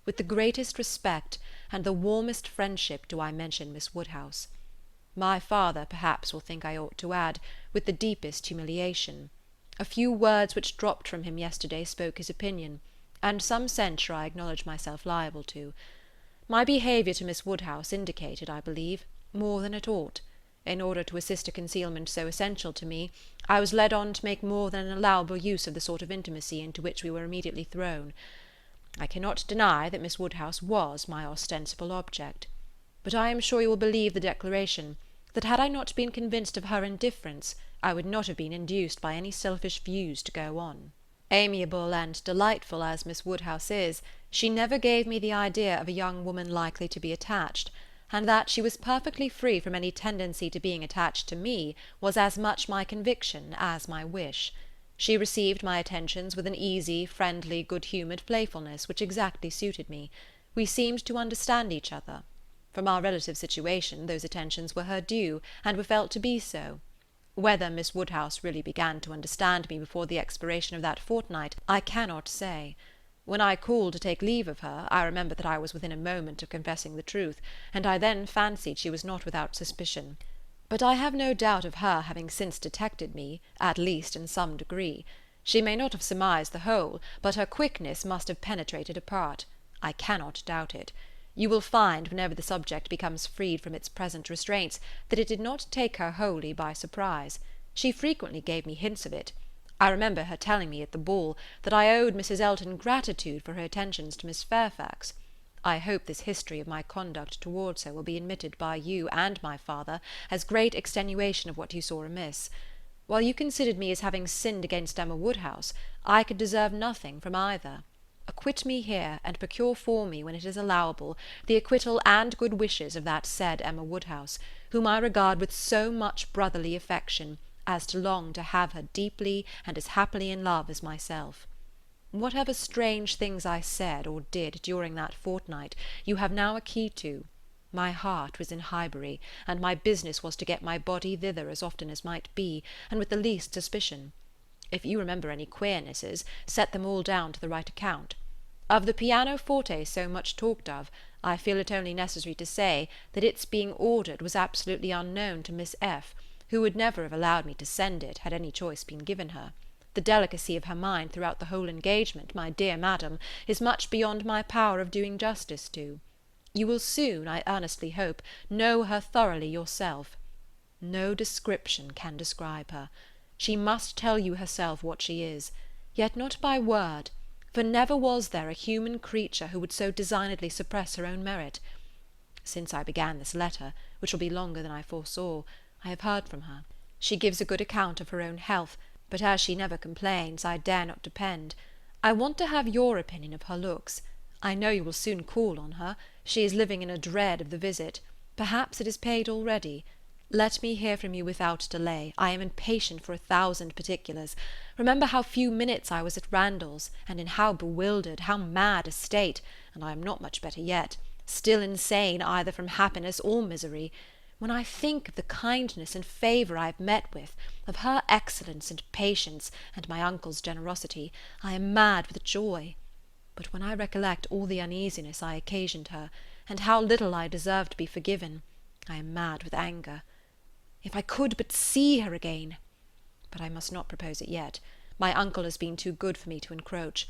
With the greatest respect and the warmest friendship do I mention Miss Woodhouse. My father perhaps will think I ought to add, with the deepest humiliation. A few words which dropped from him yesterday spoke his opinion, and some censure I acknowledge myself liable to. My behaviour to Miss Woodhouse indicated, I believe, more than it ought. In order to assist a concealment so essential to me, I was led on to make more than an allowable use of the sort of intimacy into which we were immediately thrown. I cannot deny that Miss Woodhouse was my ostensible object, but I am sure you will believe the declaration, that had I not been convinced of her indifference, I would not have been induced by any selfish views to go on. Amiable and delightful as Miss Woodhouse is, she never gave me the idea of a young woman likely to be attached, and that she was perfectly free from any tendency to being attached to me was as much my conviction as my wish. She received my attentions with an easy, friendly, good-humoured playfulness which exactly suited me. We seemed to understand each other. From our relative situation, those attentions were her due, and were felt to be so. Whether Miss Woodhouse really began to understand me before the expiration of that fortnight, I cannot say. When I called to take leave of her, I remember that I was within a moment of confessing the truth, and I then fancied she was not without suspicion. But I have no doubt of her having since detected me, at least in some degree. She may not have surmised the whole, but her quickness must have penetrated a part. I cannot doubt it. You will find, whenever the subject becomes freed from its present restraints, that it did not take her wholly by surprise. She frequently gave me hints of it. I remember her telling me at the ball that I owed Mrs. Elton gratitude for her attentions to Miss Fairfax. I hope this history of my conduct towards her will be admitted by you and my father as great extenuation of what you saw amiss. While you considered me as having sinned against Emma Woodhouse, I could deserve nothing from either. Acquit me here, and procure for me, when it is allowable, the acquittal and good wishes of that said Emma Woodhouse, whom I regard with so much brotherly affection, as to long to have her deeply and as happily in love as myself. Whatever strange things I said or did during that fortnight, you have now a key to. My heart was in Highbury, and my business was to get my body thither as often as might be, and with the least suspicion. If you remember any queernesses, set them all down to the right account. Of the pianoforte so much talked of, I feel it only necessary to say that its being ordered was absolutely unknown to Miss F., who would never have allowed me to send it had any choice been given her. The delicacy of her mind throughout the whole engagement, my dear madam, is much beyond my power of doing justice to. You will soon, I earnestly hope, know her thoroughly yourself. No description can describe her. She must tell you herself what she is, yet not by word, for never was there a human creature who would so designedly suppress her own merit. Since I began this letter, which will be longer than I foresaw, I have heard from her. She gives a good account of her own health, but as she never complains, I dare not depend. I want to have your opinion of her looks. I know you will soon call on her. She is living in a dread of the visit. Perhaps it is paid already. Let me hear from you without delay. I am impatient for 1,000 particulars. Remember how few minutes I was at Randalls, and in how bewildered, how mad a state, and I am not much better yet, still insane either from happiness or misery. When I think of the kindness and favour I have met with, of her excellence and patience, and my uncle's generosity, I am mad with joy. But when I recollect all the uneasiness I occasioned her, and how little I deserve to be forgiven, I am mad with anger. If I could but see her again! But I must not propose it yet. My uncle has been too good for me to encroach.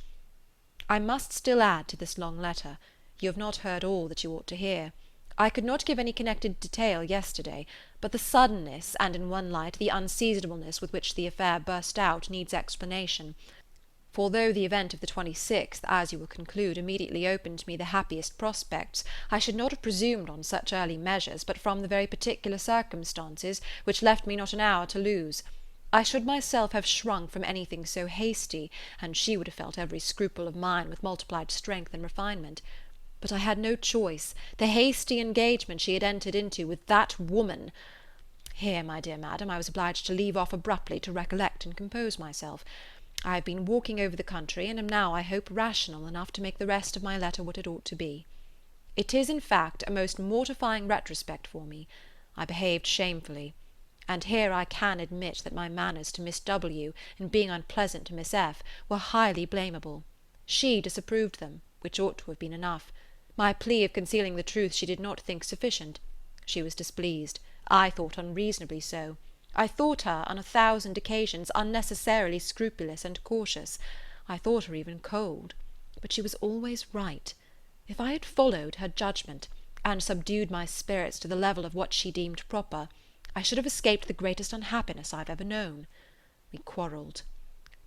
I must still add to this long letter. You have not heard all that you ought to hear. I could not give any connected detail yesterday, but the suddenness, and in one light the unseasonableness with which the affair burst out, needs explanation. For though the event of the 26th, as you will conclude, immediately opened to me the happiest prospects, I should not have presumed on such early measures but from the very particular circumstances which left me not an hour to lose. I should myself have shrunk from anything so hasty, and she would have felt every scruple of mine with multiplied strength and refinement. But I had no choice. The hasty engagement she had entered into with that woman— Here, my dear madam, I was obliged to leave off abruptly to recollect and compose myself. I have been walking over the country, and am now, I hope, rational enough to make the rest of my letter what it ought to be. It is, in fact, a most mortifying retrospect for me. I behaved shamefully, and here I can admit that my manners to Miss W., in being unpleasant to Miss F., were highly blamable. She disapproved them, which ought to have been enough. My plea of concealing the truth she did not think sufficient. She was displeased. I thought unreasonably so. I thought her, on 1,000 occasions, unnecessarily scrupulous and cautious. I thought her even cold. But she was always right. If I had followed her judgment, and subdued my spirits to the level of what she deemed proper, I should have escaped the greatest unhappiness I have ever known. We quarrelled.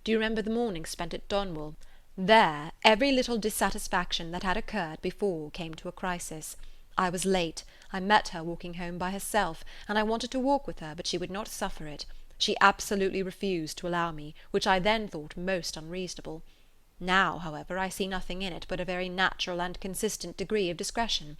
Do you remember the morning spent at Donwell? There every little dissatisfaction that had occurred before came to a crisis. I was late. I met her walking home by herself, and I wanted to walk with her, but she would not suffer it. She absolutely refused to allow me, which I then thought most unreasonable. Now, however, I see nothing in it but a very natural and consistent degree of discretion.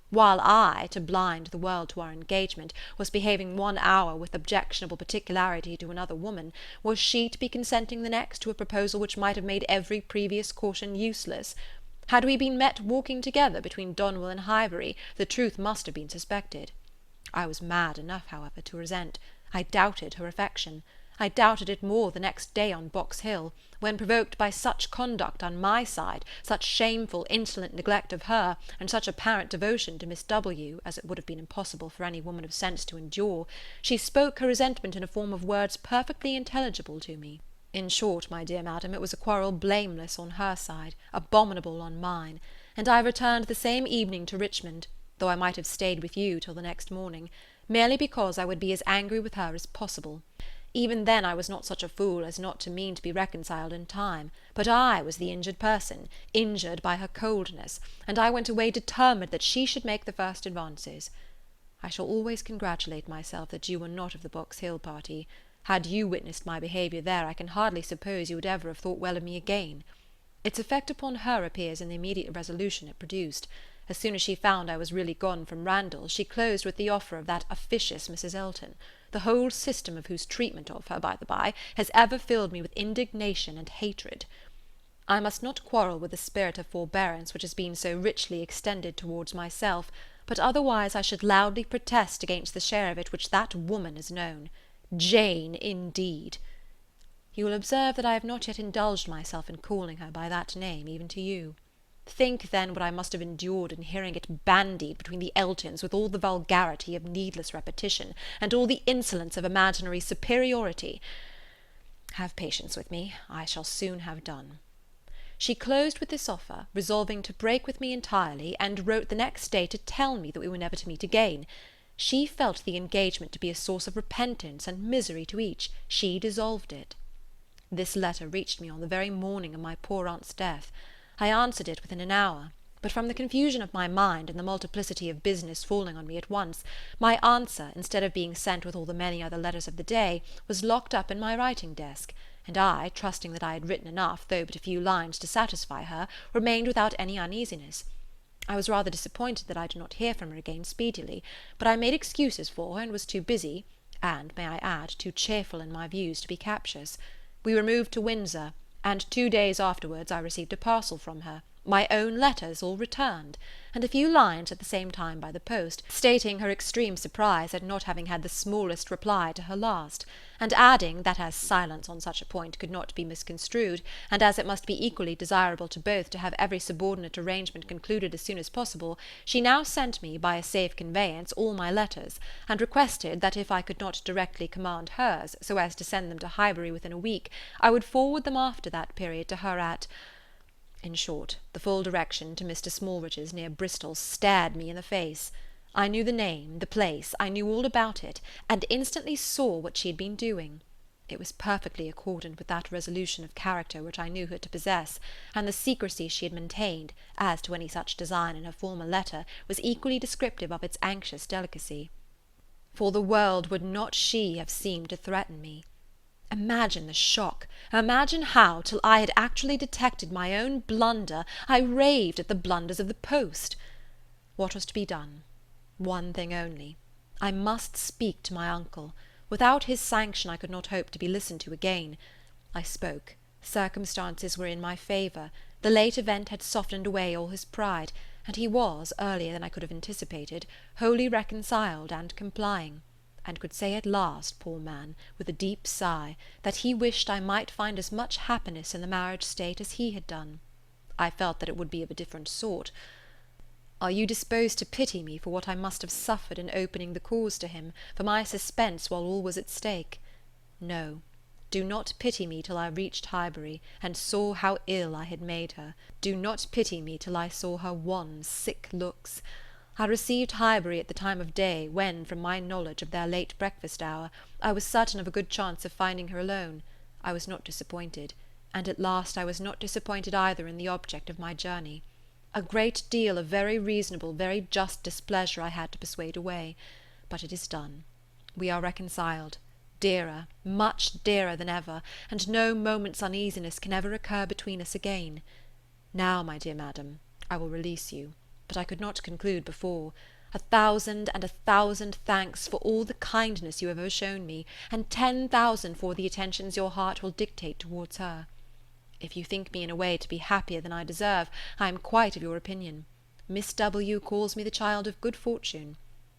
While I, to blind the world to our engagement, was behaving 1 hour with objectionable particularity to another woman, was she to be consenting the next to a proposal which might have made every previous caution useless? Had we been met walking together between Donwell and Highbury, the truth must have been suspected. I was mad enough, however, to resent. I doubted her affection. I doubted it more the next day on Box Hill, when, provoked by such conduct on my side, such shameful, insolent neglect of her, and such apparent devotion to Miss W., as it would have been impossible for any woman of sense to endure, she spoke her resentment in a form of words perfectly intelligible to me. In short, my dear madam, it was a quarrel blameless on her side, abominable on mine, and I returned the same evening to Richmond, though I might have stayed with you till the next morning, merely because I would be as angry with her as possible. Even then I was not such a fool as not to mean to be reconciled in time, but I was the injured person, injured by her coldness, and I went away determined that she should make the first advances. I shall always congratulate myself that you were not of the Box Hill party. Had you witnessed my behaviour there, I can hardly suppose you would ever have thought well of me again. Its effect upon her appears in the immediate resolution it produced. As soon as she found I was really gone from Randalls, she closed with the offer of that officious Mrs. Elton, the whole system of whose treatment of her, by the by, has ever filled me with indignation and hatred. I must not quarrel with the spirit of forbearance which has been so richly extended towards myself, but otherwise I should loudly protest against the share of it which that woman has known. Jane, indeed! You will observe that I have not yet indulged myself in calling her by that name, even to you. Think, then, what I must have endured in hearing it bandied between the Eltons with all the vulgarity of needless repetition, and all the insolence of imaginary superiority. Have patience with me. I shall soon have done. She closed with this offer, resolving to break with me entirely, and wrote the next day to tell me that we were never to meet again. She felt the engagement to be a source of repentance and misery to each. She dissolved it. This letter reached me on the very morning of my poor aunt's death. I answered it within an hour. But from the confusion of my mind and the multiplicity of business falling on me at once, my answer, instead of being sent with all the many other letters of the day, was locked up in my writing desk, and I, trusting that I had written enough, though but a few lines, to satisfy her, remained without any uneasiness. I was rather disappointed that I did not hear from her again speedily, but I made excuses for her and was too busy, and, may I add, too cheerful in my views to be captious. We removed to Windsor, and 2 days afterwards I received a parcel from her, my own letters all returned, and a few lines at the same time by the post, stating her extreme surprise at not having had the smallest reply to her last, and adding that as silence on such a point could not be misconstrued, and as it must be equally desirable to both to have every subordinate arrangement concluded as soon as possible, she now sent me by a safe conveyance all my letters, and requested that if I could not directly command hers, so as to send them to Highbury within a week, I would forward them after that period to her at— In short, the full direction to Mr. Smallridge's near Bristol stared me in the face. I knew the name, the place, I knew all about it, and instantly saw what she had been doing. It was perfectly accordant with that resolution of character which I knew her to possess, and the secrecy she had maintained, as to any such design in her former letter, was equally descriptive of its anxious delicacy. For the world would not she have seemed to threaten me. Imagine the shock! Imagine how, till I had actually detected my own blunder, I raved at the blunders of the post. What was to be done? One thing only. I must speak to my uncle. Without his sanction I could not hope to be listened to again. I spoke. Circumstances were in my favour. The late event had softened away all his pride, and he was, earlier than I could have anticipated, wholly reconciled and complying, and could say at last, poor man, with a deep sigh, that he wished I might find as much happiness in the marriage state as he had done. I felt that it would be of a different sort. Are you disposed to pity me for what I must have suffered in opening the cause to him, for my suspense while all was at stake? No, do not pity me till I reached Highbury, and saw how ill I had made her. Do not pity me till I saw her wan, sick looks. I received Highbury at the time of day when, from my knowledge of their late breakfast hour, I was certain of a good chance of finding her alone. I was not disappointed, and at last I was not disappointed either in the object of my journey. A great deal of very reasonable, very just displeasure I had to persuade away, but it is done. We are reconciled, dearer, much dearer than ever, and no moment's uneasiness can ever occur between us again. Now, my dear madam, I will release you. But I could not conclude before. 1,000 and 1,000 thanks for all the kindness you have ever shown me, and 10,000 for the attentions your heart will dictate towards her. If you think me in a way to be happier than I deserve, I am quite of your opinion. Miss W. calls me the child of good fortune.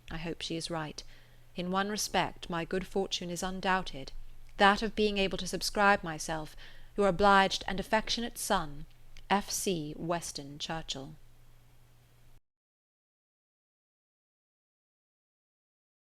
I hope she is right. In one respect my good fortune is undoubted, that of being able to subscribe myself, your obliged and affectionate son, F. C. Weston Churchill.